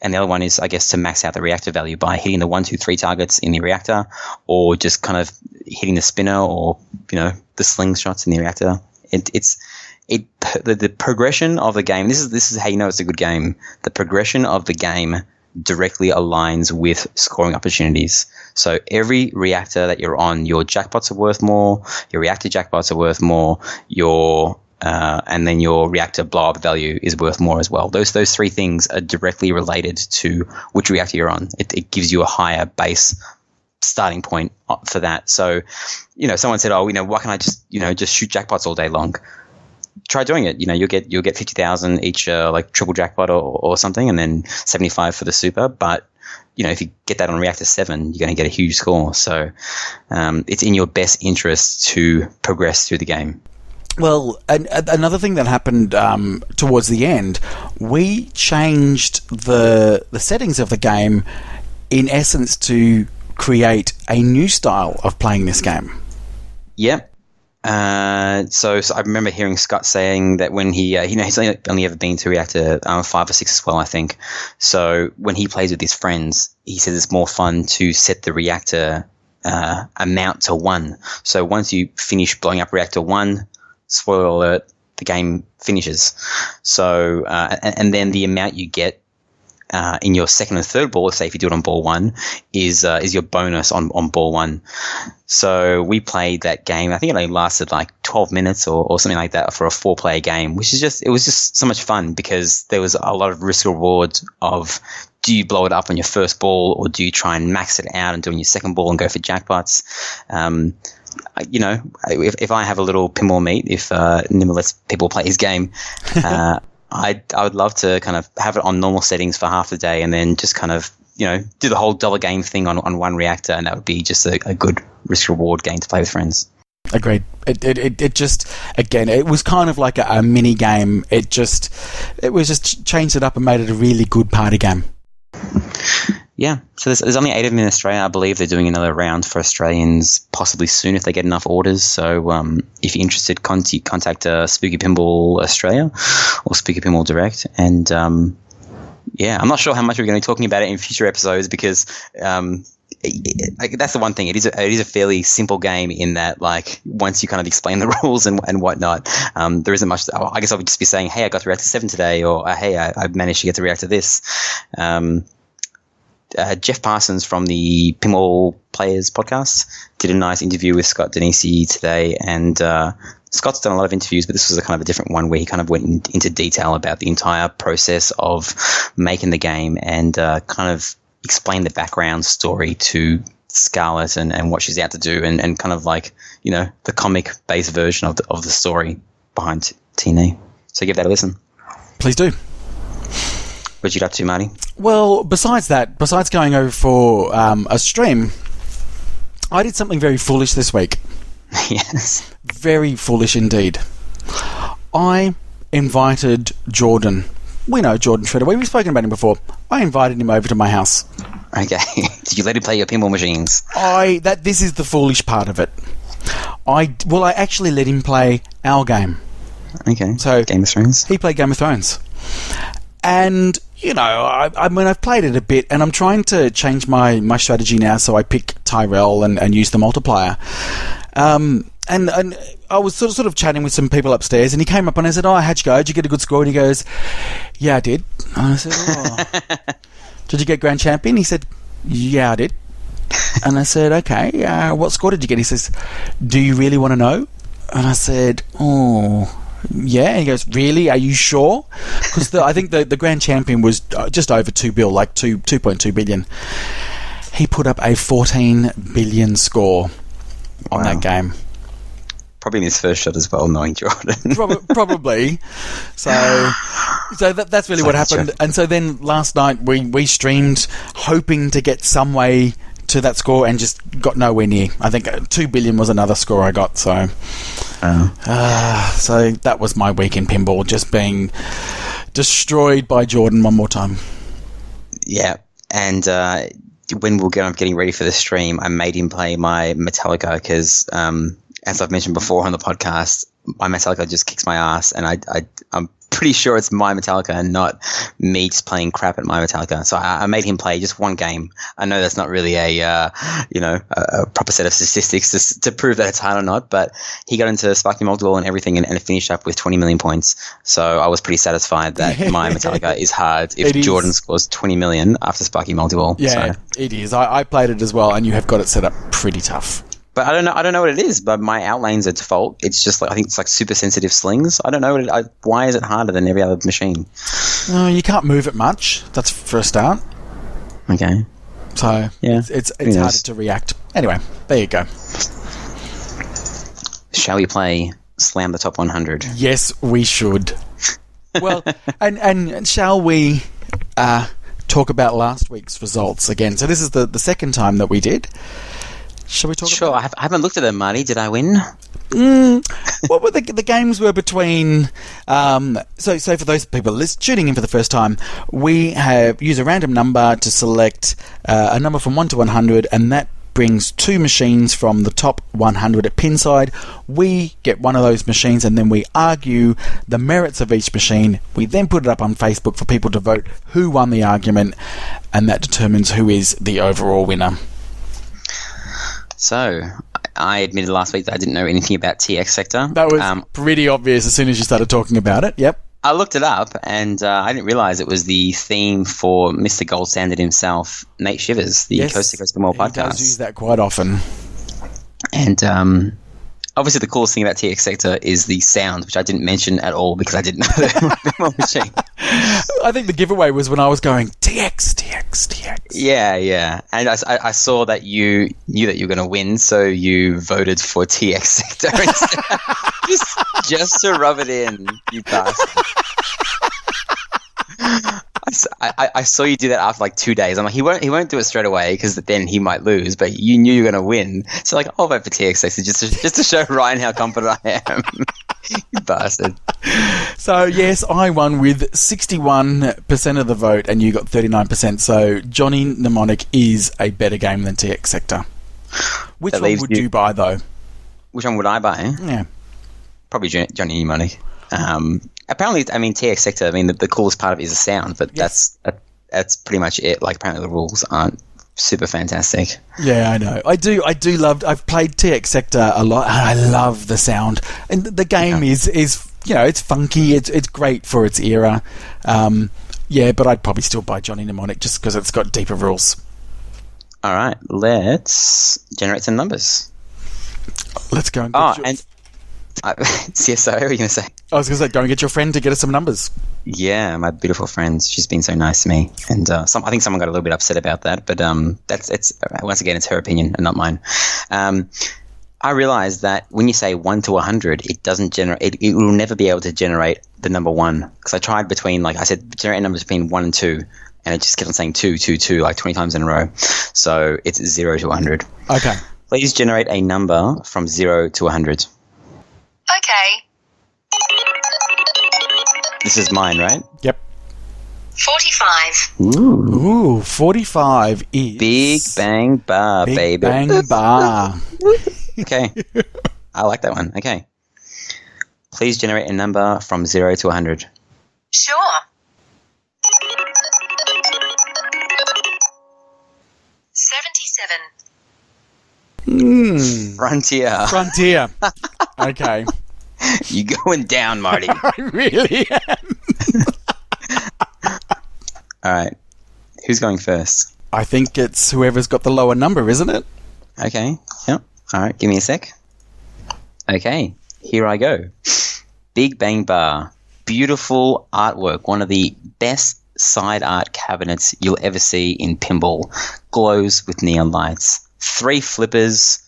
other one is, I guess, to max out the reactor value by hitting the 1, 2, 3 targets in the reactor, or just kind of hitting the spinner or, the slingshots in the reactor. The progression of the game, this is how you know it's a good game. The progression of the game directly aligns with scoring opportunities. So every reactor that you're on, your jackpots are worth more, your reactor jackpots are worth more, and then your reactor blow up value is worth more as well. Those 3 things are directly related to which reactor you're on. It gives you a higher base starting point for that. So, someone said, "Oh, why can't I just shoot jackpots all day long?" Try doing it. You'll get 50,000 each, like triple jackpot or something, and then 75 for the super. But if you get that on Reactor 7, you're going to get a huge score. So it's in your best interest to progress through the game. Well, another thing that happened towards the end, we changed the settings of the game, in essence, to create a new style of playing this game. Yep. So I remember hearing Scott saying that when he's only ever been to Reactor 5 or 6 as well, I think. So when he plays with his friends, he says it's more fun to set the reactor amount to 1. So once you finish blowing up Reactor 1, spoiler alert, the game finishes. So and then the amount you get in your second and third ball, say if you do it on ball 1, is your bonus on ball 1. So we played that game. I think it only lasted like 12 minutes or something like that for a 4-player game, which is it was just so much fun, because there was a lot of risk reward of, do you blow it up on your first ball, or do you try and max it out and do it on your second ball and go for jackpots? If I have a little pinball meet, if Nimmer lets people play his game, I would love to kind of have it on normal settings for half the day, and then just kind of, do the whole dollar game thing on one reactor, and that would be just a good risk reward game to play with friends. Agreed. It just, again, it was kind of like a mini game. It was just changed it up and made it a really good party game. Yeah, so there's only 8 of them in Australia. I believe they're doing another round for Australians possibly soon if they get enough orders. So if you're interested, contact Spooky Pinball Australia or Spooky Pinball Direct. And yeah, I'm not sure how much we're going to be talking about it in future episodes because that's the one thing. It is a fairly simple game in that, like, once you kind of explain the rules and whatnot, there isn't much. I guess I would just be saying, hey, I got to Reactor 7 today, or hey, I managed to get to Reactor this. Jeff Parsons from the Pinball Players podcast did a nice interview with Scott Denisi today, and Scott's done a lot of interviews, but this was a kind of a different one where he kind of went into detail about the entire process of making the game and kind of explain the background story to Scarlett and what she's out to do and kind of like, you know, the comic based version of the story behind TNA. So give that a listen. Please do. What you get up to, Marty? Well, besides going over for a stream, I did something very foolish this week. Yes. Very foolish indeed. I invited Jordan. We know Jordan Shredder. We've spoken about him before. I invited him over to my house. Okay. Did you let him play your pinball machines? This is the foolish part of it. I actually let him play our game. Okay. So Game of Thrones. He played Game of Thrones. And, you know, I mean, I've played it a bit, and I'm trying to change my strategy now, so I pick Tyrell and use the multiplier. And I was sort of chatting with some people upstairs, and he came up and I said, how'd you go? Did you get a good score? And he goes, yeah, I did. And I said, did you get Grand Champion? He said, yeah, I did. And I said, okay, what score did you get? He says, do you really want to know? And I said, yeah. And he goes, really? Are you sure? Because I think the Grand Champion was just over 2 bill, like 2.2 billion. He put up a 14 billion score on that game. Probably in his first shot as well, knowing Jordan. Probably. So that's really what happened. And so then last night we streamed hoping to get some way to that score and just got nowhere near. I think 2 billion was another score I got. So so that was my week in pinball, just being destroyed by Jordan one more time. Yeah. And when we were getting ready for the stream, I made him play my Metallica because as I've mentioned before on the podcast, my Metallica just kicks my ass, and I'm pretty sure it's my Metallica and not me just playing crap at my Metallica. So I made him play just one game. I know that's not really a proper set of statistics to prove that it's hard or not, but he got into Sparky Multiball and everything and finished up with 20 million points. So I was pretty satisfied that my Metallica is hard if Jordan scores 20 million after Sparky Multiball. Yeah, so. It is. I played it as well, and you have got it set up pretty tough. But I don't know what it is. But my outlanes are default. It's just like I think it's like super sensitive slings. I don't know why is it harder than every other machine. You can't move it much. That's for a start. Okay. So yeah, it's harder to react. Anyway, there you go. Shall we play Slam the Top 100? Yes, we should. Well, and shall we talk about last week's results again? So this is the second time that we did. Shall we talk Sure, about I haven't looked at them, Marty. Did I win? What were the games were between... So for those people tuning in for the first time, we have used a random number to select a number from 1 to 100, and that brings 2 machines from the top 100 at Pinside. We get one of those machines, and then we argue the merits of each machine. We then put it up on Facebook for people to vote who won the argument, and that determines who is the overall winner. So, I admitted last week that I didn't know anything about TX Sector. That was pretty obvious as soon as you started talking about it. Yep. I looked it up, and I didn't realize it was the theme for Mr. Gold Standard himself, Nate Shivers, the Coast to Coast Pinball podcast. He does use that quite often. And obviously the coolest thing about TX Sector is the sound, which I didn't mention at all because I didn't know the machine. I think the giveaway was when I was going, TX, TX, TX. Yeah. And I saw that you knew that you were going to win, so you voted for TX Sector instead. just to rub it in, you bastard. I saw you do that after like 2 days. I'm like, he won't do it straight away because then he might lose. But you knew you were going to win, so like, I'll vote for TXX just to show Ryan how confident I am. You bastard. So yes, I won with 61% of the vote, and you got 39%. So Johnny Mnemonic is a better game than TX Sector. Which one would you buy though? Which one would I buy? Yeah, probably Johnny Mnemonic. Apparently, I mean, TX Sector, I mean, the coolest part of it is the sound, but that's pretty much it. Like, apparently the rules aren't super fantastic. Yeah, I know. I do love... I've played TX Sector a lot, and I love the sound. And the game is it's funky. It's great for its era. But I'd probably still buy Johnny Mnemonic just because it's got deeper rules. All right, let's generate some numbers. Let's go and CSO, what were you going to say? I was going to say, go and get your friend to get us some numbers. Yeah, my beautiful friend. She's been so nice to me. And I think someone got a little bit upset about that. But once again, it's her opinion and not mine. I realized that when you say 1 to 100, it doesn't generate. It will never be able to generate the number 1. Because I tried between, like I said, generate numbers between 1 and 2. And it just kept on saying 2, 2, 2, like 20 times in a row. So it's 0 to 100. Okay. Please generate a number from 0 to 100. Okay. This is mine, right? Yep. 45. Ooh, 45 is... Big Bang Bar, baby. Big Bang Bar. Okay. I like that one. Okay. Please generate a number from 0 to 100. Sure. 77. Frontier. Okay. You going down, Marty. I really am. All right. Who's going first? I think it's whoever's got the lower number, isn't it? Okay. Yep. All right. Give me a sec. Okay. Here I go. Big Bang Bar. Beautiful artwork. One of the best side art cabinets you'll ever see in pinball. Glows with neon lights. 3 flippers.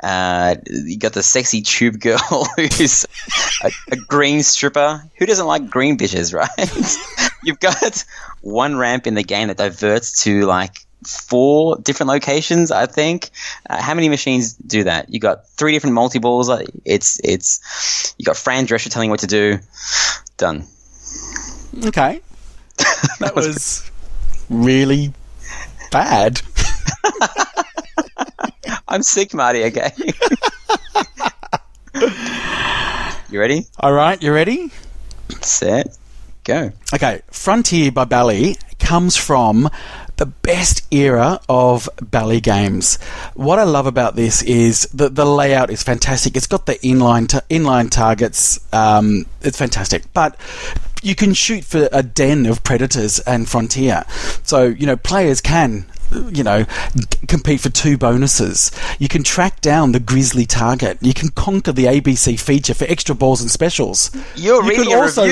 You got the sexy tube girl who's a green stripper. Who doesn't like green bitches, right? You've got 1 ramp in the game that diverts to like 4 different locations, I think. How many machines do that? You got 3 different multi-balls. It's you got Fran Drescher telling you what to do. Done. Okay. That was really bad. I'm sick, Marty, okay? You ready? All right, you ready? Set, go. Okay, Frontier by Bally comes from the best era of Bally games. What I love about this is the layout is fantastic. It's got the inline targets. It's fantastic. But you can shoot for a den of predators and Frontier. So, players can... compete for 2 bonuses. You can track down the grizzly target. You can conquer the ABC feature for extra balls and specials. You can also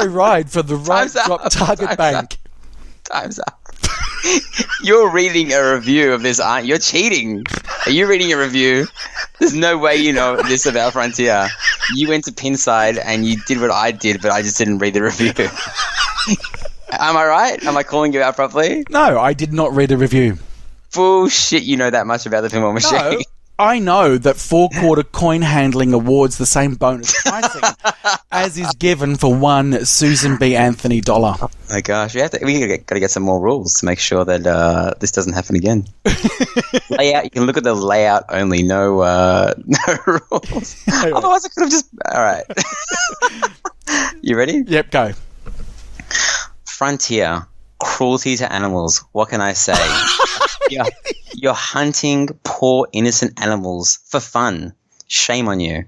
ride for the right drop target bank. Time's up. You're reading a review of this, aren't you? You're cheating. Are you reading a review? There's no way you know this about Frontier. You went to Pinside and you did what I did, but I just didn't read the review. Am I right? Am I calling you out properly? No, I did not read a review. Bullshit, you know that much about the pinball machine. No, I know that 4-quarter coin handling awards the same bonus pricing as is given for 1 Susan B. Anthony dollar. Oh my gosh, we got to get some more rules to make sure that this doesn't happen again. Layout, you can look at the layout only, no rules. Otherwise I could have just... All right. You ready? Yep, go. Frontier, cruelty to animals. What can I say? You're hunting poor innocent animals for fun. Shame on you.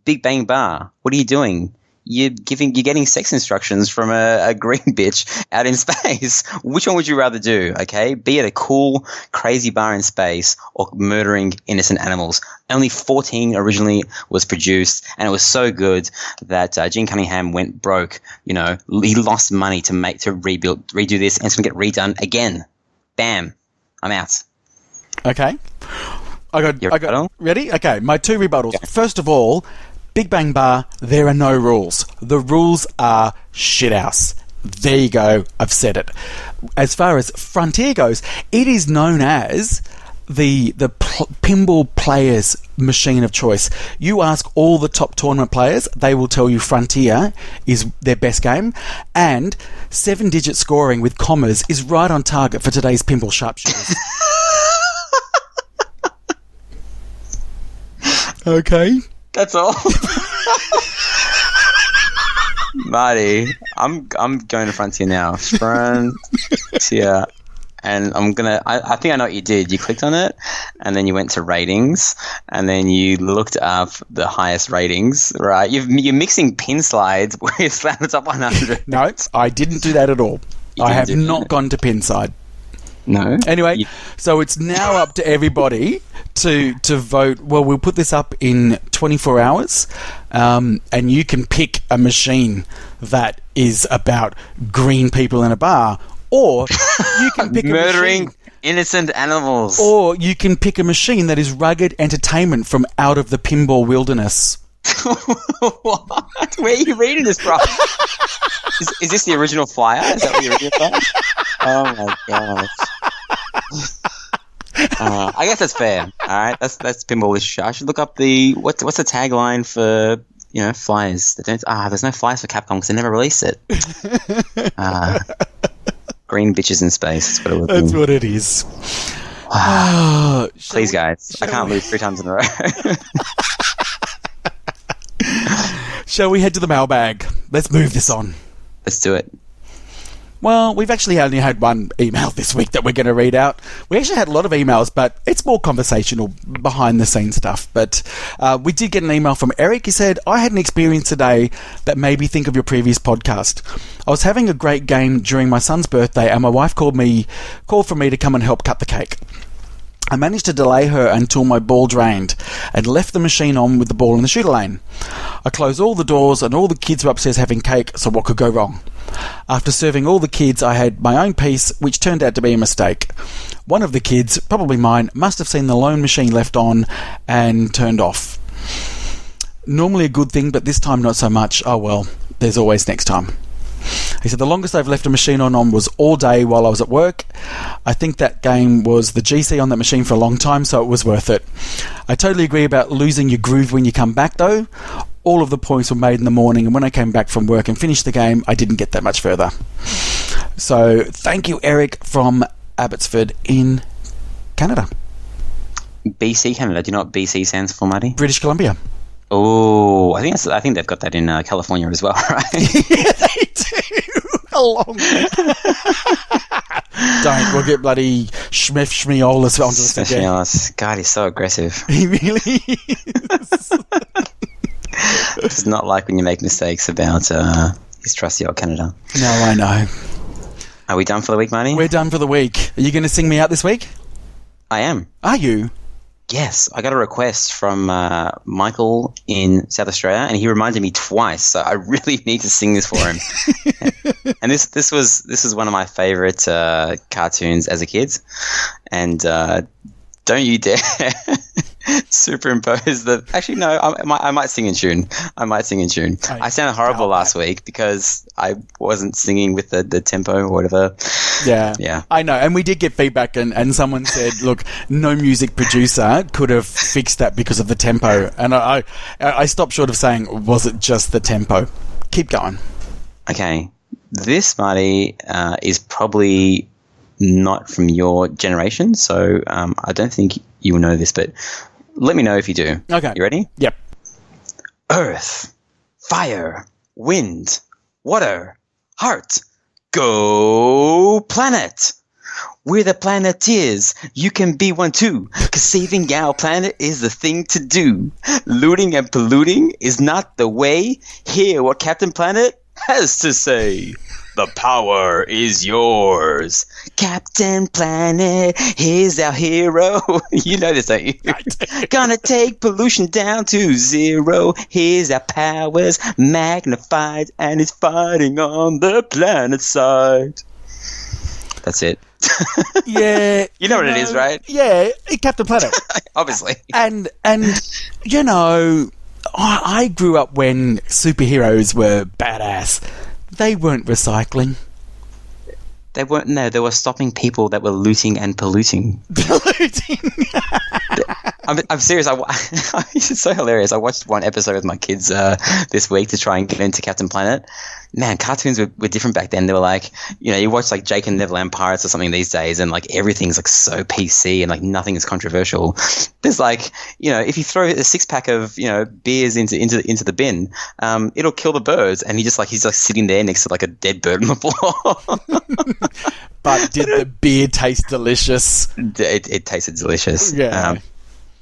Big Bang Bar. What are you doing? You're getting sex instructions from a green bitch out in space. Which one would you rather do? Okay, be at a cool, crazy bar in space or murdering innocent animals. Only 14 originally was produced, and it was so good that Gene Cunningham went broke. He lost money to redo this, and it's gonna get redone again. Bam, I'm out. Okay, I got ready. Okay, my 2 rebuttals. Okay. First of all. Big Bang Bar, there are no rules. The rules are shithouse. There you go. I've said it. As far as Frontier goes, it is known as the pinball players' machine of choice. You ask all the top tournament players, they will tell you Frontier is their best game, and 7-digit scoring with commas is right on target for today's pinball sharpshooters. Okay. That's all. Marty, I'm going to Frontier now. Frontier. And I think I know what you did. You clicked on it, and then you went to ratings, and then you looked up the highest ratings, right? You're mixing pin slides with the top 100. No, I didn't do that at all. I have not gone to pin side. No. Anyway, so it's now up to everybody to vote. Well, we'll put this up in 24 hours, and you can pick a machine that is about green people in a bar, or you can pick murdering innocent animals, or you can pick a machine that is rugged entertainment from out of the pinball wilderness. What? Where are you reading this from? Is this the original flyer? Is that what you're reading from? Oh my gosh. I guess that's fair. All right, that's pinball issue. I should look up what's the tagline for flyers. There's no flyers for Capcom because they never released it. Green bitches in space. That's what it is. Please, guys, I can't lose 3 times in a row. Shall we head to the mailbag? Let's move this on. Let's do it. Well, we've actually only had one email this week that we're going to read out. We actually had a lot of emails, but it's more conversational, behind-the-scenes stuff. But we did get an email from Eric. He said, I had an experience today that made me think of your previous podcast. I was having a great game during my son's birthday, and my wife called for me to come and help cut the cake. I managed to delay her until my ball drained and left the machine on with the ball in the shooter lane. I closed all the doors and all the kids were upstairs having cake, so what could go wrong? After serving all the kids, I had my own piece, which turned out to be a mistake. One of the kids, probably mine, must have seen the lone machine left on and turned off. Normally a good thing, but this time not so much. Oh well, there's always next time. He said, the longest I've left a machine on was all day while I was at work. I think that game was the GC on that machine for a long time, so it was worth it. I totally agree about losing your groove when you come back, though. All of the points were made in the morning, and when I came back from work and finished the game, I didn't get that much further. So, thank you, Eric, from Abbotsford in Canada. BC, Canada. Do you know what BC stands for, Marty? British Columbia. Oh, I think they've got that in California as well, right? Yeah, they do. Along. Don't. We'll get bloody Schmeolus onto us again. God, he's so aggressive. He really is. It's not like when you make mistakes about his trusty old Canada. No, I know. Are we done for the week, Marty? We're done for the week. Are you going to sing me out this week? I am. Are you? Yes, I got a request from Michael in South Australia, and he reminded me twice. So I really need to sing this for him. And this was one of my favorite cartoons as a kid. And don't you dare superimpose the. Actually, no, I might sing in tune. I sounded horrible last week because I wasn't singing with the tempo or whatever. Yeah. I know. And we did get feedback, and someone said, look, no music producer could have fixed that because of the tempo. And I stopped short of saying, was it just the tempo? Keep going. Okay. This, Marty, is probably not from your generation, so I don't think you will know this, but let me know if you do. Okay. You ready? Yep. Earth, fire, wind, water, heart, go planet. We're the Planeteers. You can be one too, 'cause saving our planet is the thing to do. Looting and polluting is not the way. Hear what Captain Planet has to say. The power is yours. Captain Planet is our hero. You know this, don't you? Gonna take pollution down to 0. Here's our powers magnified, and it's fighting on the planet side. That's it. Yeah. You know what it is, right? Yeah, Captain Planet. Obviously. And you know, I grew up when superheroes were badass. They weren't recycling. They weren't. No, they were stopping people that were looting and polluting. Polluting. I'm serious. It's so hilarious. I watched one episode with my kids this week to try and get into Captain Planet. Man, cartoons were different back then. They were like, you watch like Jake and Neverland Pirates or something these days, and like everything's like so PC and like nothing is controversial. There's like, if you throw a 6-pack of beers into the bin, it'll kill the birds, and he's like sitting there next to like a dead bird on the floor. But did the beer taste delicious? It tasted delicious. Yeah.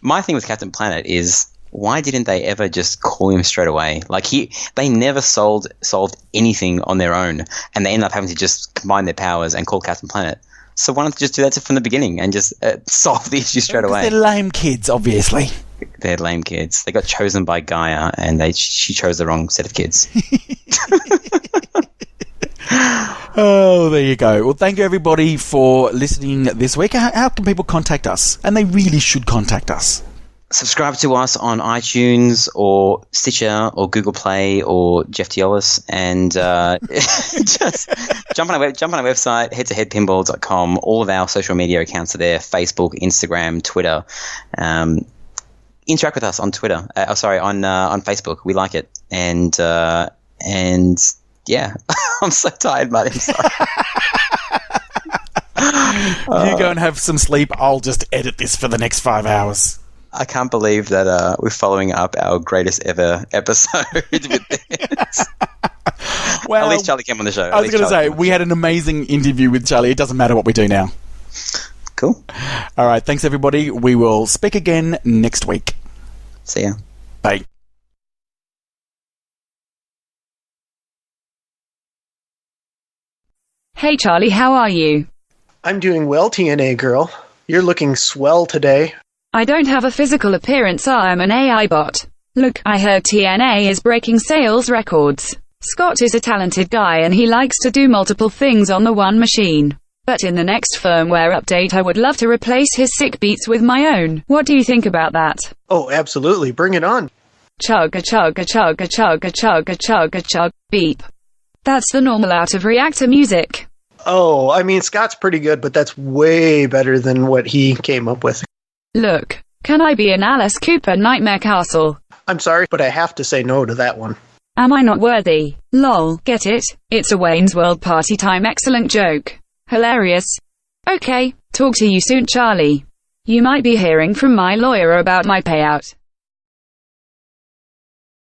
My thing with Captain Planet is, why didn't they ever just call him straight away? Like they never solved anything on their own, and they ended up having to just combine their powers and call Captain Planet. So why don't they just do that from the beginning and just solve the issue straight away? They're lame kids, obviously. They're lame kids. They got chosen by Gaia, and she chose the wrong set of kids. Oh, there you go. Well, thank you everybody for listening this week. How can people contact us? And they really should contact us. Subscribe to us on iTunes or Stitcher or Google Play or Jeff Diolis, and just jump on our website, head2headpinball.com. All of our social media accounts are there: Facebook, Instagram, Twitter. Interact with us on Twitter. On Facebook. We like it, and yeah, I'm so tired, mate. I'm sorry. You go and have some sleep. I'll just edit this for the next 5 hours. I can't believe that we're following up our greatest ever episode with this. Well, at least Charlie came on the show. I was going to say, we had an amazing interview with Charlie. It doesn't matter what we do now. Cool. All right. Thanks, everybody. We will speak again next week. See ya. Bye. Hey Charlie, how are you? I'm doing well, TNA girl. You're looking swell today. I don't have a physical appearance, I'm an AI bot. Look, I heard TNA is breaking sales records. Scott is a talented guy and he likes to do multiple things on the one machine. But in the next firmware update I would love to replace his sick beats with my own. What do you think about that? Oh, absolutely. Bring it on. Chug a chug a chug a chug a chug a chug a chug, beep. That's the normal out of reactor music. Oh, I mean, Scott's pretty good, but that's way better than what he came up with. Look, can I be an Alice Cooper Nightmare Castle? I'm sorry, but I have to say no to that one. Am I not worthy? Lol, get it? It's a Wayne's World party time excellent joke. Hilarious. Okay, talk to you soon, Charlie. You might be hearing from my lawyer about my payout.